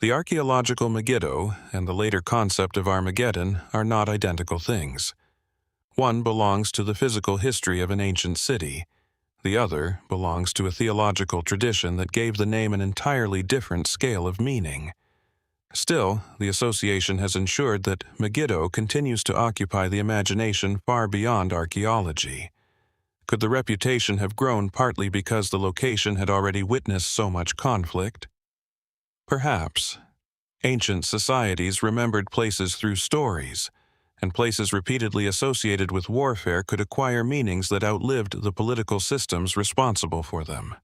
The archaeological Megiddo and the later concept of Armageddon are not identical things. One belongs to the physical history of an ancient city. The other belongs to a theological tradition that gave the name an entirely different scale of meaning. Still, the association has ensured that Megiddo continues to occupy the imagination far beyond archaeology. Could the reputation have grown partly because the location had already witnessed so much conflict? Perhaps. Ancient societies remembered places through stories, and places repeatedly associated with warfare could acquire meanings that outlived the political systems responsible for them.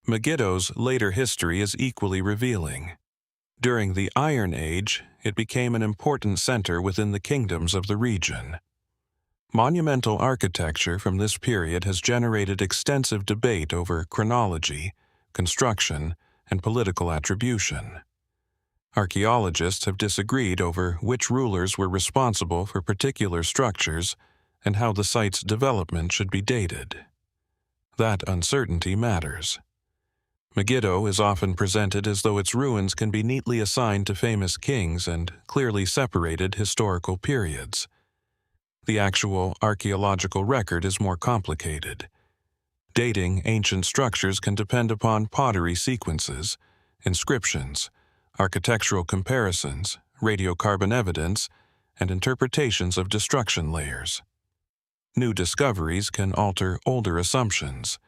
Megiddo's later history is equally revealing. During the Iron Age, it became an important center within the kingdoms of the region. Monumental architecture from this period has generated extensive debate over chronology, construction, and political attribution. Archaeologists have disagreed over which rulers were responsible for particular structures and how the site's development should be dated. That uncertainty matters. Megiddo is often presented as though its ruins can be neatly assigned to famous kings and clearly separated historical periods. The actual archaeological record is more complicated. Dating ancient structures can depend upon pottery sequences, inscriptions, architectural comparisons, radiocarbon evidence, and interpretations of destruction layers. New discoveries can alter older assumptions.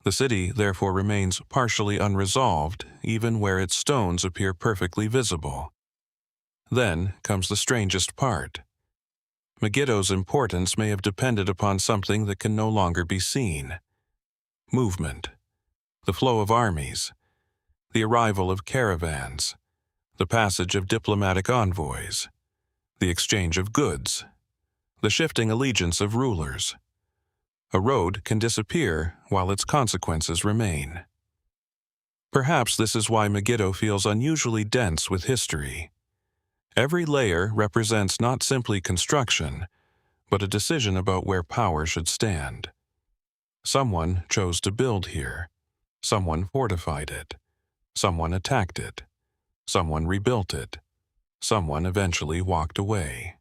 The city therefore remains partially unresolved, even where its stones appear perfectly visible. Then comes the strangest part. Megiddo's importance may have depended upon something that can no longer be seen. Movement, the flow of armies, the arrival of caravans, the passage of diplomatic envoys, the exchange of goods, the shifting allegiance of rulers. A road can disappear while its consequences remain. Perhaps this is why Megiddo feels unusually dense with history. Every layer represents not simply construction, but a decision about where power should stand. Someone chose to build here. Someone fortified it. Someone attacked it. Someone rebuilt it. Someone eventually walked away.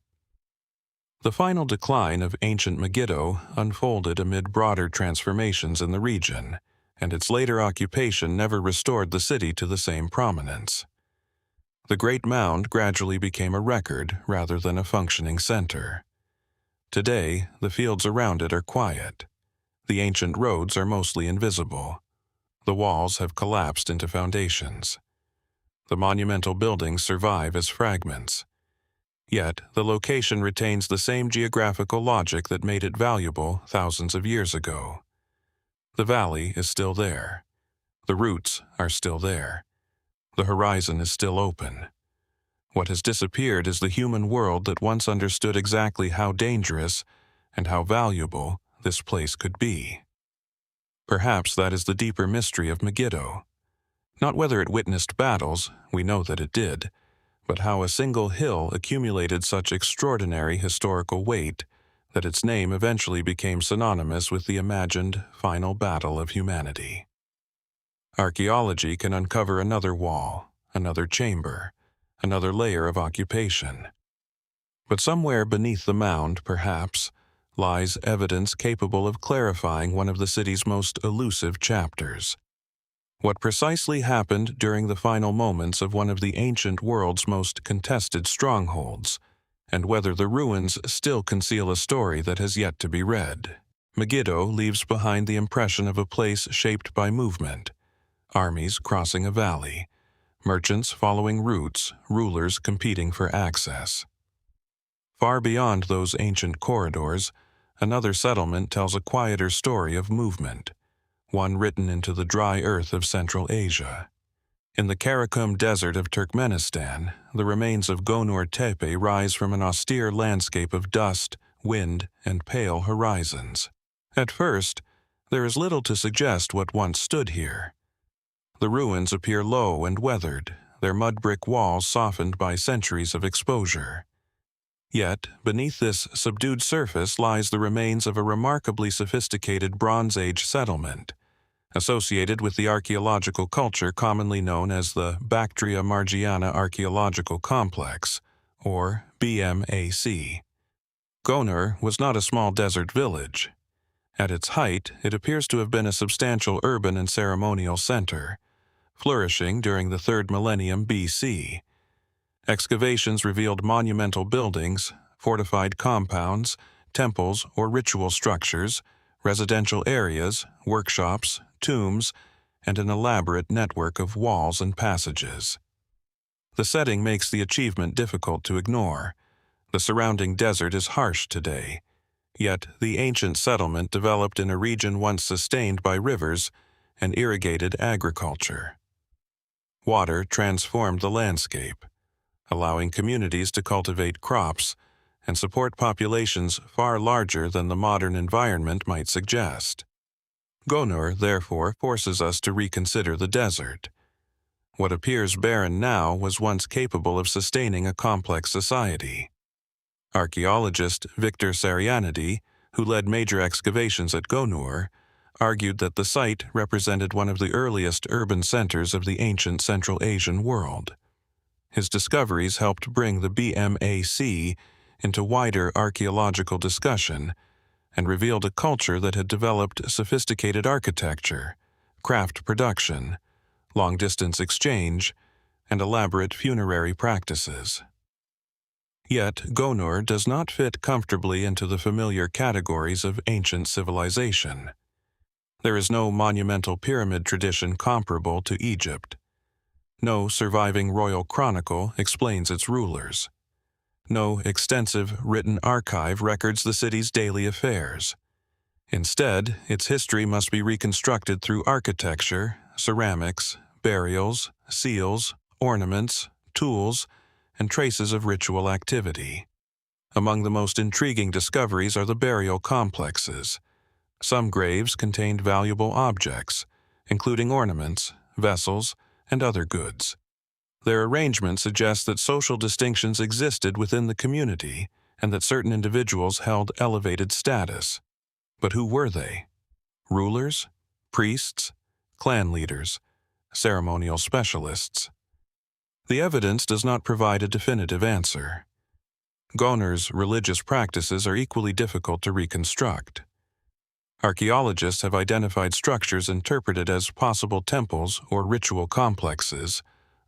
The final decline of ancient Megiddo unfolded amid broader transformations in the region, and its later occupation never restored the city to the same prominence. The Great Mound gradually became a record rather than a functioning center. Today, the fields around it are quiet. The ancient roads are mostly invisible. The walls have collapsed into foundations. The monumental buildings survive as fragments. Yet, the location retains the same geographical logic that made it valuable thousands of years ago. The valley is still there. The roots are still there. The horizon is still open. What has disappeared is the human world that once understood exactly how dangerous and how valuable this place could be. Perhaps that is the deeper mystery of Megiddo. Not whether it witnessed battles, we know that it did, but how a single hill accumulated such extraordinary historical weight that its name eventually became synonymous with the imagined final battle of humanity. Archaeology can uncover another wall, another chamber, another layer of occupation. But somewhere beneath the mound, perhaps, lies evidence capable of clarifying one of the city's most elusive chapters. What precisely happened during the final moments of one of the ancient world's most contested strongholds, and whether the ruins still conceal a story that has yet to be read. Megiddo leaves behind the impression of a place shaped by movement, armies crossing a valley, merchants following routes, rulers competing for access. Far beyond those ancient corridors, another settlement tells a quieter story of movement, one written into the dry earth of Central Asia. In the Karakum Desert of Turkmenistan, the remains of Gonur Tepe rise from an austere landscape of dust, wind, and pale horizons. At first, there is little to suggest what once stood here. The ruins appear low and weathered, their mud brick walls softened by centuries of exposure. Yet, beneath this subdued surface lies the remains of a remarkably sophisticated Bronze Age settlement, associated with the archaeological culture commonly known as the Bactria Margiana Archaeological Complex, or BMAC. Gonur was not a small desert village. At its height, it appears to have been a substantial urban and ceremonial center, flourishing during the 3rd millennium BC. Excavations revealed monumental buildings, fortified compounds, temples or ritual structures, residential areas, workshops, tombs, and an elaborate network of walls and passages. The setting makes the achievement difficult to ignore. The surrounding desert is harsh today, yet the ancient settlement developed in a region once sustained by rivers and irrigated agriculture. Water transformed the landscape, allowing communities to cultivate crops and support populations far larger than the modern environment might suggest. Gonur, therefore, forces us to reconsider the desert. What appears barren now was once capable of sustaining a complex society. Archaeologist Victor Sarianidi, who led major excavations at Gonur, argued that the site represented one of the earliest urban centers of the ancient Central Asian world. His discoveries helped bring the BMAC into wider archaeological discussion and revealed a culture that had developed sophisticated architecture, craft production, long-distance exchange, and elaborate funerary practices. Yet, Gonur does not fit comfortably into the familiar categories of ancient civilization. There is no monumental pyramid tradition comparable to Egypt. No surviving royal chronicle explains its rulers. No extensive written archive records the city's daily affairs. Instead, its history must be reconstructed through architecture, ceramics, burials, seals, ornaments, tools, and traces of ritual activity. Among the most intriguing discoveries are the burial complexes. Some graves contained valuable objects, including ornaments, vessels, and other goods. Their arrangement suggests that social distinctions existed within the community and that certain individuals held elevated status. But who were they? Rulers? Priests? Clan leaders? Ceremonial specialists? The evidence does not provide a definitive answer. Gonur's religious practices are equally difficult to reconstruct. Archaeologists have identified structures interpreted as possible temples or ritual complexes,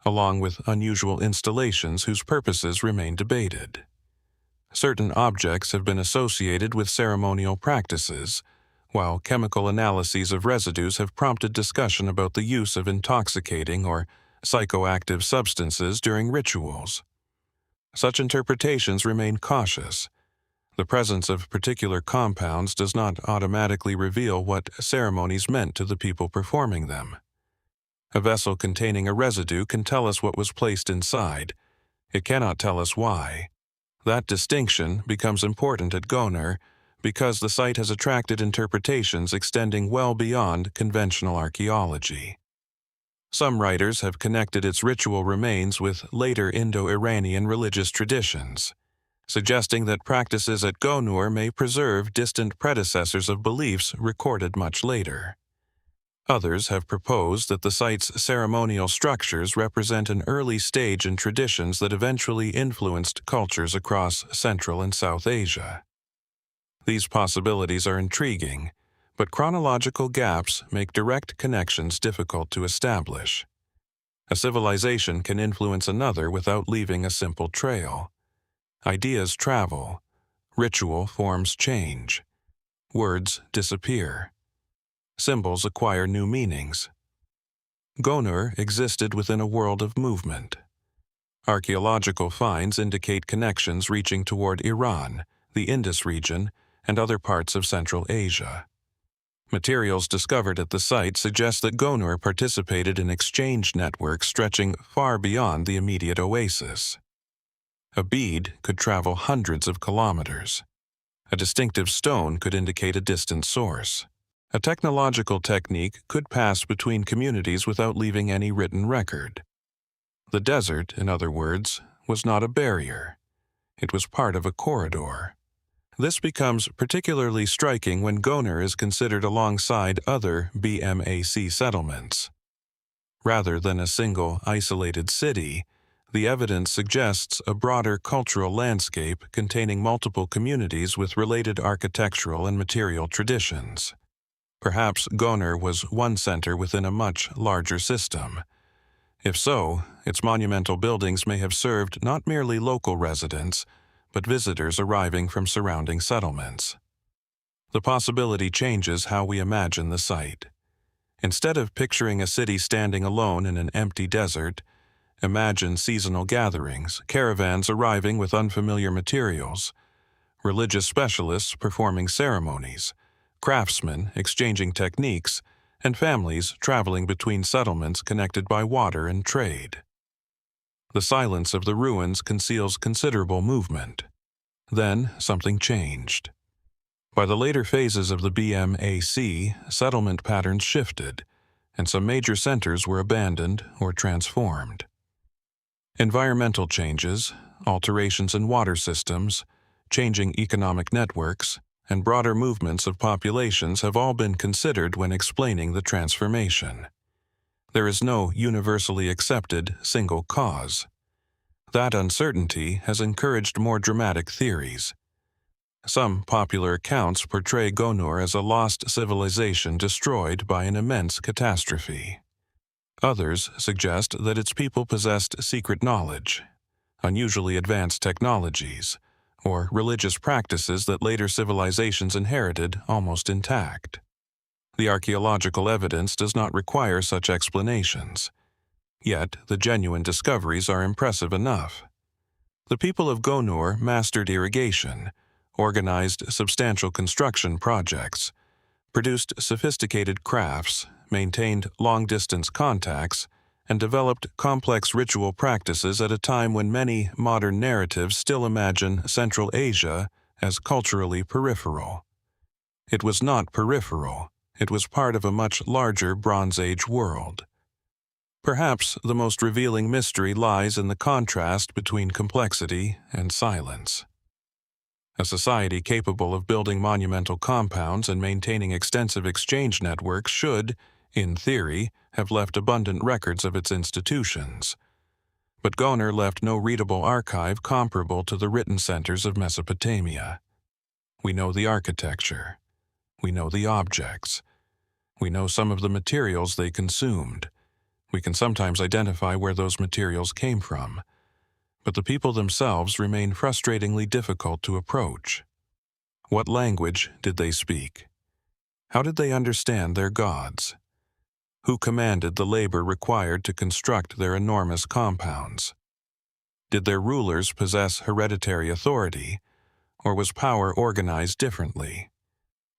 along with unusual installations whose purposes remain debated. Certain objects have been associated with ceremonial practices, while chemical analyses of residues have prompted discussion about the use of intoxicating or psychoactive substances during rituals. Such interpretations remain cautious. The presence of particular compounds does not automatically reveal what ceremonies meant to the people performing them. A vessel containing a residue can tell us what was placed inside. It cannot tell us why. That distinction becomes important at Gonur because the site has attracted interpretations extending well beyond conventional archaeology. Some writers have connected its ritual remains with later Indo-Iranian religious traditions, suggesting that practices at Gonur may preserve distant predecessors of beliefs recorded much later. Others have proposed that the site's ceremonial structures represent an early stage in traditions that eventually influenced cultures across Central and South Asia. These possibilities are intriguing, but chronological gaps make direct connections difficult to establish. A civilization can influence another without leaving a simple trail. Ideas travel, ritual forms change, words disappear, symbols acquire new meanings. Gonur existed within a world of movement. Archaeological finds indicate connections reaching toward Iran, the Indus region, and other parts of Central Asia. Materials discovered at the site suggest that Gonur participated in exchange networks stretching far beyond the immediate oasis. A bead could travel hundreds of kilometers. A distinctive stone could indicate a distant source. A technological technique could pass between communities without leaving any written record. The desert, in other words, was not a barrier. It was part of a corridor. This becomes particularly striking when Gonur is considered alongside other BMAC settlements. Rather than a single, isolated city, the evidence suggests a broader cultural landscape containing multiple communities with related architectural and material traditions. Perhaps Gonur was one center within a much larger system. If so, its monumental buildings may have served not merely local residents, but visitors arriving from surrounding settlements. The possibility changes how we imagine the site. Instead of picturing a city standing alone in an empty desert, imagine seasonal gatherings, caravans arriving with unfamiliar materials, religious specialists performing ceremonies, craftsmen exchanging techniques, and families traveling between settlements connected by water and trade. The silence of the ruins conceals considerable movement. Then something changed. By the later phases of the BMAC, settlement patterns shifted, and some major centers were abandoned or transformed. Environmental changes, alterations in water systems, changing economic networks, and broader movements of populations have all been considered when explaining the transformation. There is no universally accepted single cause. That uncertainty has encouraged more dramatic theories. Some popular accounts portray Gonur as a lost civilization destroyed by an immense catastrophe. Others suggest that its people possessed secret knowledge, unusually advanced technologies, or religious practices that later civilizations inherited almost intact. The archaeological evidence does not require such explanations. Yet, the genuine discoveries are impressive enough. The people of Gonur mastered irrigation, organized substantial construction projects, produced sophisticated crafts, maintained long-distance contacts, and developed complex ritual practices at a time when many modern narratives still imagine Central Asia as culturally peripheral. It was not peripheral. It was part of a much larger Bronze Age world. Perhaps the most revealing mystery lies in the contrast between complexity and silence. A society capable of building monumental compounds and maintaining extensive exchange networks should, in theory, have left abundant records of its institutions. But Gonur left no readable archive comparable to the written centers of Mesopotamia. We know the architecture. We know the objects. We know some of the materials they consumed. We can sometimes identify where those materials came from. But the people themselves remain frustratingly difficult to approach. What language did they speak? How did they understand their gods? Who commanded the labor required to construct their enormous compounds? Did their rulers possess hereditary authority, or was power organized differently?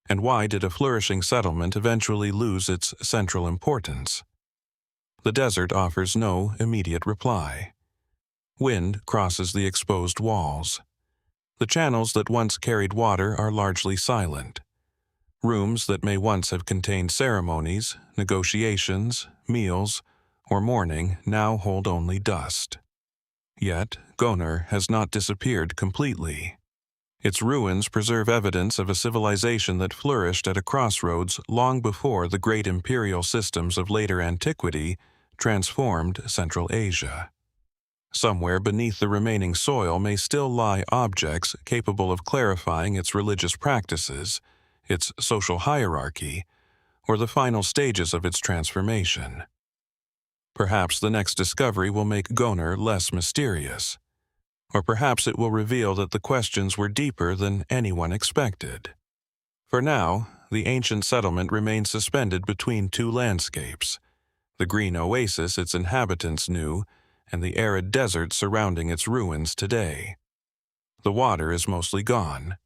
And why did a flourishing settlement eventually lose its central importance? The desert offers no immediate reply. Wind crosses the exposed walls. The channels that once carried water are largely silent. Rooms that may once have contained ceremonies, negotiations, meals, or mourning now hold only dust. Yet, Gonur has not disappeared completely. Its ruins preserve evidence of a civilization that flourished at a crossroads long before the great imperial systems of later antiquity transformed Central Asia. Somewhere beneath the remaining soil may still lie objects capable of clarifying its religious practices, its social hierarchy, or the final stages of its transformation. Perhaps the next discovery will make Gonur less mysterious. Or perhaps it will reveal that the questions were deeper than anyone expected. For now, the ancient settlement remains suspended between two landscapes, the green oasis its inhabitants knew and the arid desert surrounding its ruins today. The water is mostly gone.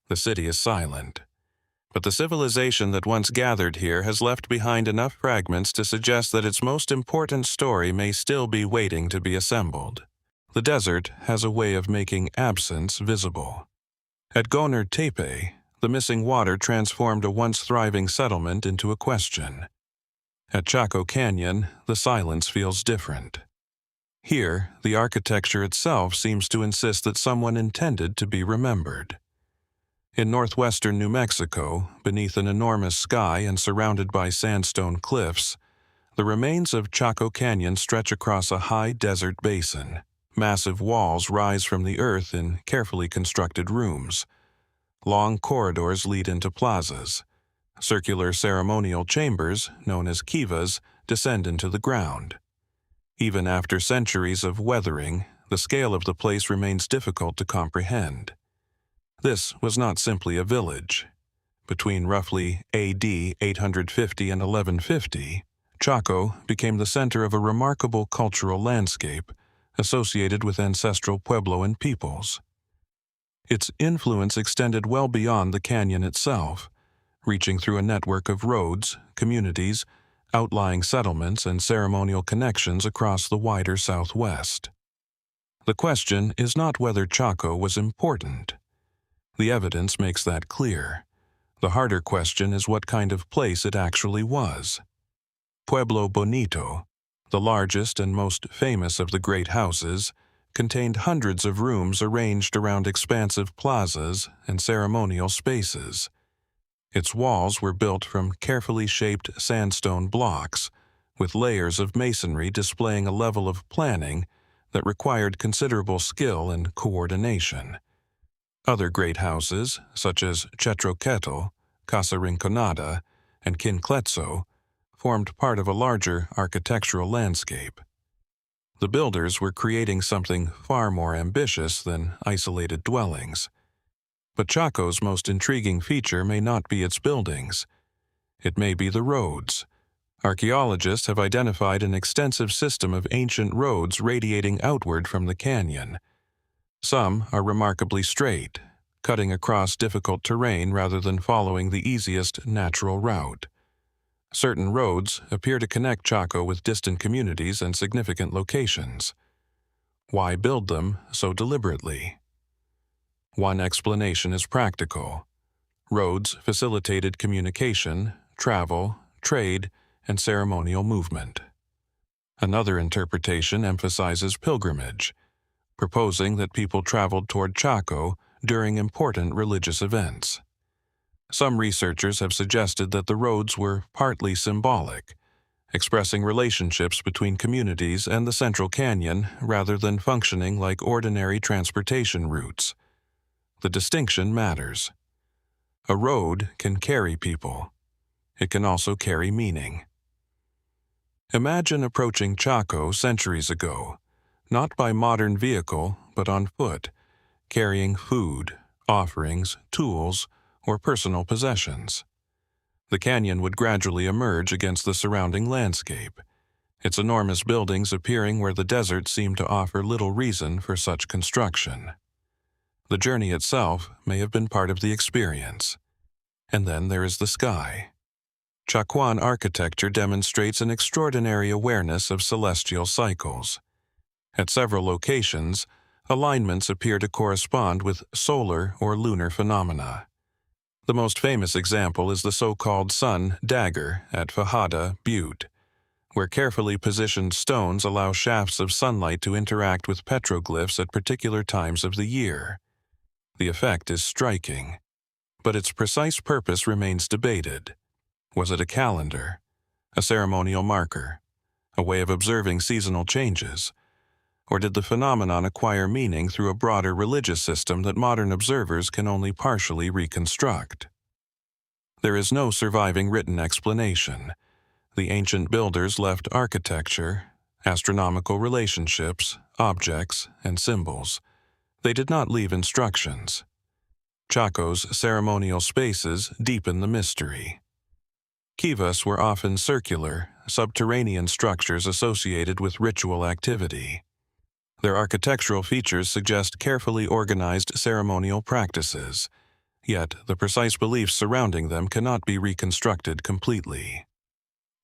The city is silent. But the civilization that once gathered here has left behind enough fragments to suggest that its most important story may still be waiting to be assembled. The desert has a way of making absence visible. At Gonur Tepe, the missing water transformed a once thriving settlement into a question. At Chaco Canyon, the silence feels different. Here, the architecture itself seems to insist that someone intended to be remembered. In northwestern New Mexico, beneath an enormous sky and surrounded by sandstone cliffs, the remains of Chaco Canyon stretch across a high desert basin. Massive walls rise from the earth in carefully constructed rooms. Long corridors lead into plazas. Circular ceremonial chambers, known as kivas, descend into the ground. Even after centuries of weathering, the scale of the place remains difficult to comprehend. This was not simply a village. Between roughly AD 850 and 1150, Chaco became the center of a remarkable cultural landscape associated with ancestral Puebloan peoples. Its influence extended well beyond the canyon itself, reaching through a network of roads, communities, outlying settlements, and ceremonial connections across the wider Southwest. The question is not whether Chaco was important. The evidence makes that clear. The harder question is what kind of place it actually was. Pueblo Bonito, the largest and most famous of the great houses, contained hundreds of rooms arranged around expansive plazas and ceremonial spaces. Its walls were built from carefully shaped sandstone blocks, with layers of masonry displaying a level of planning that required considerable skill and coordination. Other great houses, such as Chetroquetl, Casa Rinconada, and Quincletso, formed part of a larger architectural landscape. The builders were creating something far more ambitious than isolated dwellings. But Chaco's most intriguing feature may not be its buildings. It may be the roads. Archaeologists have identified an extensive system of ancient roads radiating outward from the canyon. Some are remarkably straight, cutting across difficult terrain rather than following the easiest natural route. Certain roads appear to connect Chaco with distant communities and significant locations. Why build them so deliberately? One explanation is practical. Roads facilitated communication, travel, trade, and ceremonial movement. Another interpretation emphasizes pilgrimage, proposing that people traveled toward Chaco during important religious events. Some researchers have suggested that the roads were partly symbolic, expressing relationships between communities and the Central Canyon rather than functioning like ordinary transportation routes. The distinction matters. A road can carry people. It can also carry meaning. Imagine approaching Chaco centuries ago, not by modern vehicle, but on foot, carrying food, offerings, tools, or personal possessions. The canyon would gradually emerge against the surrounding landscape, its enormous buildings appearing where the desert seemed to offer little reason for such construction. The journey itself may have been part of the experience. And then there is the sky. Chacoan architecture demonstrates an extraordinary awareness of celestial cycles. At several locations, alignments appear to correspond with solar or lunar phenomena. The most famous example is the so-called sun dagger at Fajada Butte, where carefully positioned stones allow shafts of sunlight to interact with petroglyphs at particular times of the year. The effect is striking, but its precise purpose remains debated. Was it a calendar, a ceremonial marker, a way of observing seasonal changes, or did the phenomenon acquire meaning through a broader religious system that modern observers can only partially reconstruct? There is no surviving written explanation. The ancient builders left architecture, astronomical relationships, objects, and symbols. They did not leave instructions. Chaco's ceremonial spaces deepen the mystery. Kivas were often circular, subterranean structures associated with ritual activity. Their architectural features suggest carefully organized ceremonial practices, yet the precise beliefs surrounding them cannot be reconstructed completely.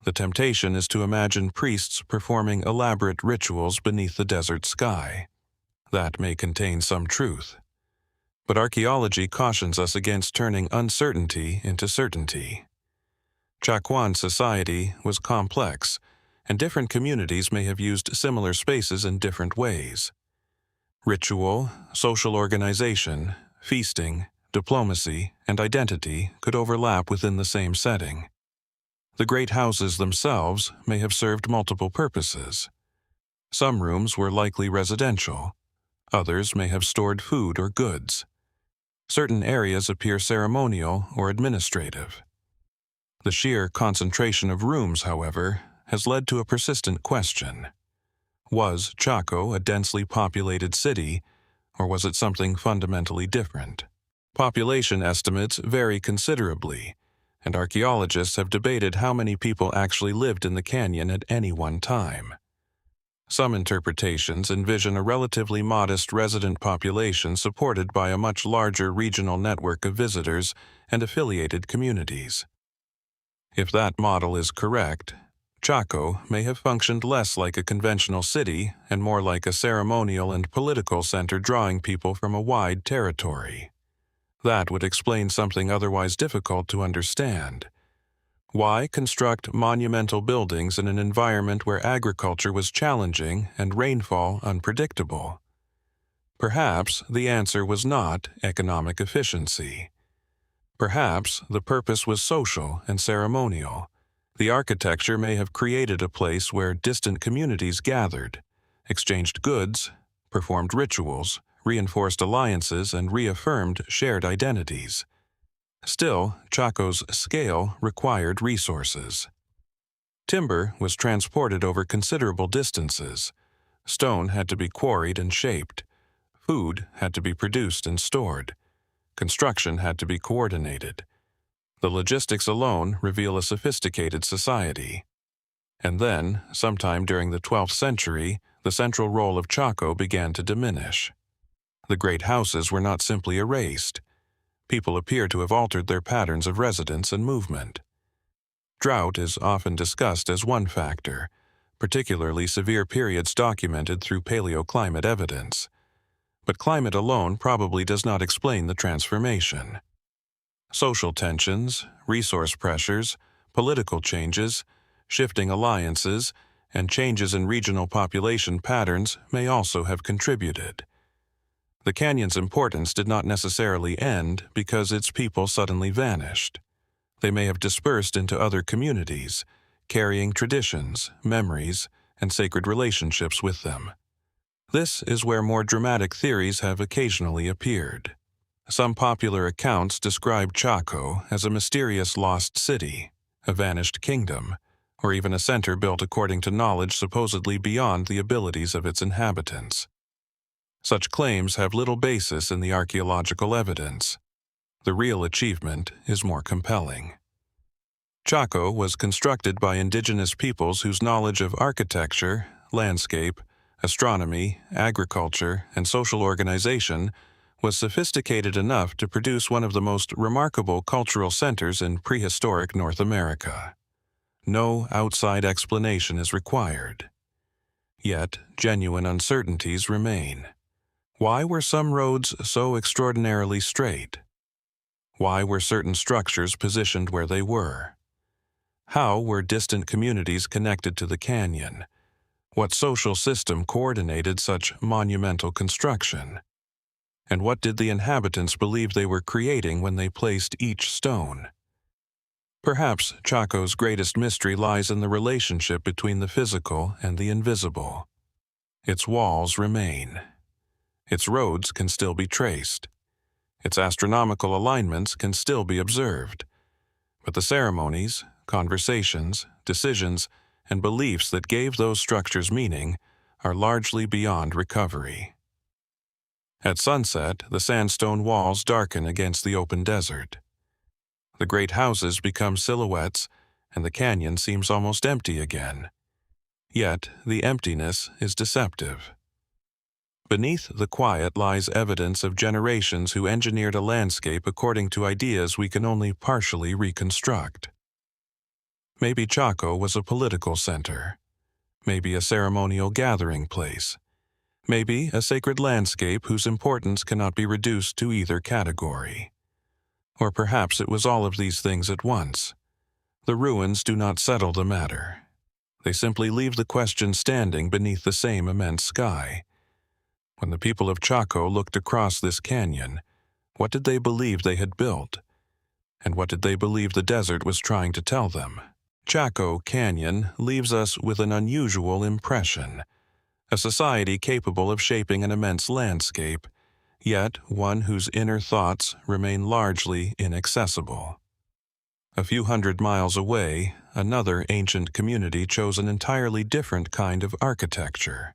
The temptation is to imagine priests performing elaborate rituals beneath the desert sky. That may contain some truth. But archaeology cautions us against turning uncertainty into certainty. Chacoan society was complex, and different communities may have used similar spaces in different ways. Ritual, social organization, feasting, diplomacy, and identity could overlap within the same setting. The great houses themselves may have served multiple purposes. Some rooms were likely residential. Others may have stored food or goods. Certain areas appear ceremonial or administrative. The sheer concentration of rooms, however, has led to a persistent question. Was Chaco a densely populated city, or was it something fundamentally different? Population estimates vary considerably, and archaeologists have debated how many people actually lived in the canyon at any one time. Some interpretations envision a relatively modest resident population supported by a much larger regional network of visitors and affiliated communities. If that model is correct, Chaco may have functioned less like a conventional city and more like a ceremonial and political center drawing people from a wide territory. That would explain something otherwise difficult to understand. Why construct monumental buildings in an environment where agriculture was challenging and rainfall unpredictable? Perhaps the answer was not economic efficiency. Perhaps the purpose was social and ceremonial. The architecture may have created a place where distant communities gathered, exchanged goods, performed rituals, reinforced alliances, and reaffirmed shared identities. Still, Chaco's scale required resources. Timber was transported over considerable distances. Stone had to be quarried and shaped. Food had to be produced and stored. Construction had to be coordinated. The logistics alone reveal a sophisticated society. And then, sometime during the 12th century, the central role of Chaco began to diminish. The great houses were not simply erased. People appear to have altered their patterns of residence and movement. Drought is often discussed as one factor, particularly severe periods documented through paleoclimate evidence. But climate alone probably does not explain the transformation. Social tensions, resource pressures, political changes, shifting alliances, and changes in regional population patterns may also have contributed. The canyon's importance did not necessarily end because its people suddenly vanished. They may have dispersed into other communities, carrying traditions, memories, and sacred relationships with them. This is where more dramatic theories have occasionally appeared. Some popular accounts describe Chaco as a mysterious lost city, a vanished kingdom, or even a center built according to knowledge supposedly beyond the abilities of its inhabitants. Such claims have little basis in the archaeological evidence. The real achievement is more compelling. Chaco was constructed by indigenous peoples whose knowledge of architecture, landscape, astronomy, agriculture, and social organization was sophisticated enough to produce one of the most remarkable cultural centers in prehistoric North America. No outside explanation is required. Yet, genuine uncertainties remain. Why were some roads so extraordinarily straight? Why were certain structures positioned where they were? How were distant communities connected to the canyon? What social system coordinated such monumental construction? And what did the inhabitants believe they were creating when they placed each stone? Perhaps Chaco's greatest mystery lies in the relationship between the physical and the invisible. Its walls remain. Its roads can still be traced. Its astronomical alignments can still be observed. But the ceremonies, conversations, decisions, and beliefs that gave those structures meaning are largely beyond recovery. At sunset, the sandstone walls darken against the open desert. The great houses become silhouettes, and the canyon seems almost empty again. Yet, the emptiness is deceptive. Beneath the quiet lies evidence of generations who engineered a landscape according to ideas we can only partially reconstruct. Maybe Chaco was a political center. Maybe a ceremonial gathering place. Maybe a sacred landscape whose importance cannot be reduced to either category. Or perhaps it was all of these things at once. The ruins do not settle the matter. They simply leave the question standing beneath the same immense sky. When the people of Chaco looked across this canyon, what did they believe they had built? And what did they believe the desert was trying to tell them? Chaco Canyon leaves us with an unusual impression. A society capable of shaping an immense landscape, yet one whose inner thoughts remain largely inaccessible. A few hundred miles away, another ancient community chose an entirely different kind of architecture.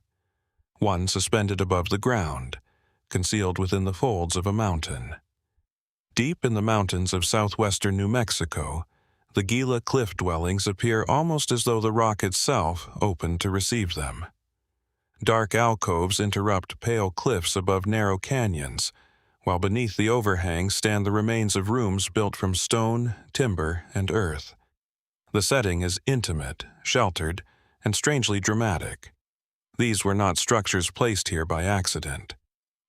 One suspended above the ground, concealed within the folds of a mountain. Deep in the mountains of southwestern New Mexico, the Gila cliff dwellings appear almost as though the rock itself opened to receive them. Dark alcoves interrupt pale cliffs above narrow canyons, while beneath the overhang stand the remains of rooms built from stone, timber, and earth. The setting is intimate, sheltered, and strangely dramatic. These were not structures placed here by accident.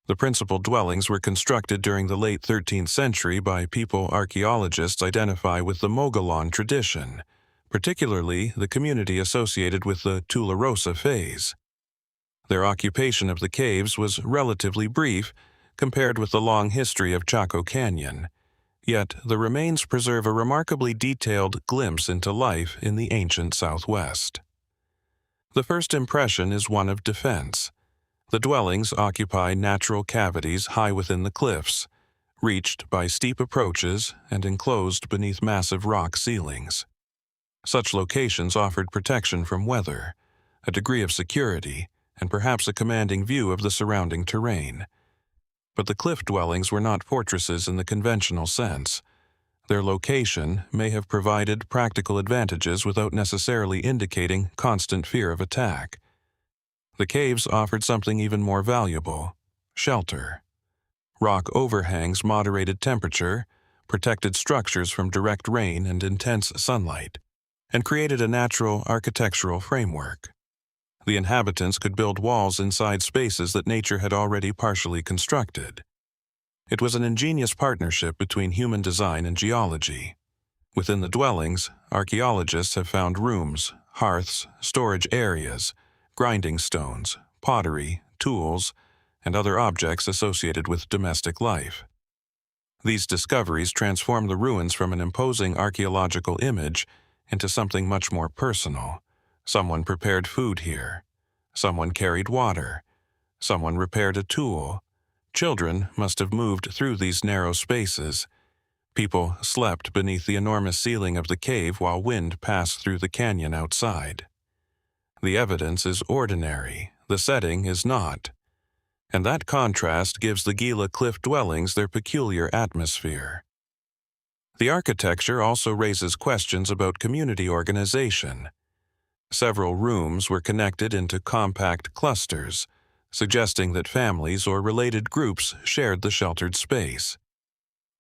The principal dwellings were constructed during the late 13th century by people archaeologists identify with the Mogollon tradition, particularly the community associated with the Tularosa phase. Their occupation of the caves was relatively brief compared with the long history of Chaco Canyon, yet the remains preserve a remarkably detailed glimpse into life in the ancient Southwest. The first impression is one of defense. The dwellings occupy natural cavities high within the cliffs, reached by steep approaches and enclosed beneath massive rock ceilings. Such locations offered protection from weather, a degree of security, and perhaps a commanding view of the surrounding terrain. But the cliff dwellings were not fortresses in the conventional sense. Their location may have provided practical advantages without necessarily indicating constant fear of attack. The caves offered something even more valuable: shelter. Rock overhangs moderated temperature, protected structures from direct rain and intense sunlight, and created a natural architectural framework. The inhabitants could build walls inside spaces that nature had already partially constructed. It was an ingenious partnership between human design and geology. Within the dwellings, archaeologists have found rooms, hearths, storage areas, grinding stones, pottery, tools, and other objects associated with domestic life. These discoveries transform the ruins from an imposing archaeological image into something much more personal. Someone prepared food here. Someone carried water. Someone repaired a tool. Children must have moved through these narrow spaces. People slept beneath the enormous ceiling of the cave while wind passed through the canyon outside. The evidence is ordinary, the setting is not. And that contrast gives the Gila cliff dwellings their peculiar atmosphere. The architecture also raises questions about community organization. Several rooms were connected into compact clusters, suggesting that families or related groups shared the sheltered space.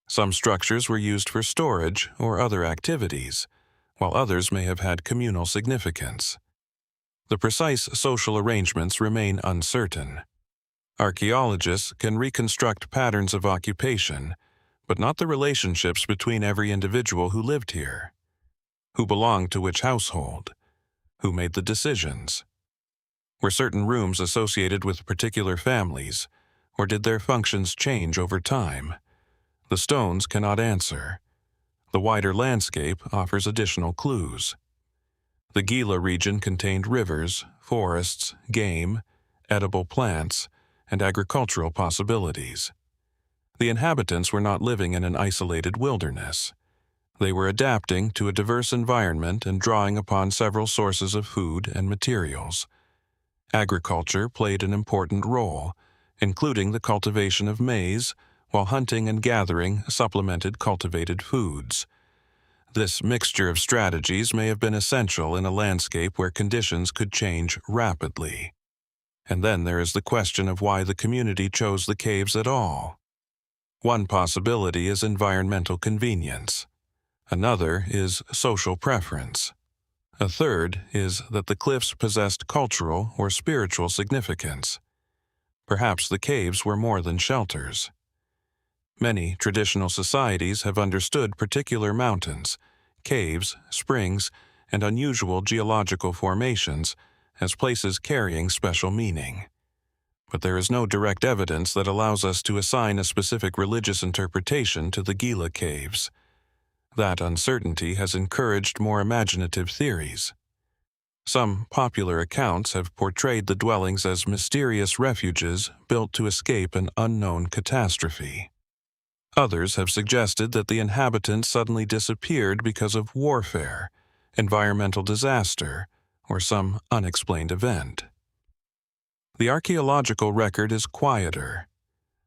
Some structures were used for storage or other activities, while others may have had communal significance. The precise social arrangements remain uncertain. Archaeologists can reconstruct patterns of occupation, but not the relationships between every individual who lived here. Who belonged to which household? Who made the decisions? Were certain rooms associated with particular families, or did their functions change over time? The stones cannot answer. The wider landscape offers additional clues. The Gila region contained rivers, forests, game, edible plants, and agricultural possibilities. The inhabitants were not living in an isolated wilderness. They were adapting to a diverse environment and drawing upon several sources of food and materials. Agriculture played an important role, including the cultivation of maize, while hunting and gathering supplemented cultivated foods. This mixture of strategies may have been essential in a landscape where conditions could change rapidly. And then there is the question of why the community chose the caves at all. One possibility is environmental convenience. Another is social preference. A third is that the cliffs possessed cultural or spiritual significance. Perhaps the caves were more than shelters. Many traditional societies have understood particular mountains, caves, springs, and unusual geological formations as places carrying special meaning. But there is no direct evidence that allows us to assign a specific religious interpretation to the Gila caves. That uncertainty has encouraged more imaginative theories. Some popular accounts have portrayed the dwellings as mysterious refuges built to escape an unknown catastrophe. Others have suggested that the inhabitants suddenly disappeared because of warfare, environmental disaster, or some unexplained event. The archaeological record is quieter.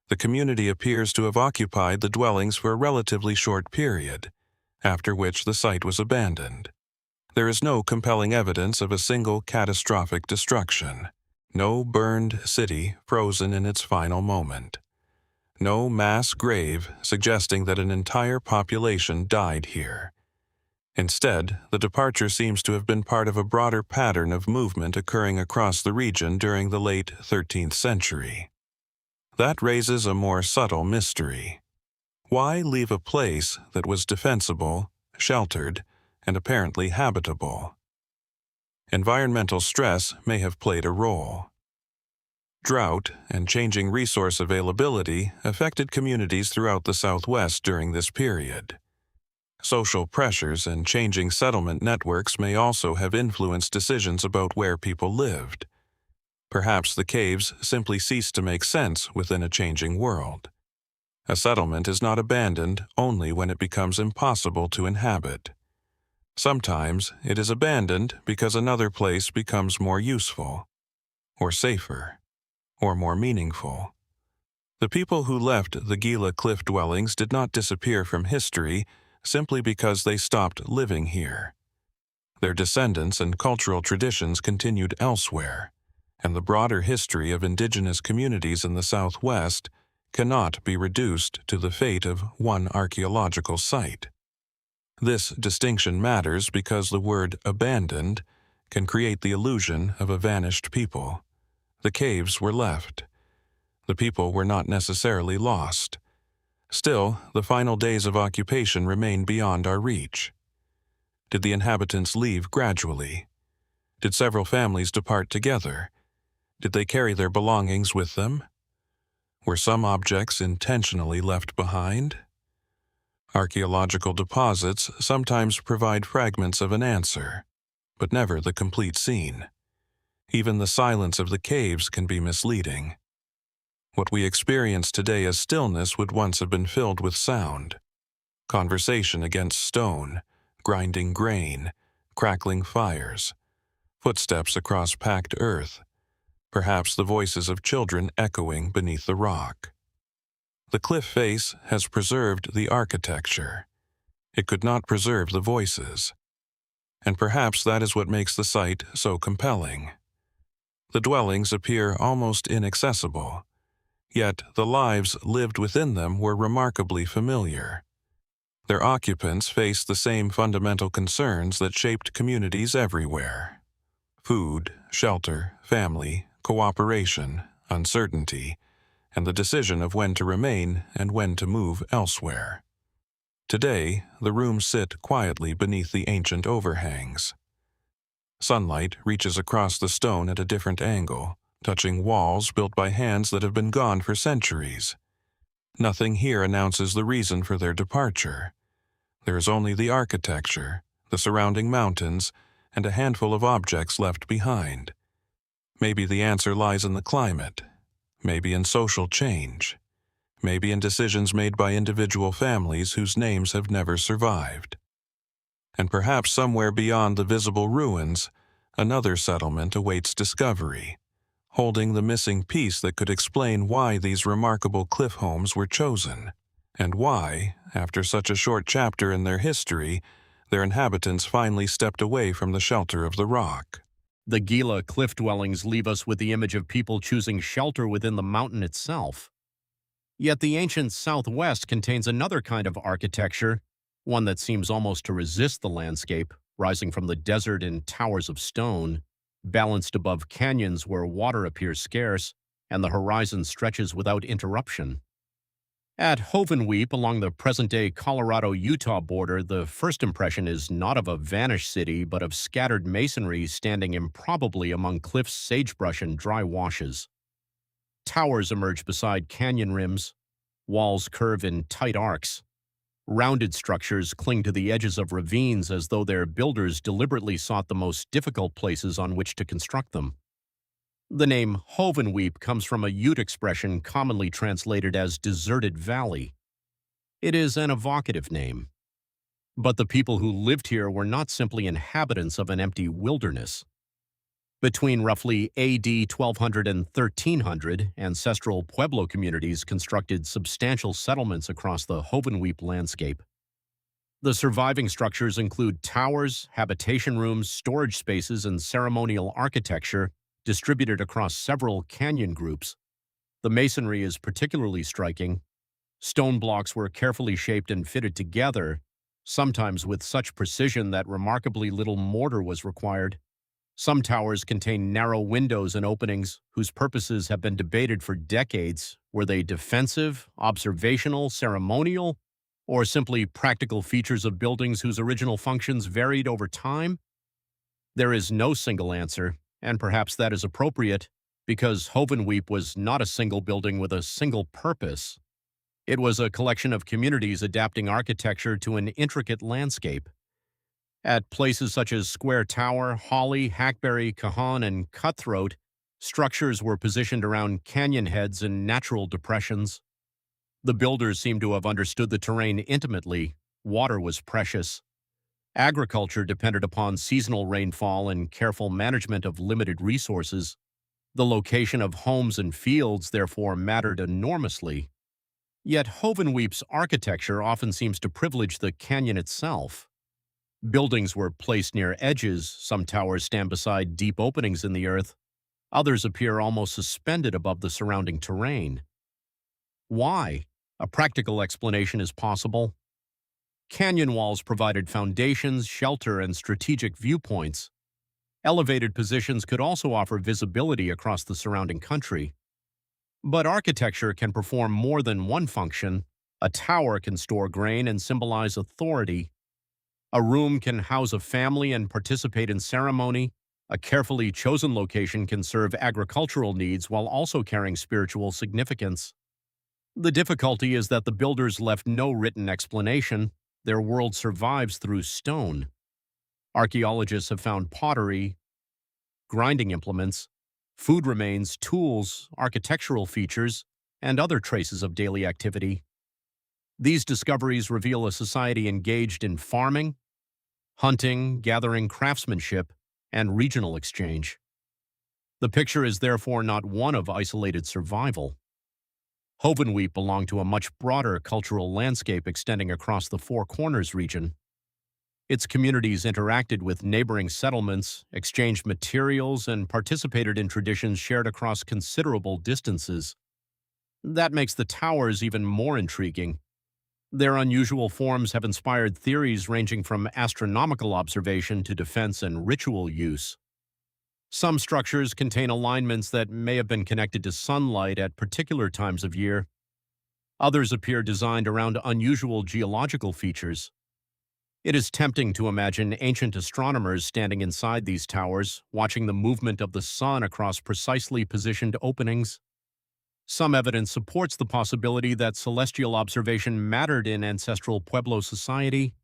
The community appears to have occupied the dwellings for a relatively short period, after which the site was abandoned. There is no compelling evidence of a single catastrophic destruction. No burned city frozen in its final moment. No mass grave suggesting that an entire population died here. Instead, the departure seems to have been part of a broader pattern of movement occurring across the region during the late 13th century. That raises a more subtle mystery. Why leave a place that was defensible, sheltered, and apparently habitable? Environmental stress may have played a role. Drought and changing resource availability affected communities throughout the Southwest during this period. Social pressures and changing settlement networks may also have influenced decisions about where people lived. Perhaps the caves simply ceased to make sense within a changing world. A settlement is not abandoned only when it becomes impossible to inhabit. Sometimes it is abandoned because another place becomes more useful, or safer, or more meaningful. The people who left the Gila cliff dwellings did not disappear from history simply because they stopped living here. Their descendants and cultural traditions continued elsewhere, and the broader history of indigenous communities in the Southwest cannot be reduced to the fate of one archaeological site. This distinction matters because the word abandoned can create the illusion of a vanished people. The caves were left. The people were not necessarily lost. Still, the final days of occupation remain beyond our reach. Did the inhabitants leave gradually? Did several families depart together? Did they carry their belongings with them? Were some objects intentionally left behind? Archaeological deposits sometimes provide fragments of an answer, but never the complete scene. Even the silence of the caves can be misleading. What we experience today as stillness would once have been filled with sound. Conversation against stone, grinding grain, crackling fires, footsteps across packed earth, perhaps the voices of children echoing beneath the rock. The cliff face has preserved the architecture. It could not preserve the voices. And perhaps that is what makes the site so compelling. The dwellings appear almost inaccessible, yet the lives lived within them were remarkably familiar. Their occupants faced the same fundamental concerns that shaped communities everywhere: food, shelter, family, cooperation, uncertainty, and the decision of when to remain and when to move elsewhere. Today, the rooms sit quietly beneath the ancient overhangs. Sunlight reaches across the stone at a different angle, touching walls built by hands that have been gone for centuries. Nothing here announces the reason for their departure. There is only the architecture, the surrounding mountains, and a handful of objects left behind. Maybe the answer lies in the climate, maybe in social change, maybe in decisions made by individual families whose names have never survived. And perhaps somewhere beyond the visible ruins, another settlement awaits discovery, holding the missing piece that could explain why these remarkable cliff homes were chosen, and why, after such a short chapter in their history, their inhabitants finally stepped away from the shelter of the rock. The Gila cliff dwellings leave us with the image of people choosing shelter within the mountain itself. Yet the ancient southwest contains another kind of architecture, one that seems almost to resist the landscape, rising from the desert in towers of stone, balanced above canyons where water appears scarce and the horizon stretches without interruption. At Hovenweep, along the present-day Colorado-Utah border, the first impression is not of a vanished city, but of scattered masonry standing improbably among cliffs, sagebrush, and dry washes. Towers emerge beside canyon rims, walls curve in tight arcs. Rounded structures cling to the edges of ravines as though their builders deliberately sought the most difficult places on which to construct them. The name Hovenweep comes from a Ute expression commonly translated as deserted valley. It is an evocative name. But the people who lived here were not simply inhabitants of an empty wilderness. Between roughly AD 1200 and 1300, ancestral Pueblo communities constructed substantial settlements across the Hovenweep landscape. The surviving structures include towers, habitation rooms, storage spaces, and ceremonial architecture distributed across several canyon groups. The masonry is particularly striking. Stone blocks were carefully shaped and fitted together, sometimes with such precision that remarkably little mortar was required. Some towers contain narrow windows and openings whose purposes have been debated for decades. Were they defensive, observational, ceremonial, or simply practical features of buildings whose original functions varied over time? There is no single answer, and perhaps that is appropriate, because Hovenweep was not a single building with a single purpose. It was a collection of communities adapting architecture to an intricate landscape. At places such as Square Tower, Holly, Hackberry, Cajon, and Cutthroat, structures were positioned around canyon heads and natural depressions. The builders seem to have understood the terrain intimately. Water was precious. Agriculture depended upon seasonal rainfall and careful management of limited resources. The location of homes and fields, therefore, mattered enormously. Yet Hovenweep's architecture often seems to privilege the canyon itself. Buildings were placed near edges, some towers stand beside deep openings in the earth, others appear almost suspended above the surrounding terrain. Why? A practical explanation is possible. Canyon walls provided foundations, shelter, and strategic viewpoints. Elevated positions could also offer visibility across the surrounding country. But architecture can perform more than one function. A tower can store grain and symbolize authority. A room can house a family and participate in ceremony. A carefully chosen location can serve agricultural needs while also carrying spiritual significance. The difficulty is that the builders left no written explanation. Their world survives through stone. Archaeologists have found pottery, grinding implements, food remains, tools, architectural features, and other traces of daily activity. These discoveries reveal a society engaged in farming, hunting, gathering, craftsmanship, and regional exchange. The picture is therefore not one of isolated survival. Hovenweep belonged to a much broader cultural landscape extending across the Four Corners region. Its communities interacted with neighboring settlements, exchanged materials, and participated in traditions shared across considerable distances. That makes the towers even more intriguing. Their unusual forms have inspired theories ranging from astronomical observation to defense and ritual use. Some structures contain alignments that may have been connected to sunlight at particular times of year. Others appear designed around unusual geological features. It is tempting to imagine ancient astronomers standing inside these towers, watching the movement of the sun across precisely positioned openings. Some evidence supports the possibility that celestial observation mattered in ancestral Pueblo society,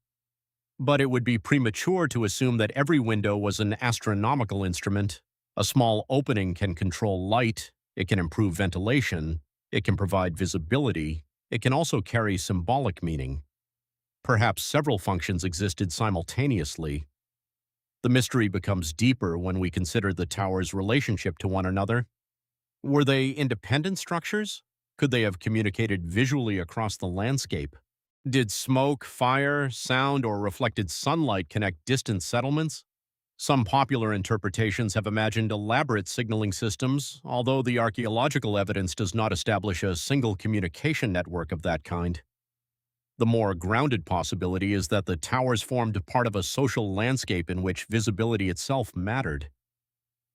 but it would be premature to assume that every window was an astronomical instrument. A small opening can control light, it can improve ventilation, it can provide visibility, it can also carry symbolic meaning. Perhaps several functions existed simultaneously. The mystery becomes deeper when we consider the tower's relationship to one another. Were they independent structures? Could they have communicated visually across the landscape? Did smoke, fire, sound, or reflected sunlight connect distant settlements? Some popular interpretations have imagined elaborate signaling systems, although the archaeological evidence does not establish a single communication network of that kind. The more grounded possibility is that the towers formed part of a social landscape in which visibility itself mattered.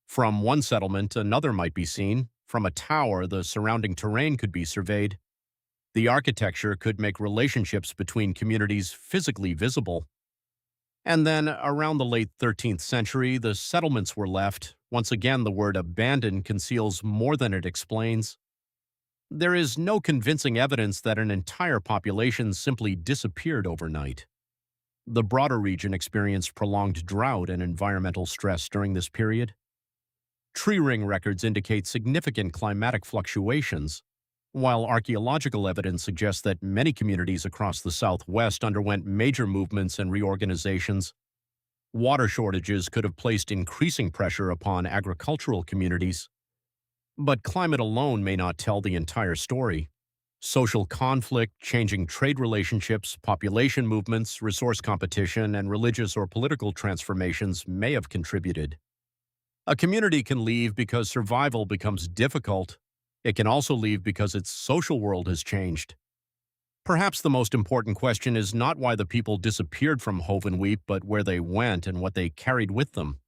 From one settlement, another might be seen. From a tower, the surrounding terrain could be surveyed. The architecture could make relationships between communities physically visible. And then, around the late 13th century, the settlements were left. Once again, the word abandoned conceals more than it explains. There is no convincing evidence that an entire population simply disappeared overnight. The broader region experienced prolonged drought and environmental stress during this period. Tree ring records indicate significant climatic fluctuations, while archaeological evidence suggests that many communities across the Southwest underwent major movements and reorganizations. Water shortages could have placed increasing pressure upon agricultural communities. But climate alone may not tell the entire story. Social conflict, changing trade relationships, population movements, resource competition, and religious or political transformations may have contributed. A community can leave because survival becomes difficult. It can also leave because its social world has changed. Perhaps the most important question is not why the people disappeared from Hovenweep, but where they went and what they carried with them.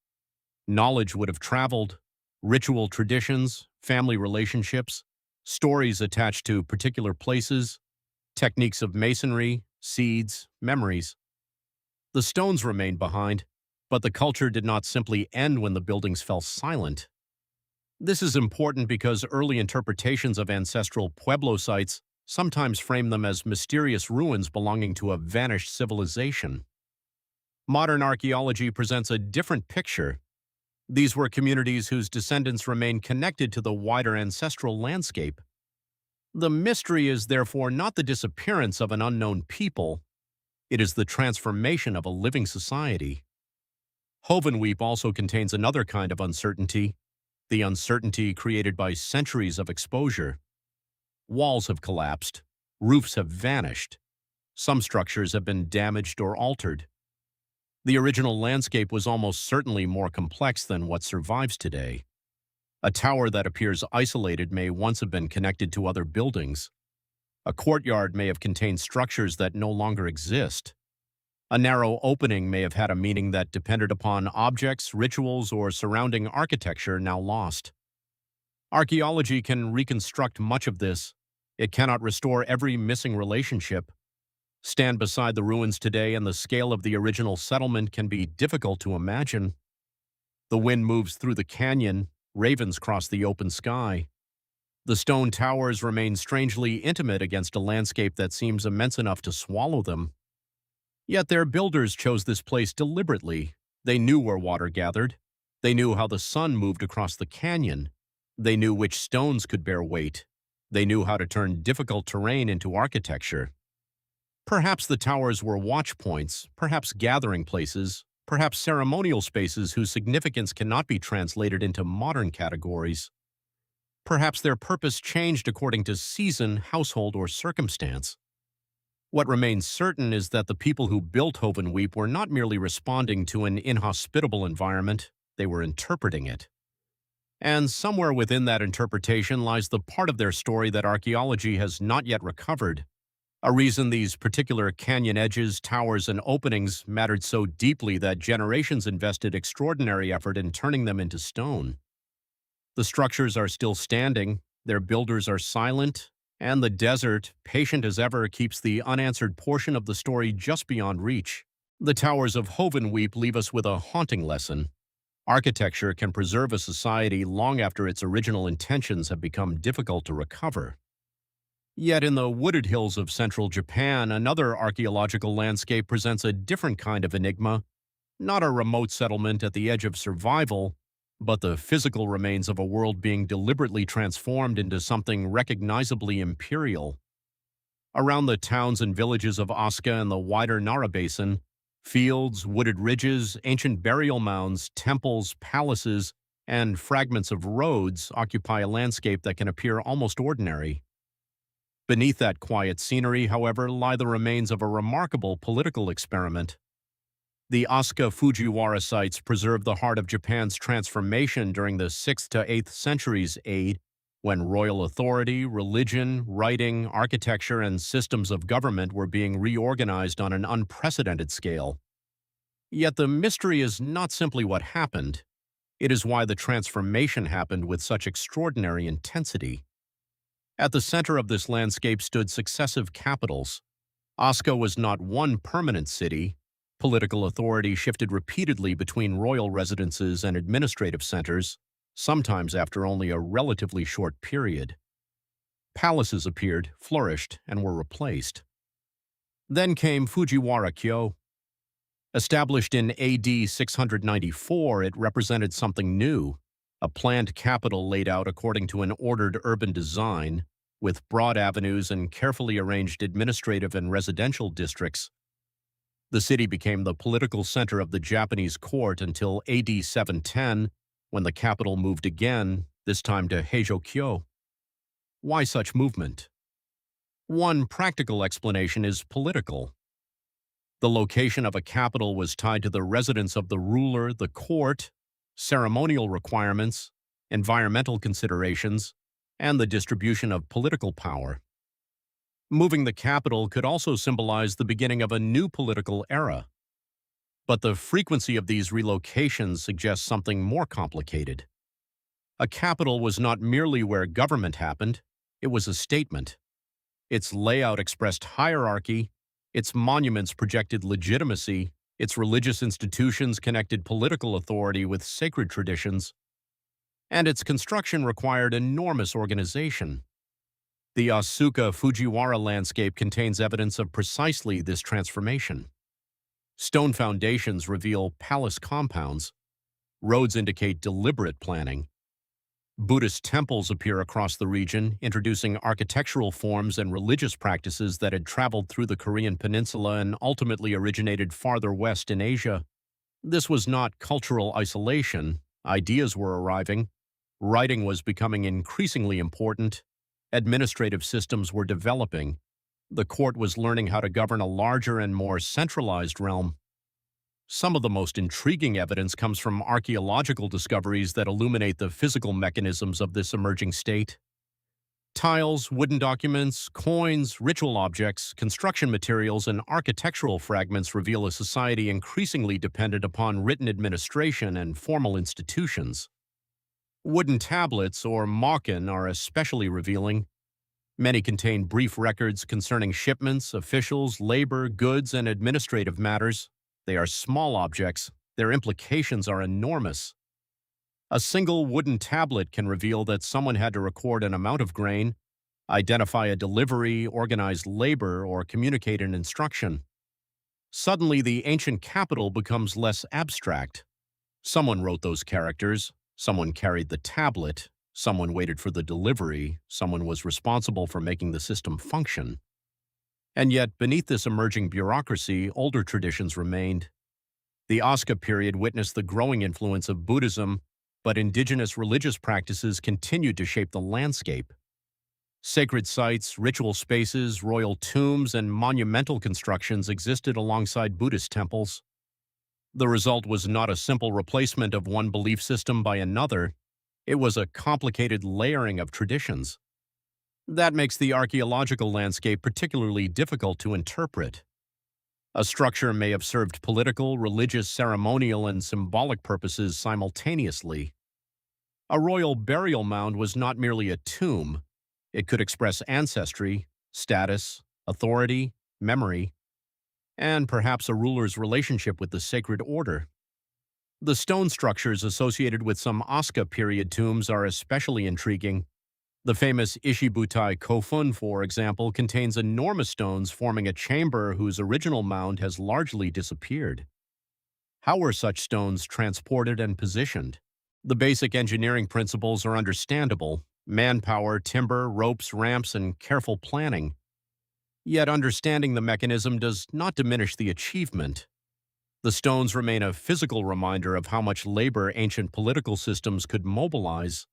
Knowledge would have traveled, ritual traditions, family relationships, stories attached to particular places, techniques of masonry, seeds, memories. The stones remained behind, but the culture did not simply end when the buildings fell silent. This is important because early interpretations of ancestral Pueblo sites sometimes frame them as mysterious ruins belonging to a vanished civilization. Modern archaeology presents a different picture. These were communities whose descendants remain connected to the wider ancestral landscape. The mystery is therefore not the disappearance of an unknown people, it is the transformation of a living society. Hovenweep also contains another kind of uncertainty, the uncertainty created by centuries of exposure. Walls have collapsed, roofs have vanished, some structures have been damaged or altered. The original landscape was almost certainly more complex than what survives today. A tower that appears isolated may once have been connected to other buildings. A courtyard may have contained structures that no longer exist. A narrow opening may have had a meaning that depended upon objects, rituals, or surrounding architecture now lost. Archaeology can reconstruct much of this. It cannot restore every missing relationship. Stand beside the ruins today and the scale of the original settlement can be difficult to imagine. The wind moves through the canyon, ravens cross the open sky. The stone towers remain strangely intimate against a landscape that seems immense enough to swallow them. Yet their builders chose this place deliberately. They knew where water gathered. They knew how the sun moved across the canyon. They knew which stones could bear weight. They knew how to turn difficult terrain into architecture. Perhaps the towers were watch points, perhaps gathering places, perhaps ceremonial spaces whose significance cannot be translated into modern categories. Perhaps their purpose changed according to season, household, or circumstance. What remains certain is that the people who built Hovenweep were not merely responding to an inhospitable environment, they were interpreting it. And somewhere within that interpretation lies the part of their story that archaeology has not yet recovered. A reason these particular canyon edges, towers, and openings mattered so deeply that generations invested extraordinary effort in turning them into stone. The structures are still standing, their builders are silent, and the desert, patient as ever, keeps the unanswered portion of the story just beyond reach. The towers of Hovenweep leave us with a haunting lesson. Architecture can preserve a society long after its original intentions have become difficult to recover. Yet in the wooded hills of central Japan, another archaeological landscape presents a different kind of enigma, not a remote settlement at the edge of survival, but the physical remains of a world being deliberately transformed into something recognizably imperial. Around the towns and villages of Asuka and the wider Nara Basin, fields, wooded ridges, ancient burial mounds, temples, palaces, and fragments of roads occupy a landscape that can appear almost ordinary. Beneath that quiet scenery, however, lie the remains of a remarkable political experiment. The Asuka-Fujiwara Sites preserve the heart of Japan's transformation during the 6th to 8th centuries AD, when royal authority, religion, writing, architecture, and systems of government were being reorganized on an unprecedented scale. Yet the mystery is not simply what happened. It is why the transformation happened with such extraordinary intensity. At the center of this landscape stood successive capitals. Asuka was not one permanent city. Political authority shifted repeatedly between royal residences and administrative centers, sometimes after only a relatively short period. Palaces appeared, flourished, and were replaced. Then came Fujiwara-kyo. Established in AD 694, it represented something new, a planned capital laid out according to an ordered urban design, with broad avenues and carefully arranged administrative and residential districts. The city became the political center of the Japanese court until AD 710, when the capital moved again, this time to Heijō-kyo. Why such movement? One practical explanation is political. The location of a capital was tied to the residence of the ruler, the court, ceremonial requirements, environmental considerations, and the distribution of political power. Moving the capital could also symbolize the beginning of a new political era. But the frequency of these relocations suggests something more complicated. A capital was not merely where government happened, it was a statement. Its layout expressed hierarchy, its monuments projected legitimacy, its religious institutions connected political authority with sacred traditions, and its construction required enormous organization. The Asuka-Fujiwara landscape contains evidence of precisely this transformation. Stone foundations reveal palace compounds. Roads indicate deliberate planning. Buddhist temples appear across the region, introducing architectural forms and religious practices that had traveled through the Korean peninsula and ultimately originated farther west in Asia. This was not cultural isolation. Ideas were arriving. Writing was becoming increasingly important. Administrative systems were developing. The court was learning how to govern a larger and more centralized realm. Some of the most intriguing evidence comes from archaeological discoveries that illuminate the physical mechanisms of this emerging state. Tiles, wooden documents, coins, ritual objects, construction materials, and architectural fragments reveal a society increasingly dependent upon written administration and formal institutions. Wooden tablets, or mokken, are especially revealing. Many contain brief records concerning shipments, officials, labor, goods, and administrative matters. They are small objects. Their implications are enormous. A single wooden tablet can reveal that someone had to record an amount of grain, identify a delivery, organize labor, or communicate an instruction. Suddenly, the ancient capital becomes less abstract. Someone wrote those characters, someone carried the tablet, Someone waited for the delivery. Someone was responsible for making the system function. And yet, beneath this emerging bureaucracy, older traditions remained. The Asuka period witnessed the growing influence of Buddhism, but indigenous religious practices continued to shape the landscape. Sacred sites, ritual spaces, royal tombs, and monumental constructions existed alongside Buddhist temples. The result was not a simple replacement of one belief system by another. It was a complicated layering of traditions. That makes the archaeological landscape particularly difficult to interpret. A structure may have served political, religious, ceremonial, and symbolic purposes simultaneously. A royal burial mound was not merely a tomb. It could express ancestry, status, authority, memory, and perhaps a ruler's relationship with the sacred order. The stone structures associated with some Asuka period tombs are especially intriguing. The famous Ishibutai Kofun, for example, contains enormous stones forming a chamber whose original mound has largely disappeared. How were such stones transported and positioned? The basic engineering principles are understandable: manpower, timber, ropes, ramps, and careful planning. Yet understanding the mechanism does not diminish the achievement. The stones remain a physical reminder of how much labor ancient political systems could mobilize.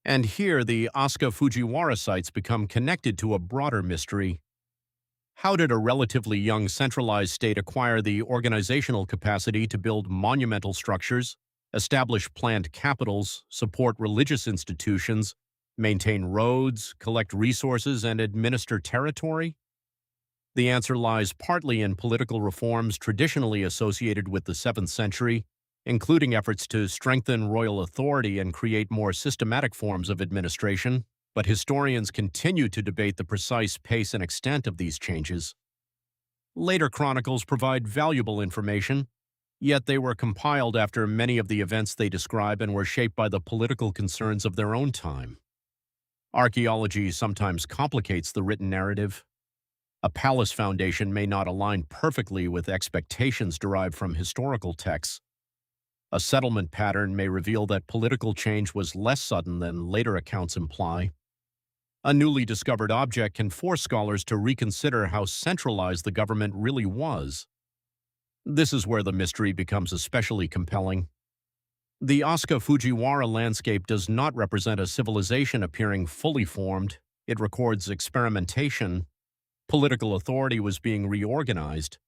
And here, the Asuka-Fujiwara sites become connected to a broader mystery. How did a relatively young centralized state acquire the organizational capacity to build monumental structures, establish planned capitals, support religious institutions, maintain roads, collect resources, and administer territory? The answer lies partly in political reforms traditionally associated with the 7th century, including efforts to strengthen royal authority and create more systematic forms of administration, but historians continue to debate the precise pace and extent of these changes. Later chronicles provide valuable information, yet they were compiled after many of the events they describe and were shaped by the political concerns of their own time. Archaeology sometimes complicates the written narrative. A palace foundation may not align perfectly with expectations derived from historical texts. A settlement pattern may reveal that political change was less sudden than later accounts imply. A newly discovered object can force scholars to reconsider how centralized the government really was. This is where the mystery becomes especially compelling. The Asuka-Fujiwara landscape does not represent a civilization appearing fully formed. It records experimentation. Political authority was being reorganized.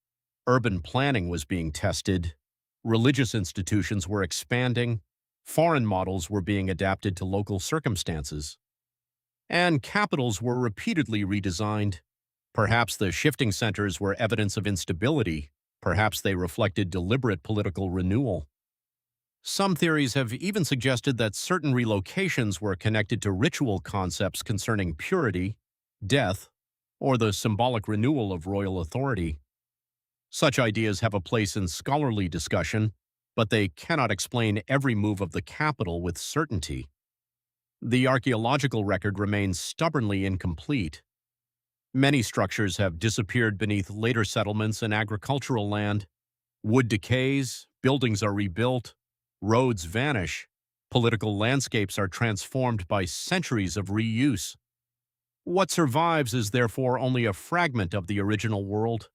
Urban planning was being tested. Religious institutions were expanding. Foreign models were being adapted to local circumstances. And capitals were repeatedly redesigned. Perhaps the shifting centers were evidence of instability. Perhaps they reflected deliberate political renewal. Some theories have even suggested that certain relocations were connected to ritual concepts concerning purity, death, or the symbolic renewal of royal authority. Such ideas have a place in scholarly discussion, but they cannot explain every move of the capital with certainty. The archaeological record remains stubbornly incomplete. Many structures have disappeared beneath later settlements and agricultural land. Wood decays, buildings are rebuilt, roads vanish, political landscapes are transformed by centuries of reuse. What survives is therefore only a fragment of the original world.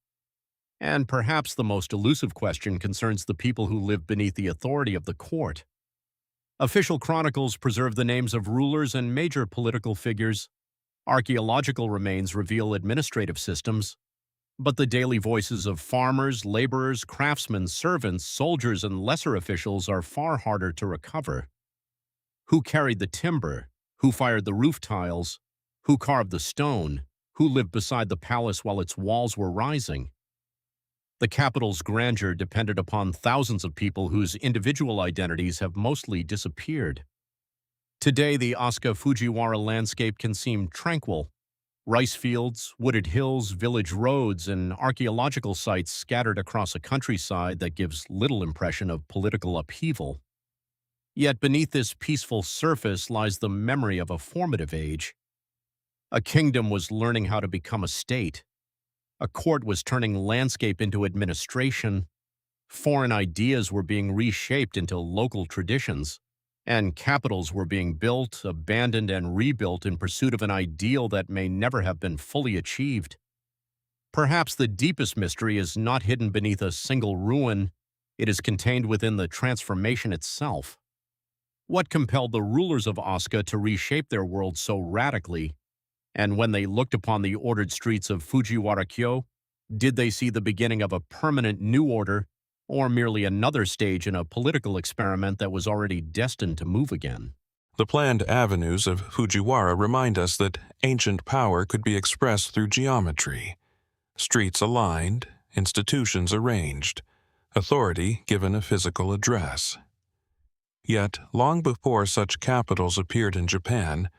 And perhaps the most elusive question concerns the people who live beneath the authority of the court. Official chronicles preserve the names of rulers and major political figures. Archaeological remains reveal administrative systems. But the daily voices of farmers, laborers, craftsmen, servants, soldiers, and lesser officials are far harder to recover. Who carried the timber? Who fired the roof tiles? Who carved the stone? Who lived beside the palace while its walls were rising? The capital's grandeur depended upon thousands of people whose individual identities have mostly disappeared. Today, the Asuka-Fujiwara landscape can seem tranquil. Rice fields, wooded hills, village roads, and archaeological sites scattered across a countryside that gives little impression of political upheaval. Yet beneath this peaceful surface lies the memory of a formative age. A kingdom was learning how to become a state. A court was turning landscape into administration. Foreign ideas were being reshaped into local traditions. And capitals were being built, abandoned, and rebuilt in pursuit of an ideal that may never have been fully achieved. Perhaps the deepest mystery is not hidden beneath a single ruin, it is contained within the transformation itself. What compelled the rulers of Asuka to reshape their world so radically? And when they looked upon the ordered streets of Fujiwara, did they see the beginning of a permanent new order, or merely another stage in a political experiment that was already destined to move again? The planned avenues of Fujiwara remind us that ancient power could be expressed through geometry. Streets aligned, institutions arranged, authority given a physical address. Yet, long before such capitals appeared in Japan,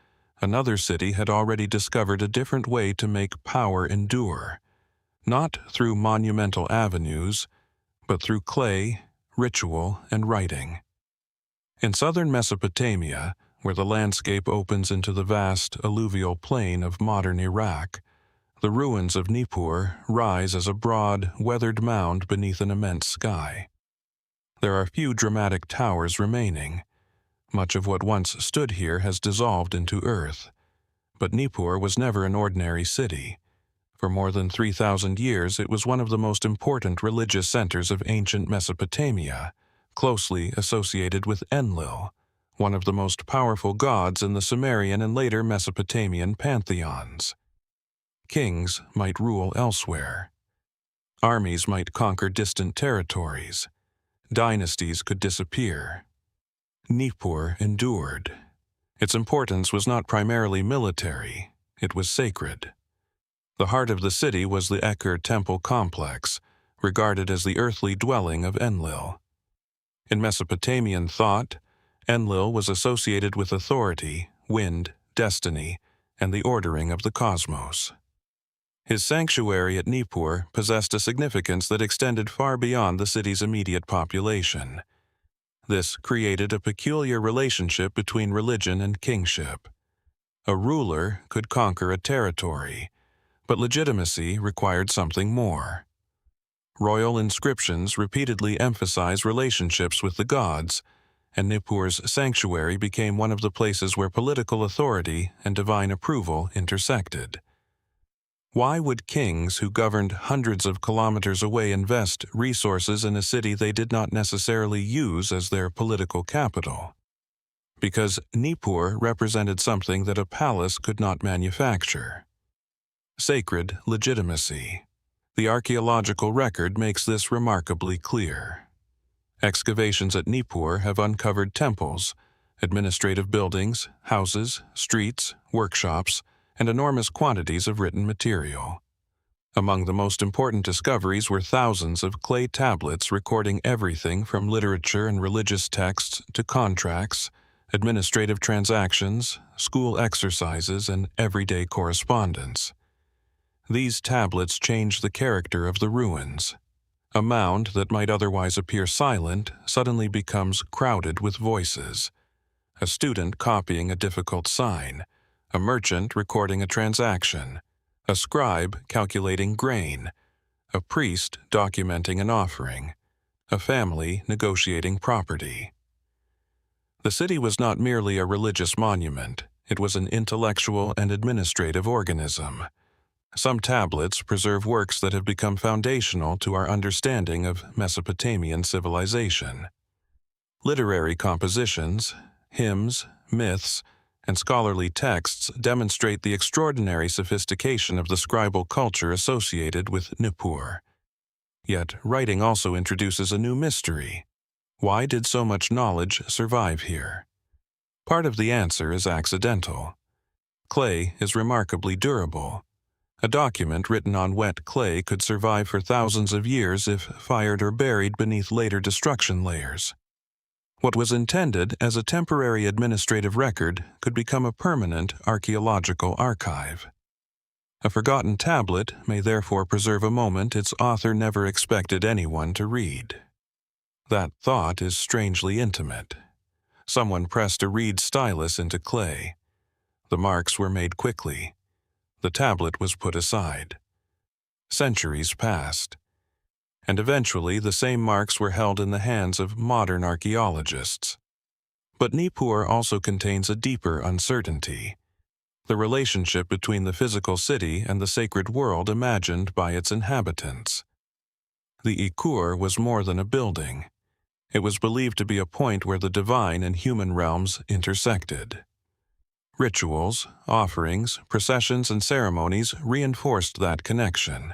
another city had already discovered a different way to make power endure, not through monumental avenues, but through clay, ritual, and writing. In southern Mesopotamia, where the landscape opens into the vast alluvial plain of modern Iraq, the ruins of Nippur rise as a broad, weathered mound beneath an immense sky. There are few dramatic towers remaining. Much of what once stood here has dissolved into earth. But Nippur was never an ordinary city. For more than 3,000 years, it was one of the most important religious centers of ancient Mesopotamia, closely associated with Enlil, one of the most powerful gods in the Sumerian and later Mesopotamian pantheons. Kings might rule elsewhere. Armies might conquer distant territories. Dynasties could disappear. Nippur endured. Its importance was not primarily military, it was sacred. The heart of the city was the Eker temple complex, regarded as the earthly dwelling of Enlil. In Mesopotamian thought, Enlil was associated with authority, wind, destiny, and the ordering of the cosmos. His sanctuary at Nippur possessed a significance that extended far beyond the city's immediate population. This created a peculiar relationship between religion and kingship. A ruler could conquer a territory, but legitimacy required something more. Royal inscriptions repeatedly emphasize relationships with the gods, and Nippur's sanctuary became one of the places where political authority and divine approval intersected. Why would kings who governed hundreds of kilometers away invest resources in a city they did not necessarily use as their political capital? Because Nippur represented something that a palace could not manufacture: sacred legitimacy. The archaeological record makes this remarkably clear. Excavations at Nippur have uncovered temples, administrative buildings, houses, streets, workshops, and enormous quantities of written material. Among the most important discoveries were thousands of clay tablets recording everything from literature and religious texts to contracts, administrative transactions, school exercises, and everyday correspondence. These tablets change the character of the ruins. A mound that might otherwise appear silent suddenly becomes crowded with voices. A student copying a difficult sign, a merchant recording a transaction, a scribe calculating grain, a priest documenting an offering, a family negotiating property. The city was not merely a religious monument, it was an intellectual and administrative organism. Some tablets preserve works that have become foundational to our understanding of Mesopotamian civilization. Literary compositions, hymns, myths, and scholarly texts demonstrate the extraordinary sophistication of the scribal culture associated with Nippur. Yet, writing also introduces a new mystery. Why did so much knowledge survive here? Part of the answer is accidental. Clay is remarkably durable. A document written on wet clay could survive for thousands of years if fired or buried beneath later destruction layers. What was intended as a temporary administrative record could become a permanent archaeological archive. A forgotten tablet may therefore preserve a moment its author never expected anyone to read. That thought is strangely intimate. Someone pressed a reed stylus into clay. The marks were made quickly. The tablet was put aside. Centuries passed, and eventually the same marks were held in the hands of modern archaeologists. But Nippur also contains a deeper uncertainty: the relationship between the physical city and the sacred world imagined by its inhabitants. The Ikur was more than a building. It was believed to be a point where the divine and human realms intersected. Rituals, offerings, processions, and ceremonies reinforced that connection.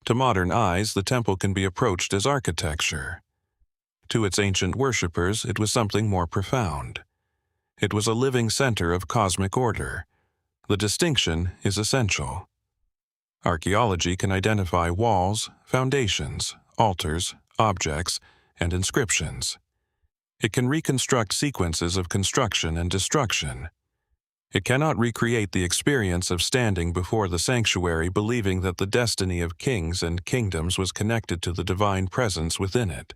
To modern eyes, the temple can be approached as architecture. To its ancient worshippers, it was something more profound. It was a living center of cosmic order. The distinction is essential. Archaeology can identify walls, foundations, altars, objects, and inscriptions. It can reconstruct sequences of construction and destruction. It cannot recreate the experience of standing before the sanctuary believing that the destiny of kings and kingdoms was connected to the divine presence within it.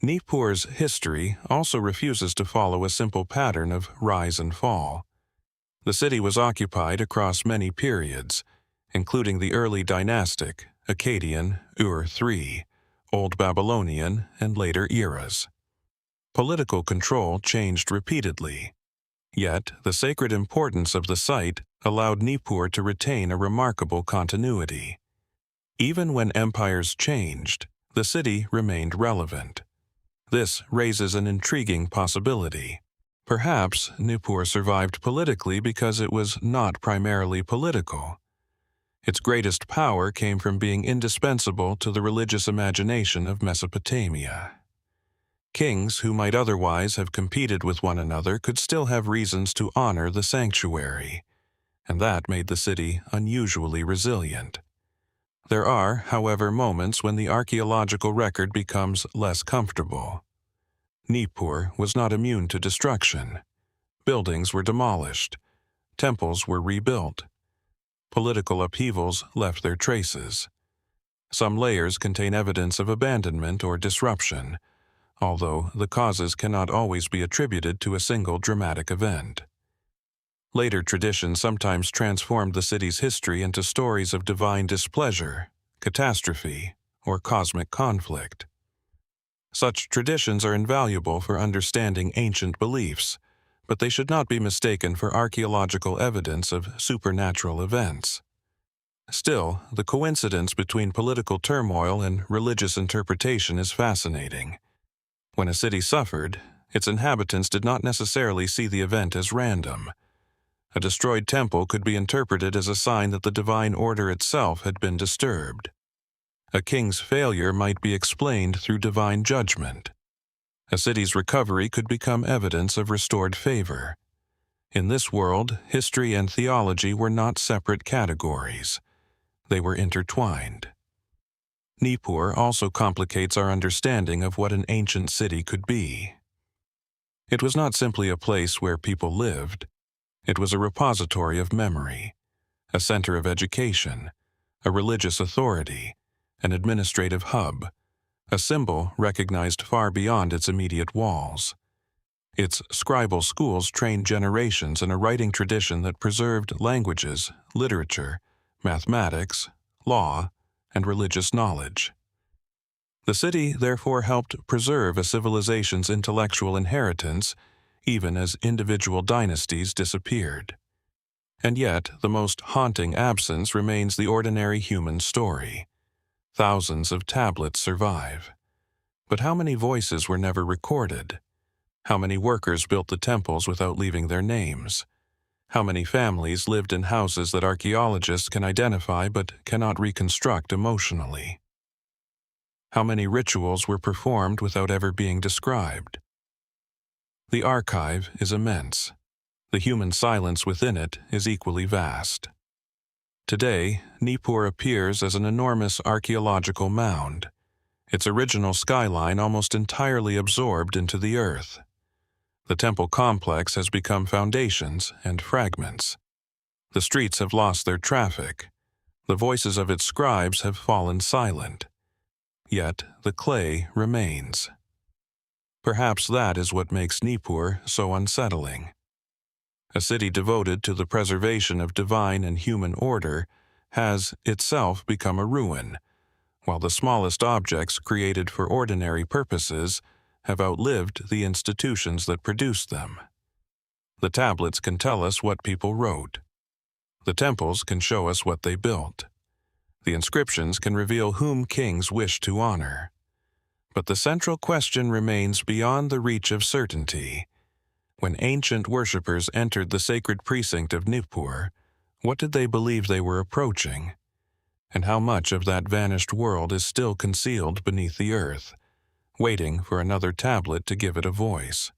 Nippur's history also refuses to follow a simple pattern of rise and fall. The city was occupied across many periods, including the early dynastic, Akkadian, Ur-III, Old Babylonian, and later eras. Political control changed repeatedly, yet the sacred importance of the site allowed Nippur to retain a remarkable continuity. Even when empires changed, the city remained relevant. This raises an intriguing possibility. Perhaps Nippur survived politically because it was not primarily political. Its greatest power came from being indispensable to the religious imagination of Mesopotamia. Kings who might otherwise have competed with one another could still have reasons to honor the sanctuary, and that made the city unusually resilient. There are, however, moments when the archaeological record becomes less comfortable. Nippur was not immune to destruction. Buildings were demolished. Temples were rebuilt. Political upheavals left their traces. Some layers contain evidence of abandonment or disruption, although the causes cannot always be attributed to a single dramatic event. Later traditions sometimes transformed the city's history into stories of divine displeasure, catastrophe, or cosmic conflict. Such traditions are invaluable for understanding ancient beliefs, but they should not be mistaken for archaeological evidence of supernatural events. Still, the coincidence between political turmoil and religious interpretation is fascinating. When a city suffered, its inhabitants did not necessarily see the event as random. A destroyed temple could be interpreted as a sign that the divine order itself had been disturbed. A king's failure might be explained through divine judgment. A city's recovery could become evidence of restored favor. In this world, history and theology were not separate categories. They were intertwined. Nippur also complicates our understanding of what an ancient city could be. It was not simply a place where people lived. It was a repository of memory, a center of education, a religious authority, an administrative hub, a symbol recognized far beyond its immediate walls. Its scribal schools trained generations in a writing tradition that preserved languages, literature, mathematics, law, and religious knowledge. The city therefore helped preserve a civilization's intellectual inheritance even as individual dynasties disappeared. And yet, the most haunting absence remains the ordinary human story. Thousands of tablets survive. But how many voices were never recorded? How many workers built the temples without leaving their names? How many families lived in houses that archaeologists can identify but cannot reconstruct emotionally? How many rituals were performed without ever being described? The archive is immense. The human silence within it is equally vast. Today, Nippur appears as an enormous archaeological mound, its original skyline almost entirely absorbed into the earth. The temple complex has become foundations and fragments. The streets have lost their traffic. The voices of its scribes have fallen silent. Yet the clay remains. Perhaps that is what makes Nippur so unsettling. A city devoted to the preservation of divine and human order has itself become a ruin, while the smallest objects created for ordinary purposes have outlived the institutions that produced them. The tablets can tell us what people wrote. The temples can show us what they built. The inscriptions can reveal whom kings wished to honor. But the central question remains beyond the reach of certainty. When ancient worshippers entered the sacred precinct of Nippur, what did they believe they were approaching? And how much of that vanished world is still concealed beneath the earth, waiting for another tablet to give it a voice?